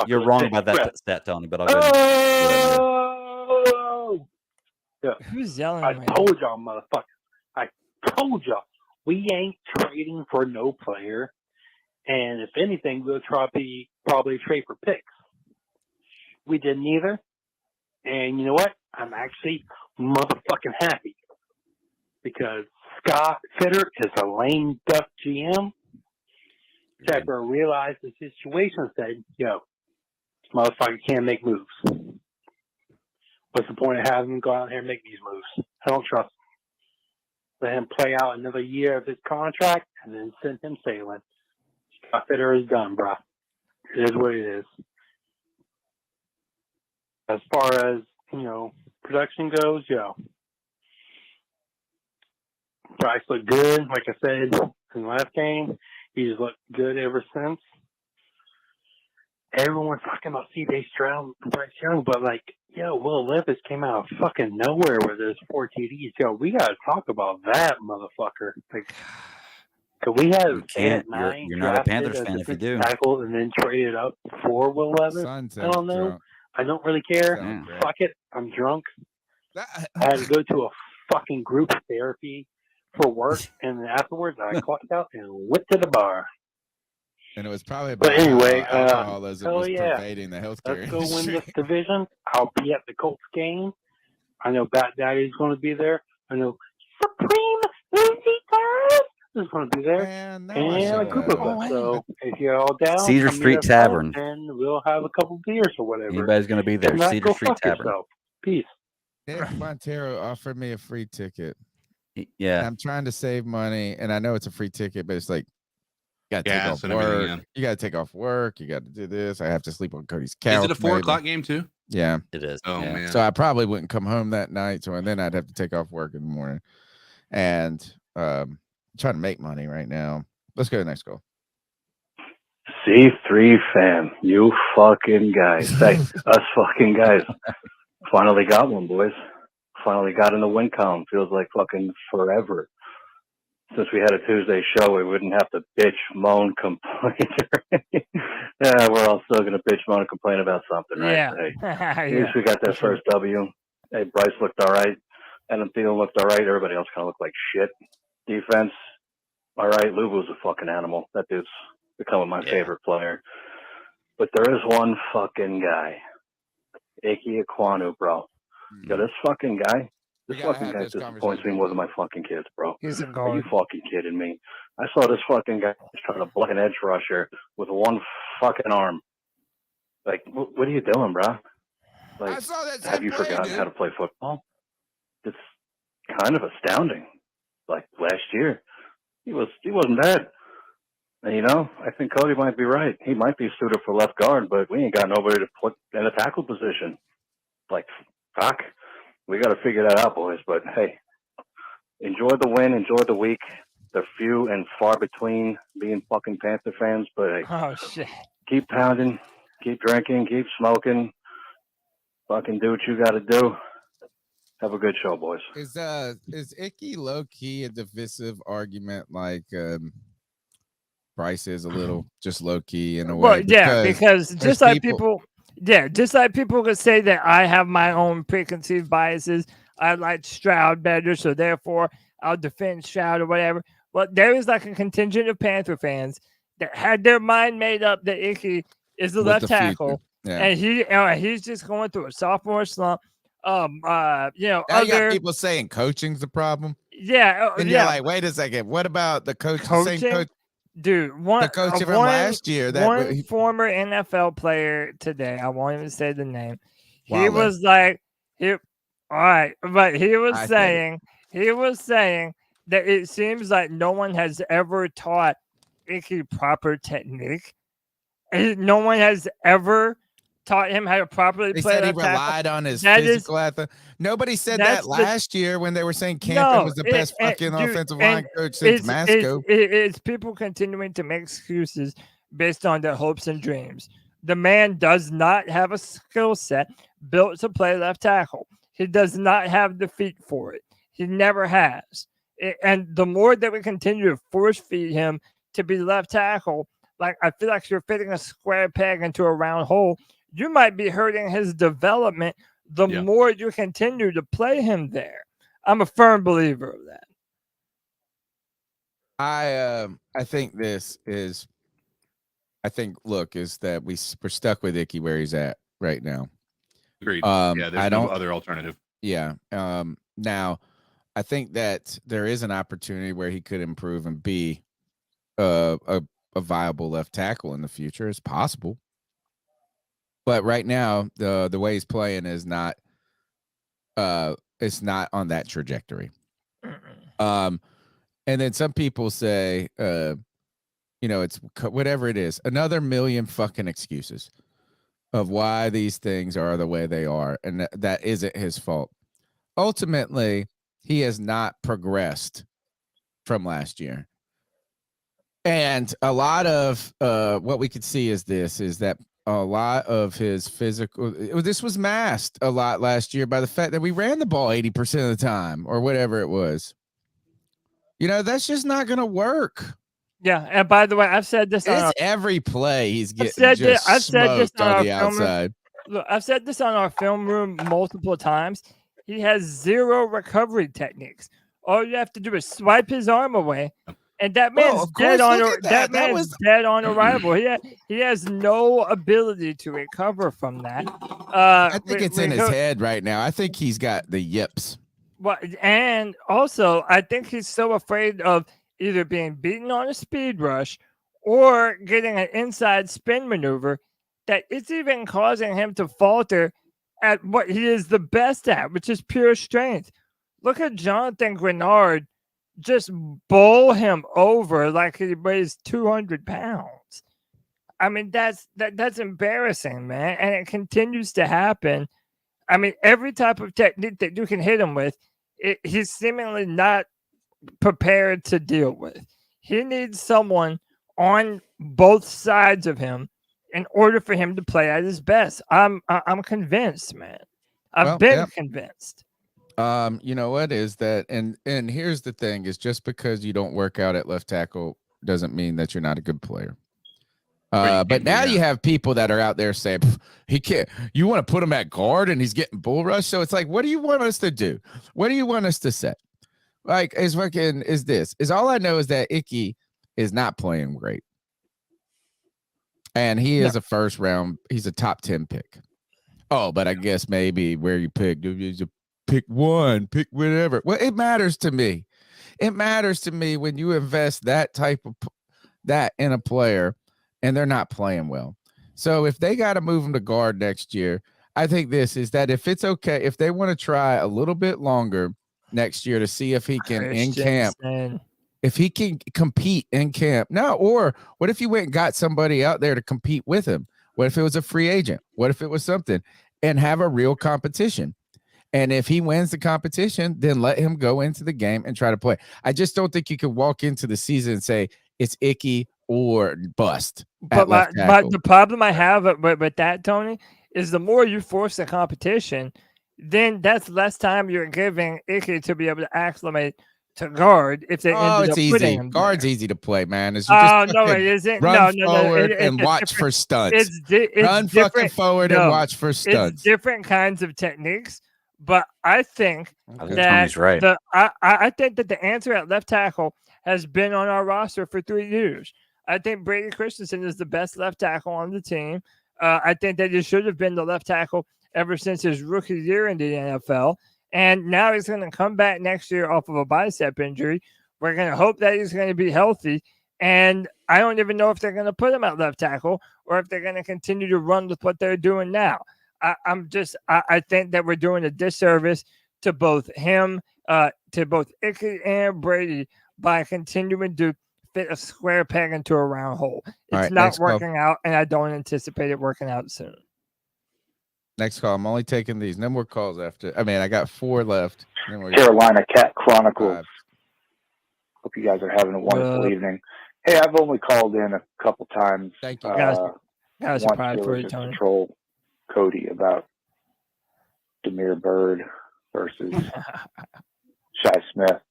You're wrong about that stat, Tony. But I'll go. Yeah. Who's yelling? I told y'all, motherfucker. I told y'all we ain't trading for no player, and if anything, we'll probably trade for picks. We didn't either, and you know what? I'm actually motherfucking happy because Scott Fitterer is a lame duck GM. Fitterer realized the situation and said, "Yo, this motherfucker can't make moves. What's the point of having him go out here and make these moves? I don't trust him. Let him play out another year of his contract and then send him sailing. Scott Fitterer is done, bro. It is what it is." As far as, production goes, Bryce looked good. Like I said in the last game, he's looked good ever since. Everyone's talking about C.J. Stroud and Bryce Young, but Will Levis came out of fucking nowhere with his 4 TDs. We got to talk about that, motherfucker. We have you're not a Panthers fan if you do. Tackle and then traded up for Will Levis. I don't know. Drunk. I don't really care. Fuck it. I'm drunk. I had to go to a fucking group therapy for work, and then afterwards I clocked out and went to the bar. And it was probably about alcoholism was pervading the healthcare industry. Let's go win this industry. division. I'll be at the Colts game. I know Bat Daddy's going to be there. I know Supreme Lindsey is going to be there. And a group of us. So if you're all down, Cedar Street Tavern. And we'll have a couple beers or whatever. Anybody's going to be there. Cedar Street Tavern. Yourself. Peace. Nick Montero offered me a free ticket. Yeah. I'm trying to save money, and I know it's a free ticket, but it's like, you got to take off work. You got to take off work. You got to do this. I have to sleep on Cody's couch. Is it a 4 o'clock game too? Yeah, it is. Oh man! So I probably wouldn't come home that night. So then I'd have to take off work in the morning, and trying to make money right now. Let's go to the next goal. C3 fan, you fucking guys. Hey, us fucking guys. Finally got one, boys. Finally got in the win column. Feels like fucking forever. Since we had a Tuesday show, we wouldn't have to bitch, moan, complain. Yeah, we're all still going to bitch, moan, and complain about something, right? Yeah. Hey, at least we got that first W. Hey, Bryce looked all right. Adam Thielen looked all right. Everybody else kind of looked like shit. Defense, all right. Luvu's a fucking animal. That dude's becoming my favorite player. But there is one fucking guy. Icky Ekwonu, bro. Yo, this fucking guy. This fucking guy disappoints me more than my fucking kids, bro. Are you fucking kidding me? I saw this fucking guy trying to block an edge rusher with one fucking arm. Like, what are you doing, bro? Like, have you forgotten how to play football? It's kind of astounding. Like last year, he wasn't bad. And I think Cody might be right. He might be suited for left guard, but we ain't got nobody to put in a tackle position. Like, fuck. We got to figure that out, boys. But, hey, enjoy the win. Enjoy the week. They're few and far between being fucking Panther fans. But, hey, oh, shit. Keep pounding. Keep drinking. Keep smoking. Fucking do what you got to do. Have a good show, boys. Is Icky low-key a divisive argument like Bryce is a little just low-key in a way? Well, yeah, because just like people could say that I have my own preconceived biases. I like Stroud better, so therefore I'll defend Stroud or whatever. Well, there is like a contingent of Panther fans that had their mind made up that Icky is the left tackle, and he's just going through a sophomore slump. Now you got people saying coaching's the problem. Yeah, and you're like, wait a second, what about the coach? Coaching? Same coach. Dude, the coach from last year. One former NFL player today, I won't even say the name. He was like, all right, but he was saying that it seems like no one has ever taught Icky proper technique. No one has ever taught him how to properly play. Said he relied on his physical athlete. Nobody said that last year when they were saying Campen was the best fucking offensive line coach since Masco. It's people continuing to make excuses based on their hopes and dreams. The man does not have a skill set built to play left tackle. He does not have the feet for it. He never has. And the more that we continue to force feed him to be left tackle, like I feel like you're fitting a square peg into a round hole. You might be hurting his development the more you continue to play him there. I'm a firm believer of that. I think this is. I think is that we're stuck with Icky where he's at right now. Agreed. There's no other alternative. Yeah. Now, I think that there is an opportunity where he could improve and be a viable left tackle in the future. It's possible. But right now, the way he's playing is not it's not on that trajectory. And then some people say it's whatever it is, another million fucking excuses of why these things are the way they are, and that isn't his fault. Ultimately, he has not progressed from last year. And a lot of what we could see is that a lot of his physical, this was masked a lot last year by the fact that we ran the ball 80% of the time or whatever it was. That's just not going to work. Yeah, and by the way, I've said this on every play he's getting I've said this on the outside. Look, I've said this on our film room multiple times. He has zero recovery techniques. All you have to do is swipe his arm away, and that man's dead on. That man's dead on arrival. He has no ability to recover from that. I think it's in his head right now. I think he's got the yips. Well, and also I think he's so afraid of either being beaten on a speed rush or getting an inside spin maneuver that it's even causing him to falter at what he is the best at, which is pure strength. Look at Jonathan Grenard just bowl him over like he weighs 200 pounds. I mean, that's embarrassing, man. And it continues to happen. I mean, every type of technique that you can hit him with, he's seemingly not prepared to deal with. He needs someone on both sides of him in order for him to play at his best. I'm convinced, man. I've been convinced. You know what is that? And here's the thing: is just because you don't work out at left tackle doesn't mean that you're not a good player. But now you have people that are out there saying he can't. You want to put him at guard and he's getting bull rush. So it's like, what do you want us to do? What do you want us to say? Like, is all I know is that Icky is not playing great. And he is a first round, he's a top 10 pick. Oh, but I guess maybe where you pick, pick one, pick whatever. Well, it matters to me. It matters to me when you invest that type of that in a player and they're not playing well. So if they got to move him to guard next year, I think this is that if it's okay, if they want to try a little bit longer next year to see if he can in camp, if he can compete in camp. No, or what if you went and got somebody out there to compete with him? What if it was a free agent? What if it was something and have a real competition? And if he wins the competition, then let him go into the game and try to play. I just don't think you could walk into the season and say it's Icky or bust. But the problem I have with that, Tony, is the more you force the competition, then that's less time you're giving Icky to be able to acclimate to guard. If they ended up easy. Him Guard's there. easy to play, man. It's just no, it isn't. Run forward and watch for stunts. Run fucking forward and watch for stunts. It's different kinds of techniques, but I think Tony's right. I think that the answer at left tackle has been on our roster for 3 years. I think Brady Christensen is the best left tackle on the team. I think that he should have been the left tackle ever since his rookie year in the NFL. And now he's going to come back next year off of a bicep injury. We're going to hope that he's going to be healthy. And I don't even know if they're going to put him at left tackle or if they're going to continue to run with what they're doing now. I think that we're doing a disservice to both him, to both Icky and Brady by continuing to fit a square peg into a round hole. It's not working out, and I don't anticipate it working out soon. Next call. I'm only taking these. No more calls after. I mean, I got 4 left. Carolina Cat Chronicles. Hope you guys are having a wonderful evening. Hey, I've only called in a couple times. Thank you. Guys are proud for you, Tony. Troll Cody about Demir Bird versus Shi Smith.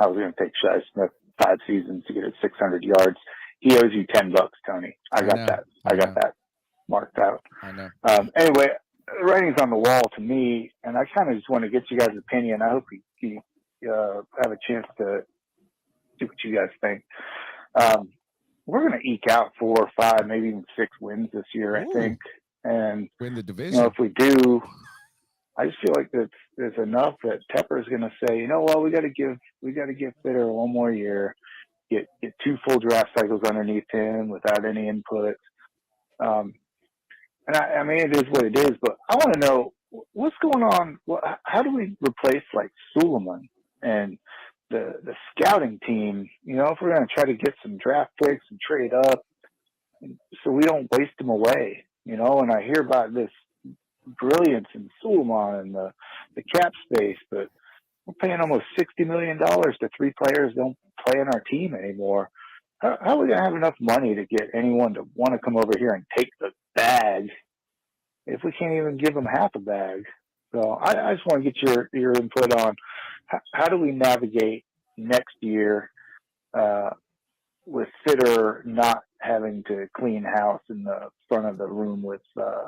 I was going to take Shi Smith 5 seasons to get it 600 yards. He owes you $10, Tony. I got that. I got that marked out. I know. Anyway, the writing's on the wall to me, and I kind of just want to get you guys' opinion. I hope you have a chance to see what you guys think. We're going to eke out 4 or 5, maybe even 6 wins this year, I think. And win the division. If we do, I just feel like there's enough that Tepper's going to say, we got to give Fitterer one more year, get 2 full draft cycles underneath him without any input. And I mean, it is what it is, but I want to know what's going on. How do we replace like Suleiman and the scouting team? If we're going to try to get some draft picks and trade up, so we don't waste them away. And I hear about this brilliance in Suleiman and the cap space, but we're paying almost $60 million to 3 players who don't play in our team anymore. How are we going to have enough money to get anyone to want to come over here and take the bag if we can't even give them half a bag? So I just want to get your input on how do we navigate next year with Fitterer not having to clean house in the front of the room with the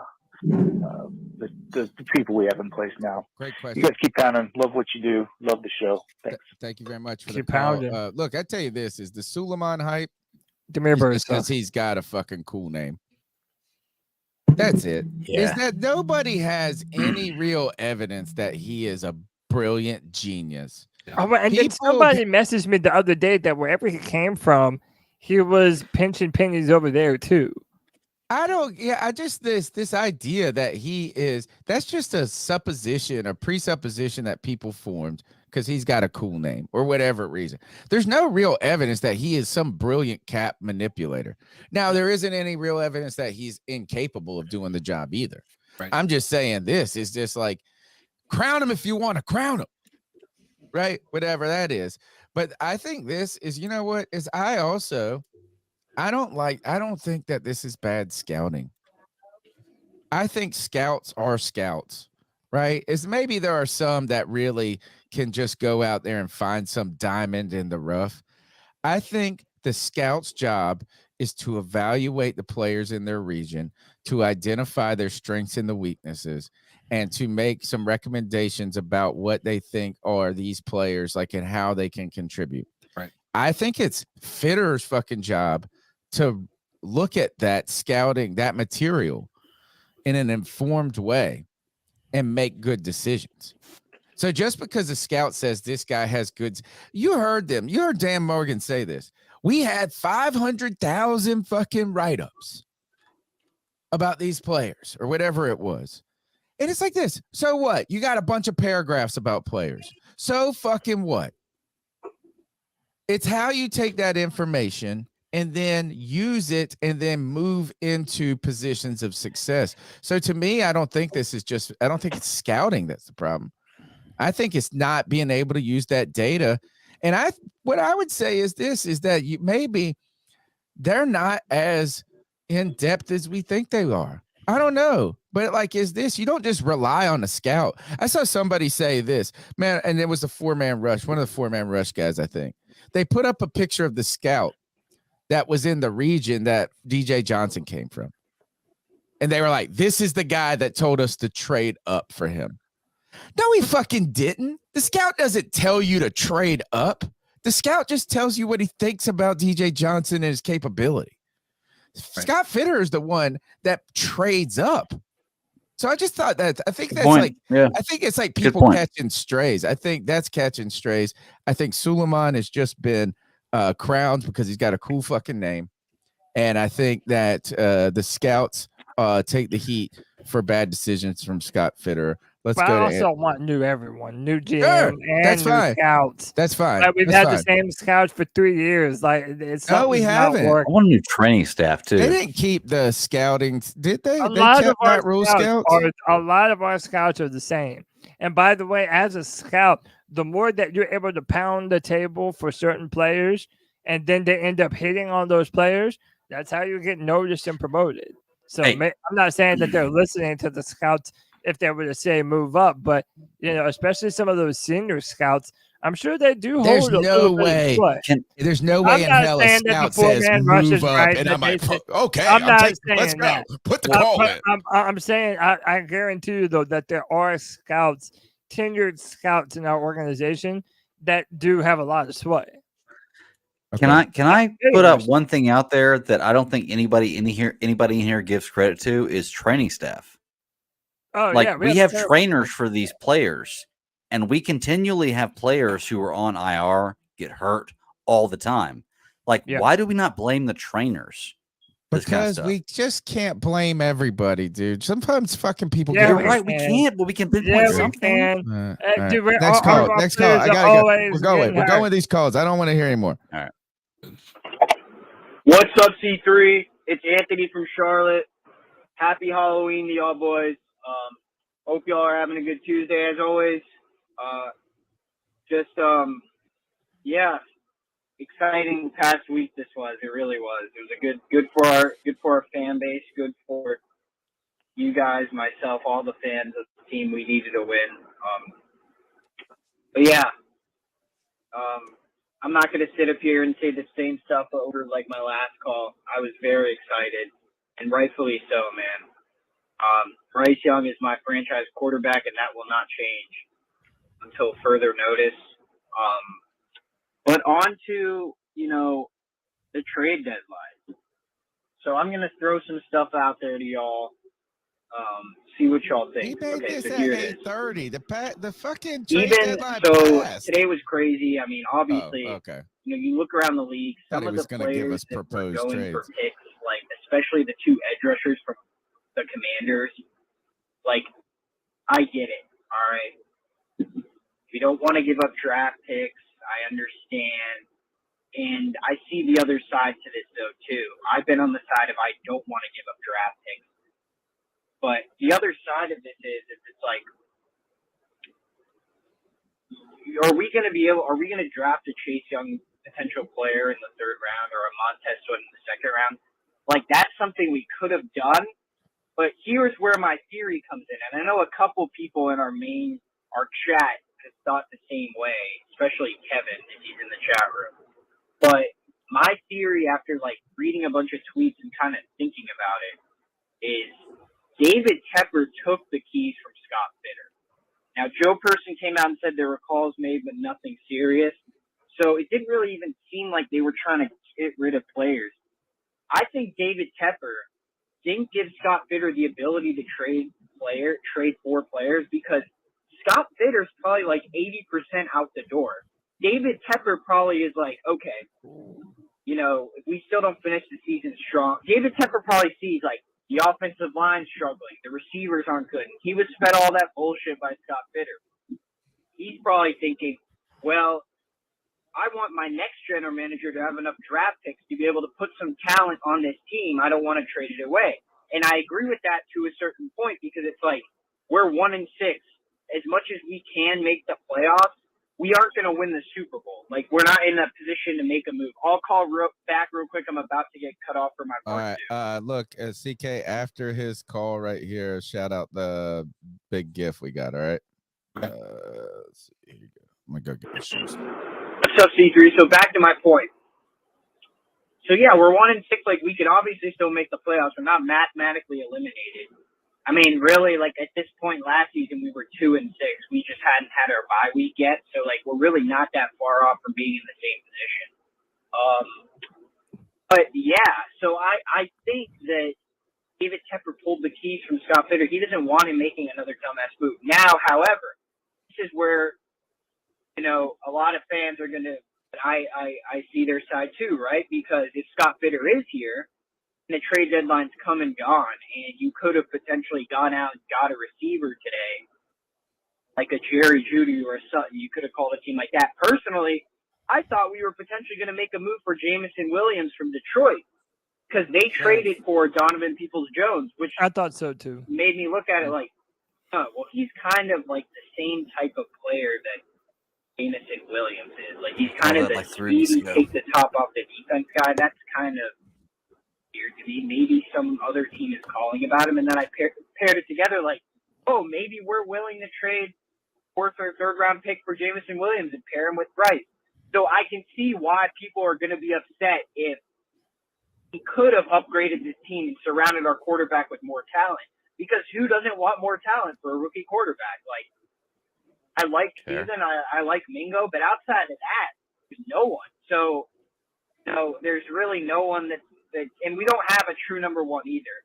people we have in place now. Great question. You guys keep pounding. Love what you do. Love the show. Thanks. Thank you very much for keep the call. pounding. Look, I tell you this is the Suleiman hype. Because he's got a fucking cool name. That's it. Yeah. Is that nobody has any real evidence that he is a brilliant genius. Oh, and then somebody messaged me the other day that wherever he came from, he was pinching pennies over there too. This idea that that's just a supposition, a presupposition that people formed because he's got a cool name or whatever reason. There's no real evidence that he is some brilliant cap manipulator. Now, there isn't any real evidence that he's incapable of doing the job either. Right. I'm just saying this is just like, crown him if you want to crown him, right? Whatever that is. But I think this is, I don't think that this is bad scouting. I think scouts are scouts, right? Maybe there are some that really can just go out there and find some diamond in the rough. I think the scout's job is to evaluate the players in their region, to identify their strengths and the weaknesses, and to make some recommendations about what they think are these players, like, and how they can contribute. Right. I think it's Fitterer's fucking job to look at that scouting, that material in an informed way and make good decisions. So just because a scout says this guy has goods, you heard Dan Morgan say this. We had 500,000 fucking write-ups about these players or whatever it was. And it's like this. So what? You got a bunch of paragraphs about players. So fucking what? It's how you take that information and then use it and then move into positions of success. So to me, I don't think it's scouting that's the problem. I think it's not being able to use that data. And what I would say is this, is that maybe they're not as in depth as we think they are. I don't know. But you don't just rely on a scout. I saw somebody say this, man, and it was a 4-man rush, one of the 4-man rush guys, I think. They put up a picture of the scout that was in the region that DJ Johnson came from. And they were like, this is the guy that told us to trade up for him. No, he fucking didn't. The scout doesn't tell you to trade up. The scout just tells you what he thinks about DJ Johnson and his capability. Right. Scott Fitterer is the one that trades up. So I just thought I think that's I think it's like people catching strays. I think that's catching strays. I think Suleiman has just been crowned because he's got a cool fucking name. And I think that the scouts take the heat for bad decisions from Scott Fitterer. I also want new GM and that's new fine. scouts. That's fine. We've had the same scouts for 3 years. No, we haven't. I want a new training staff too. They didn't keep the scouting, did they? A They lot kept of our rule scouts scouts. a lot of our scouts are the same. And by the way, as a scout, the more that you're able to pound the table for certain players, and then they end up hitting on those players, that's how you get noticed and promoted. So I'm not saying that they're listening to the scouts if they were to say move up, but especially some of those senior scouts I'm sure they do There's hold a no little way. There's no way in hell a scout says move up, and I'm like, okay, I'm not saying let's go. that. Put the call in. I'm saying I guarantee you though that there are scouts, tenured scouts in our organization that do have a lot of sway. Can I put up one thing out there that I don't think anybody in here gives credit to is training staff. Oh, like yeah, we have trainers for these players, and we continually have players who are on IR get hurt all the time. Like, why do we not blame the trainers? Because we just can't blame everybody, dude. Sometimes fucking people get hurt. right. We can't, but we can pinpoint something. Right. Dude, next call. I gotta go. We're going with these calls. I don't want to hear anymore. All right. What's up, C3? It's Anthony from Charlotte. Happy Halloween to y'all boys. Hope y'all are having a good Tuesday as always. Exciting past week this was. It really was. It was a good for our fan base, good for you guys, myself, all the fans of the team. We needed a win. I'm not going to sit up here and say the same stuff over like my last call. I was very excited, and rightfully so, man. Bryce Young is my franchise quarterback, and that will not change until further notice. But on to, the trade deadline. So I'm going to throw some stuff out there to y'all. See what y'all think. He made this at 8:30. The fucking trade deadline passed. Today was crazy. I mean, obviously, you look around the league. Some of the players that were going for picks, like especially the two edge rushers from the Commanders. Like, I get it. All right, if you don't want to give up draft picks, I understand. And I see the other side to this though too. I've been on the side of I don't want to give up draft picks. But the other side of this is it's like, are we going to draft a Chase Young potential player in the third round or a Montez Sweat in the second round? Like, that's something we could have done. But here's where my theory comes in. And I know a couple people in our chat have thought the same way, especially Kevin, if he's in the chat room. But my theory after like reading a bunch of tweets and kind of thinking about it is David Tepper took the keys from Scott Fitterer. Now, Joe Person came out and said there were calls made, but nothing serious. So it didn't really even seem like they were trying to get rid of players. I think David Tepper didn't give Scott Fitterer the ability to trade for players because Scott Fitterer's probably like 80% out the door. David Tepper probably is like, okay, if we still don't finish the season strong, David Tepper probably sees like, the offensive line's struggling. The receivers aren't good. He was fed all that bullshit by Scott Fitterer. He's probably thinking, well, I want my next general manager to have enough draft picks to be able to put some talent on this team. I don't want to trade it away. And I agree with that to a certain point because it's like we're 1-6. As much as we can make the playoffs, we aren't going to win the Super Bowl. Like, we're not in a position to make a move. I'll call back real quick. I'm about to get cut off for my part. All right. Look, CK, after his call right here, shout out the big gift we got, all right? Let's see. Here you go. I'm going to go get my shoes. What's up, C3? So back to my point. So, yeah, we're 1-6. Like, we could obviously still make the playoffs. We're not mathematically eliminated. I mean, really, like, at this point last season, we were 2-6. We just hadn't had our bye week yet. So, like, we're really not that far off from being in the same position. But, yeah, so I think that David Tepper pulled the keys from Scott Fitterer. He doesn't want him making another dumbass move. Now, however, this is where, a lot of fans are going to – I see their side too, right? Because if Scott Fitterer is here, and the trade deadline's come and gone, and you could have potentially gone out and got a receiver today, like a Jerry Jeudy or a Sutton. You could have called a team like that. Personally, I thought we were potentially going to make a move for Jamison Williams from Detroit because they traded for Donovan Peoples-Jones, which I thought so too. Made me look at it like, oh, well, he's kind of like the same type of player that Jamison Williams is. Like, he's kind of the speedy, take the top off the defense guy. That's kind of weird to me. Maybe some other team is calling about him, and then I paired it together like, oh, maybe we're willing to trade fourth or third round pick for Jamison Williams and pair him with Bryce. So I can see why people are going to be upset if he could have upgraded this team and surrounded our quarterback with more talent. Because who doesn't want more talent for a rookie quarterback? Like, I like Thielen, I like Mingo, but outside of that, there's no one. So, there's really no one that, and we don't have a true number one either.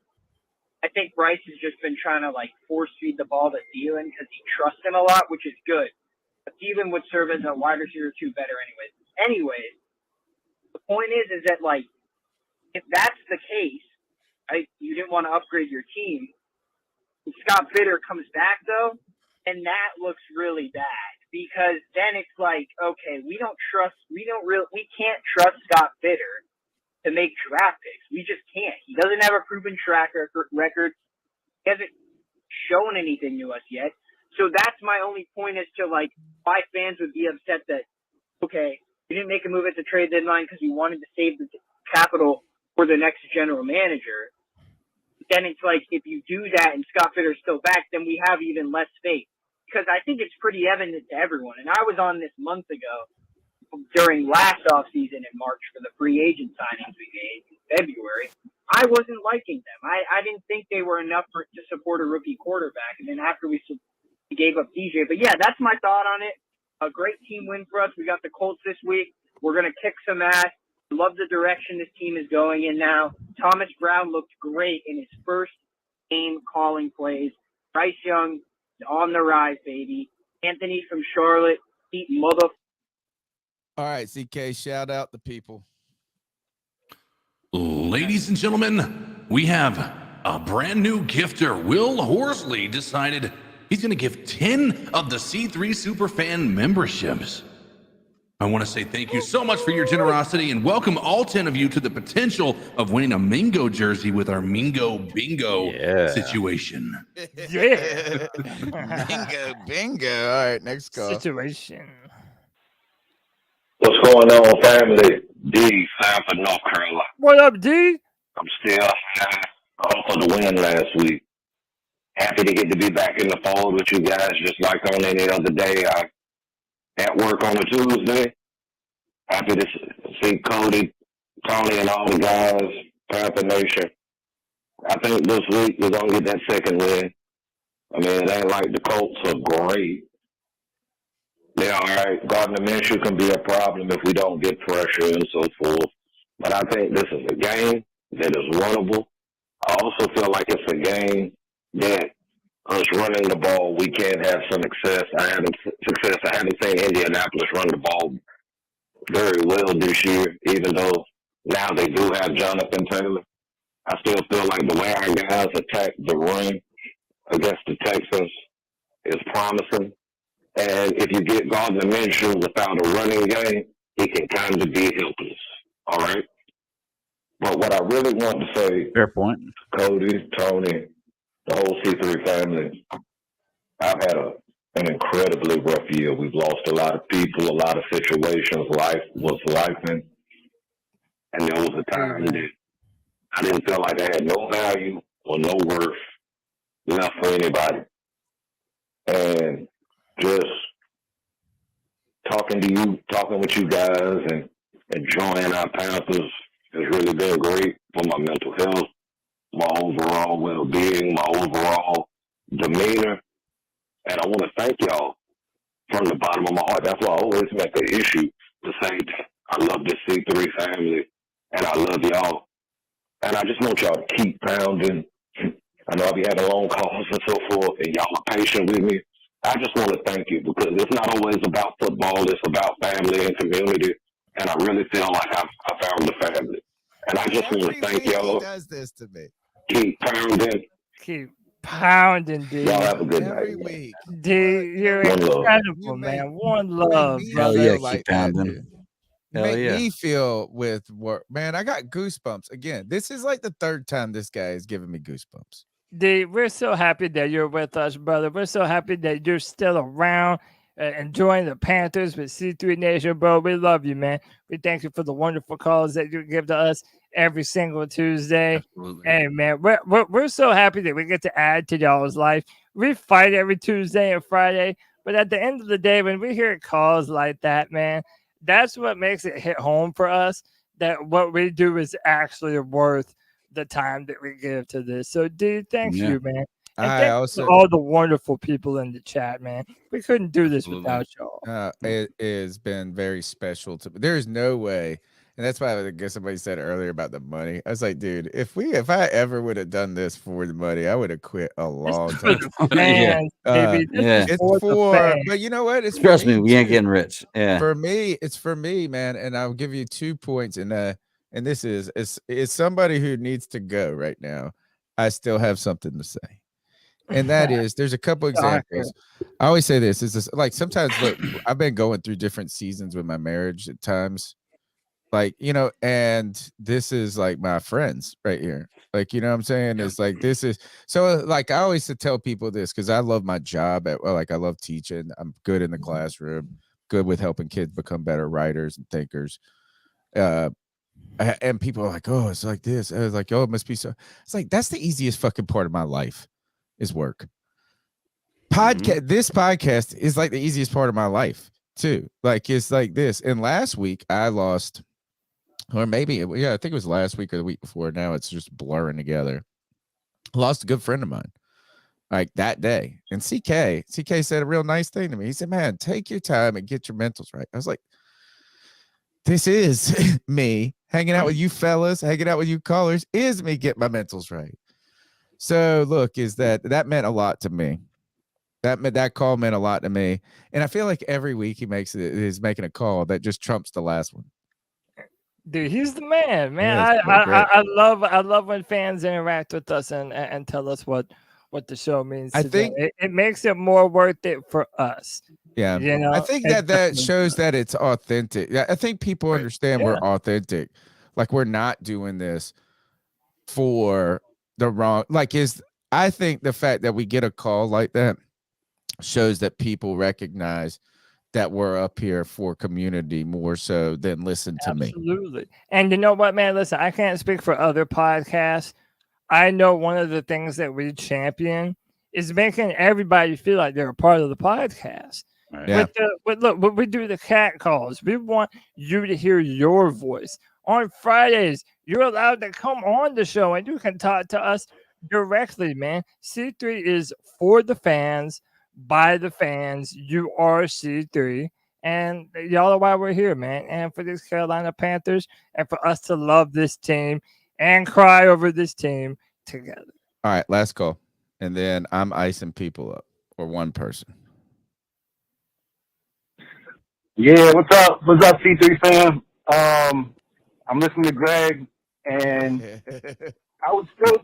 I think Bryce has just been trying to like force feed the ball to Thielen because he trusts him a lot, which is good. But Thielen would serve as a wide receiver 2 better anyways. The point is that like, if that's the case, right, you didn't want to upgrade your team. If Scott Fitterer comes back though, and that looks really bad because then it's like, okay, we can't trust Scott Fitterer to make draft picks. We just can't. He doesn't have a proven track record. He hasn't shown anything to us yet. So that's my only point as to like why fans would be upset that, okay, we didn't make a move at the trade deadline because we wanted to save the capital for the next general manager. Then it's like, if you do that and Scott Fitterer's still back, then we have even less faith. Because I think it's pretty evident to everyone. And I was on this month ago during last offseason in March for the free agent signings we made in February. I wasn't liking them. I didn't think they were enough to support a rookie quarterback. And then after we gave up DJ. But yeah, that's my thought on it. A great team win for us. We got the Colts this week. We're going to kick some ass. Love the direction this team is going in now. Thomas Brown looked great in his first game calling plays. Bryce Young on the rise, baby. Anthony from Charlotte, eat mother. All right, CK, shout out the people. Ladies and gentlemen, we have a brand new gifter. Will Horsley decided he's going to give 10 of the C3 Superfan memberships. I want to say thank you so much for your generosity and welcome all 10 of you to the potential of winning a Mingo jersey with our Mingo Bingo situation. Yeah. Mingo Bingo. All right, next call. Situation. What's going on, family? D, Sanford, North Carolina. What up, D? I'm still high off of the win last week. Happy to get to be back in the fold with you guys, just like on any other day. I at work on a Tuesday. Happy to see Cody, Tony, and all the guys, Panther Nation. I think this week we're going to get that second win. I mean, it ain't like the Colts are great. They're all right. Gardner Minshew can be a problem if we don't get pressure and so forth. But I think this is a game that is winnable. I also feel like it's a game that us running the ball, we can have some success. I haven't seen Indianapolis run the ball very well this year, even though now they do have Jonathan Taylor. I still feel like the way our guys attack the run against the Texans is promising. And if you get Gardner Minshew without a running game, he can kind of be helpless. All right? But what I really want to say, fair point, Cody, Tony, the whole C3 family, I've had an incredibly rough year. We've lost a lot of people, a lot of situations. Life was lifing. And there was a time that I didn't feel like I had no value or no worth left for anybody. And just talking with you guys and enjoying our Panthers has really been great for my mental health, my overall well-being, my overall demeanor. And I want to thank y'all from the bottom of my heart. That's why I always make an issue to say that I love this C3 family and I love y'all. And I just want y'all to keep pounding. I know I'll be having long calls and so forth, and y'all are patient with me. I just want to thank you because it's not always about football. It's about family and community. And I really feel like I found the family. And I just want to thank y'all. He does this to me. Keep pounding. Keep pounding, dude. Y'all have a good Every night. week. Dude, you're One love. incredible, man. One love, Hell brother. yeah, like keep that, pounding. dude. Hell Make yeah. me feel with work. Man, I got goosebumps. Again, this is like the third time this guy is giving me goosebumps. Dude, we're so happy that you're with us, brother. We're so happy that you're still around, enjoying the Panthers with C3 Nation, bro. We love you, man. We thank you for the wonderful calls that you give to us every single Tuesday. Absolutely. Hey, man, we're so happy that we get to add to y'all's life. We fight every Tuesday and Friday, But at the end of the day, when we hear calls like that, man, that's what makes it hit home for us that what we do is actually worth the time that we give to this. So, dude, thank you, man. And thanks to all the wonderful people in the chat, man. We couldn't do this without y'all. It has been very special to me. There's no way. And that's why I guess somebody said earlier about the money. I was like, dude, if I ever would have done this for the money, I would have quit a long time. It's for, but you know what? It's trust me, we ain't getting rich. Yeah. For me, it's for me, man. And I'll give you 2 points. And this is somebody who needs to go right now. I still have something to say. And that is, there's a couple examples. I always say this is this, like, sometimes look, I've been going through different seasons with my marriage at times, like, you know, and this is like my friends right here. Like, you know what I'm saying? It's like, this is so, like, I always tell people this because I love my job I love teaching. I'm good in the classroom, good with helping kids become better writers and thinkers. And people are like, oh, it's like this. I was like, oh, it must be so. It's like, that's the easiest fucking part of my life is work. This podcast is like the easiest part of my life too. Like, it's like this. And last week I lost, or maybe, I think it was last week or the week before. Now it's just blurring together. Lost a good friend of mine like that day. And CK said a real nice thing to me. He said, man, take your time and get your mentals right. I was like, this is me hanging out with you fellas, hanging out with you callers, is me get my mentals right. So look, is that meant a lot to me. That call meant a lot to me. And I feel like every week he's making a call that just trumps the last one. Dude, he's the man. I love when fans interact with us and tell us what the show means. I think it makes it more worth it for us. Yeah, you know, I think that shows that it's authentic. I think people understand we're authentic. Like, we're not doing this for the wrong. I think the fact that we get a call like that shows that people recognize that we're up here for community more so than listen to me. Absolutely. And you know what, man? Listen, I can't speak for other podcasts. I know one of the things that we champion is making everybody feel like they're a part of the podcast. Yeah. Look, we do the cat calls. We want you to hear your voice. On Fridays, you're allowed to come on the show and you can talk to us directly, man. C3 is for the fans, by the fans. You are C3. And y'all are why we're here, man. And for these Carolina Panthers, and for us to love this team and cry over this team together. All right, last call. And then I'm icing people up, or one person. Yeah, what's up? What's up, C3 fam? I'm listening to Greg, and I would still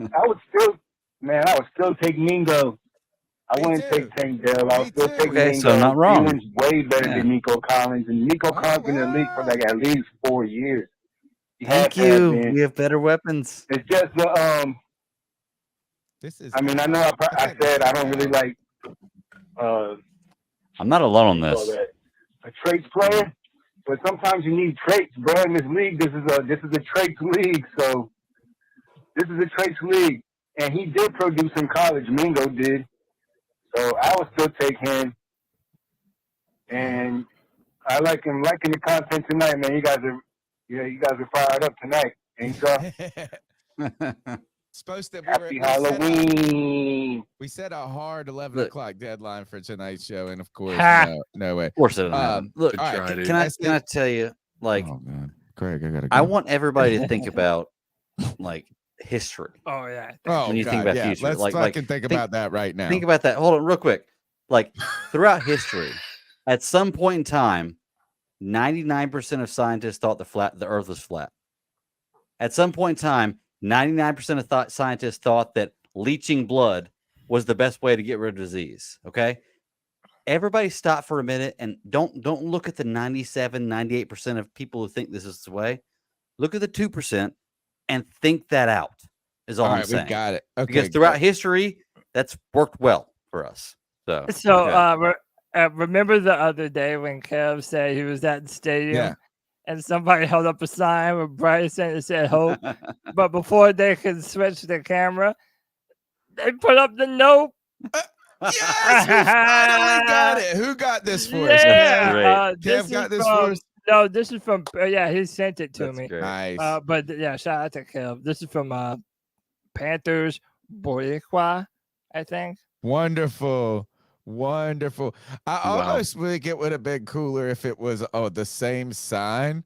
take Mingo. I wouldn't take Tank Dell. I would still take Mingo. So not wrong. Thielen's way better than Nico Collins, and Nico Collins been in the league for like at least 4 years. Thank you. We have better weapons. It's just the I mean, I know I said I don't really like. I'm not alone on this. A traits player, but sometimes you need traits, bro. In this league, this is a traits league. So this is a traits league, and he did produce in college. Mingo did, so I would still take him. And I like him. Liking the content tonight, man. You guys are fired up tonight, ain't so? Supposed to be Happy Halloween. We set a hard 11 o'clock deadline for tonight's show, and of course, no way. Of course, it look, right, can I tell you, like, oh man, Craig, I gotta go. I want everybody to think about like history. Oh yeah. When you think about future, let's fucking think about that right now. Think about that. Hold on, real quick. Like, throughout history, at some point in time, 99% of scientists thought the Earth was flat. At some point in time, 99% of scientists thought that leaching blood was the best way to get rid of disease. Okay. Everybody stop for a minute and don't look at the 97, 98% of people who think this is the way. Look at the 2% and think that out is all I'm saying. We got it. Okay, because throughout history, that's worked well for us. Remember the other day when Kev said he was at the stadium? Yeah. And somebody held up a sign with Bryce and it said hope. But before they could switch the camera, they put up the nope. Yes, we finally got it. Who got this for us? Kev got this for us. No, this is from. He sent it to me. Great. Nice. But shout out to Kev. This is from Panthers Boricua, I think. Wonderful. I almost think it would have been cooler if it was the same sign.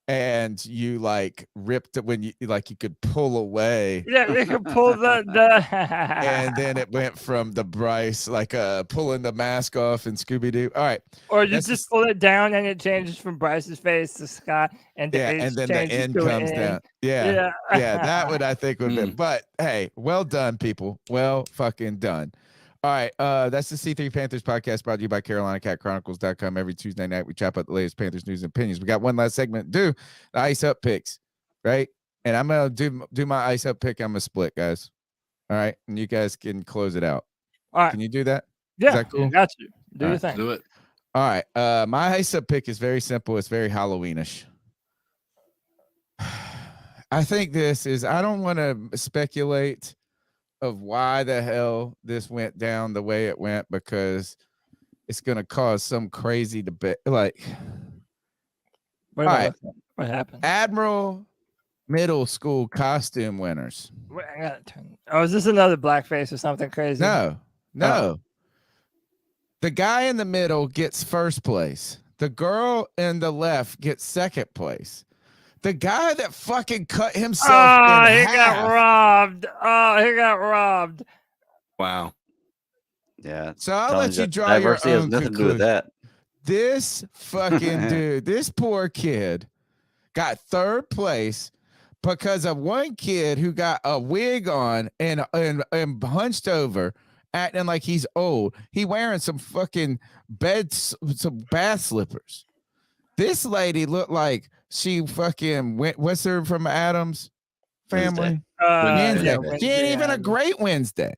And you like ripped it when you like you could pull away. Yeah, you could pull the and then it went from the Bryce like pulling the mask off in Scooby-Doo. All right. Or you just pull it down and it changes from Bryce's face to Scott and and then the end comes down. Yeah. That would I think would be. But hey, well done, people. Well fucking done. All right, that's the C3 Panthers podcast brought to you by CarolinaCatChronicles.com. Every Tuesday night, we chop up the latest Panthers news and opinions. We got one last segment to do, the Ice Up picks, right? And I'm going to do my Ice Up pick. I'm going to split, guys. All right, and you guys can close it out. All right. Can you do that? Yeah, Is that cool? Got you. Do All your right. thing. Do it. All right, my Ice Up pick is very simple. It's very Halloweenish. I think I don't want to speculate of why the hell this went down the way it went, because it's going to cause some crazy debate. Like, What happened? Admiral middle school costume winners. Wait, I gotta turn. Oh, is this another blackface or something crazy? No. The guy in the middle gets first place. The girl in the left gets second place. The guy that fucking cut himself in half. Got robbed. He got robbed. Wow. Yeah. So I'll let you draw your diversity has own nothing to do with conclusion. that. This fucking dude, this poor kid got third place because of one kid who got a wig on and hunched over, acting like he's old. He wearing some fucking some bath slippers. This lady looked like she fucking went. What's her from Adam's family? Wednesday. She ain't even a great Wednesday.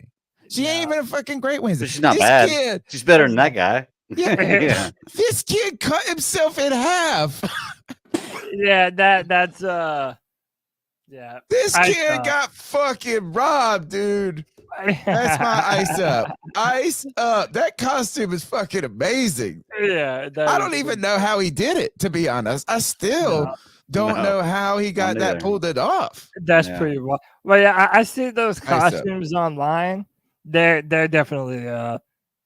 She ain't even a fucking great Wednesday. She's not this bad. Kid, she's better than that guy. Yeah. This kid cut himself in half. That's This kid got fucking robbed, dude. That's my Ice Up. Ice Up. That costume is fucking amazing. Yeah. I don't even know how he did it, to be honest. I still don't know how he got that pulled it off. That's pretty well. Well, yeah, I see those costumes online. They're definitely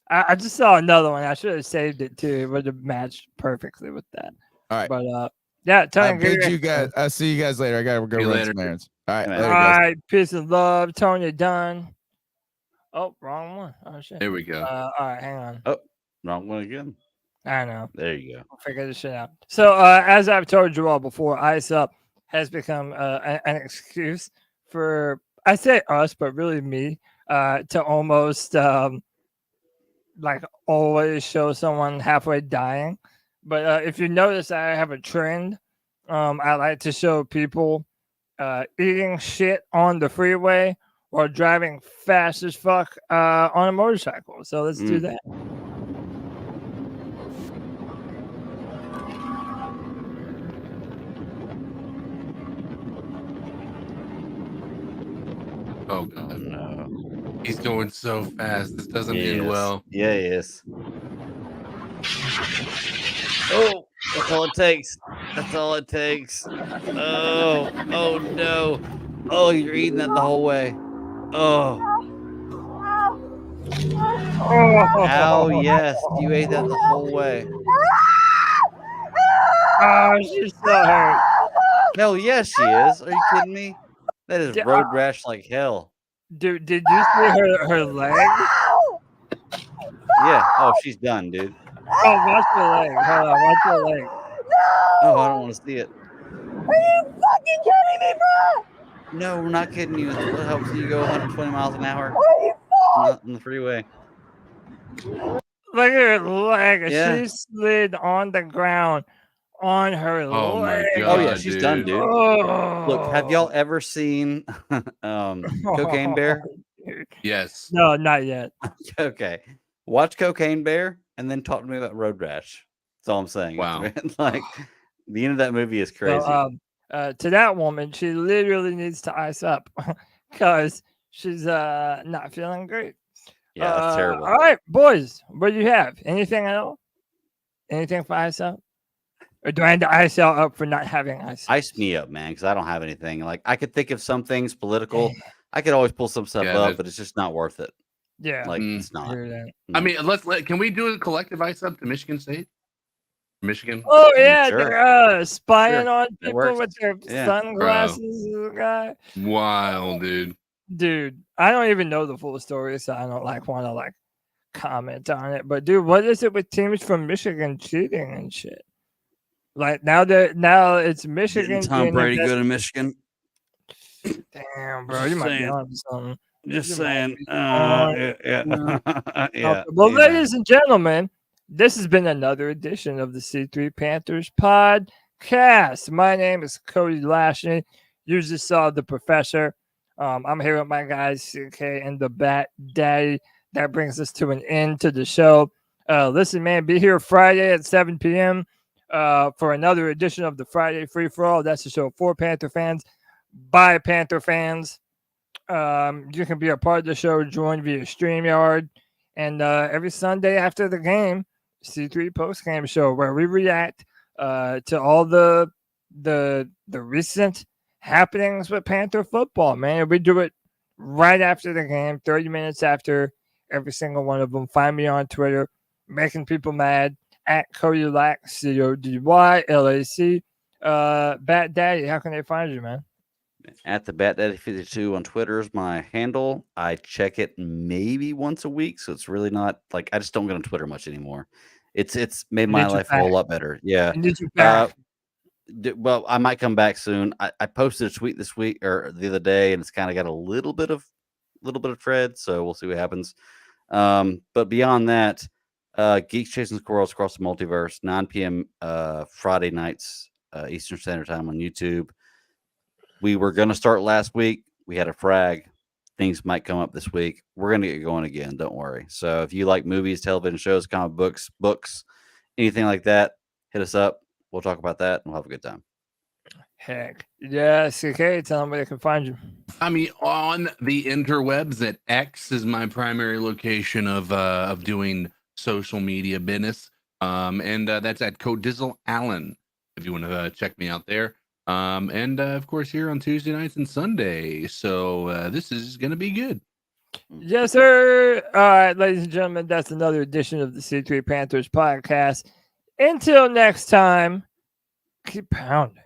I just saw another one. I should have saved it too. It would have matched perfectly with that. All right. But yeah, Tony, you guys. I'll see you guys later. I gotta go run some errands. All right, later, all guys. right, peace and love. Tony done. Oh, wrong one. Oh shit. There we go. All right, hang on. Oh, wrong one again. I know. There you go. We'll figure this shit out. So as I've told you all before, Ice Up has become an excuse for, I say us, but really me, to almost like always show someone halfway dying. But if you notice, I have a trend. I like to show people eating shit on the freeway or driving fast as fuck on a motorcycle. So let's do that. Oh god, no! He's going so fast. This doesn't end well. Yeah, he is. Oh, that's all it takes. That's all it takes. Oh no! Oh, you're eating that the whole way. Oh. Oh yes, you ate that the whole way. Oh, she's so hurt. Hell yes, she is. Are you kidding me? That is road rash like hell. Dude, did you see her leg? Yeah. Oh, she's done, dude. Oh, watch the leg. Hold on, watch the leg. Oh, I don't want to see it. Are you fucking kidding me, bro? No, we're not kidding you. What helps you go 120 miles an hour on the freeway? Look at her leg. Yeah. She slid on the ground on her leg. My God, oh yeah, she's done, dude. Oh. Look, have y'all ever seen Cocaine Bear? Yes. No, not yet. Okay. Watch Cocaine Bear and then talk to me about road rash. That's all I'm saying. Wow. Like the end of that movie is crazy. So, to that woman, she literally needs to ice up because she's not feeling great. Yeah, that's terrible. All right, boys, what do you have? Anything at all? Anything for ice out? Or do I end the ice out up for not having ice? Ice me up, man, because I don't have anything. Like I could think of some things political. I could always pull some stuff up, but it's just not worth it. Yeah, like it's not. I mean, can we do a collective ice up to Michigan State? Michigan. Oh yeah, they're spying on people with their Yeah. sunglasses. Guy. Wild, dude. Dude, I don't even know the full story, so I don't want to comment on it. But dude, what is it with teams from Michigan cheating and shit? Like now it's Michigan. Didn't Tom Brady go to Michigan? Damn, bro, you might be on something. Just saying. Yeah. Well, ladies and gentlemen, this has been another edition of the C3 Panthers Podcast. My name is Cody Lashley. You just saw the professor. I'm here with my guys, CK and the Bat Daddy. That brings us to an end to the show. Listen, man, be here Friday at 7 p.m. For another edition of the Friday Free For All. That's the show for Panther fans, by Panther fans. You can be a part of the show, join via StreamYard, and every Sunday after the game, C3 postgame show where we react to all the recent happenings with Panther football, man. We do it right after the game, 30 minutes after every single one of them. Find me on Twitter, making people mad, at Cody Lack, CODYLAC. Bat Daddy, how can they find you, man? At the Bat Daddy 52 on Twitter is my handle. I check it maybe once a week, so it's really not like I just don't get on Twitter much anymore. It's made my life a whole lot better. Yeah. Well, I might come back soon. I posted a tweet this week or the other day, and it's kind of got a little bit of tread, so we'll see what happens. But beyond that, Geeks Chasing Squirrels Across the Multiverse, 9 p.m. Friday nights, Eastern Standard Time on YouTube. We were going to start last week. We had a frag. Things might come up this week. We're going to get going again. Don't worry. So if you like movies, television shows, comic books, anything like that, hit us up. We'll talk about that and we'll have a good time. Heck. Yes. Okay. Tell them where they can find you. I mean, on the interwebs, at X is my primary location of doing social media business. And that's at Codizzle Allen, if you want to check me out there. And of course here on Tuesday nights and Sunday. So this is going to be good. Yes, sir. All right, ladies and gentlemen, that's another edition of the C3 Panthers Podcast. Until next time, keep pounding.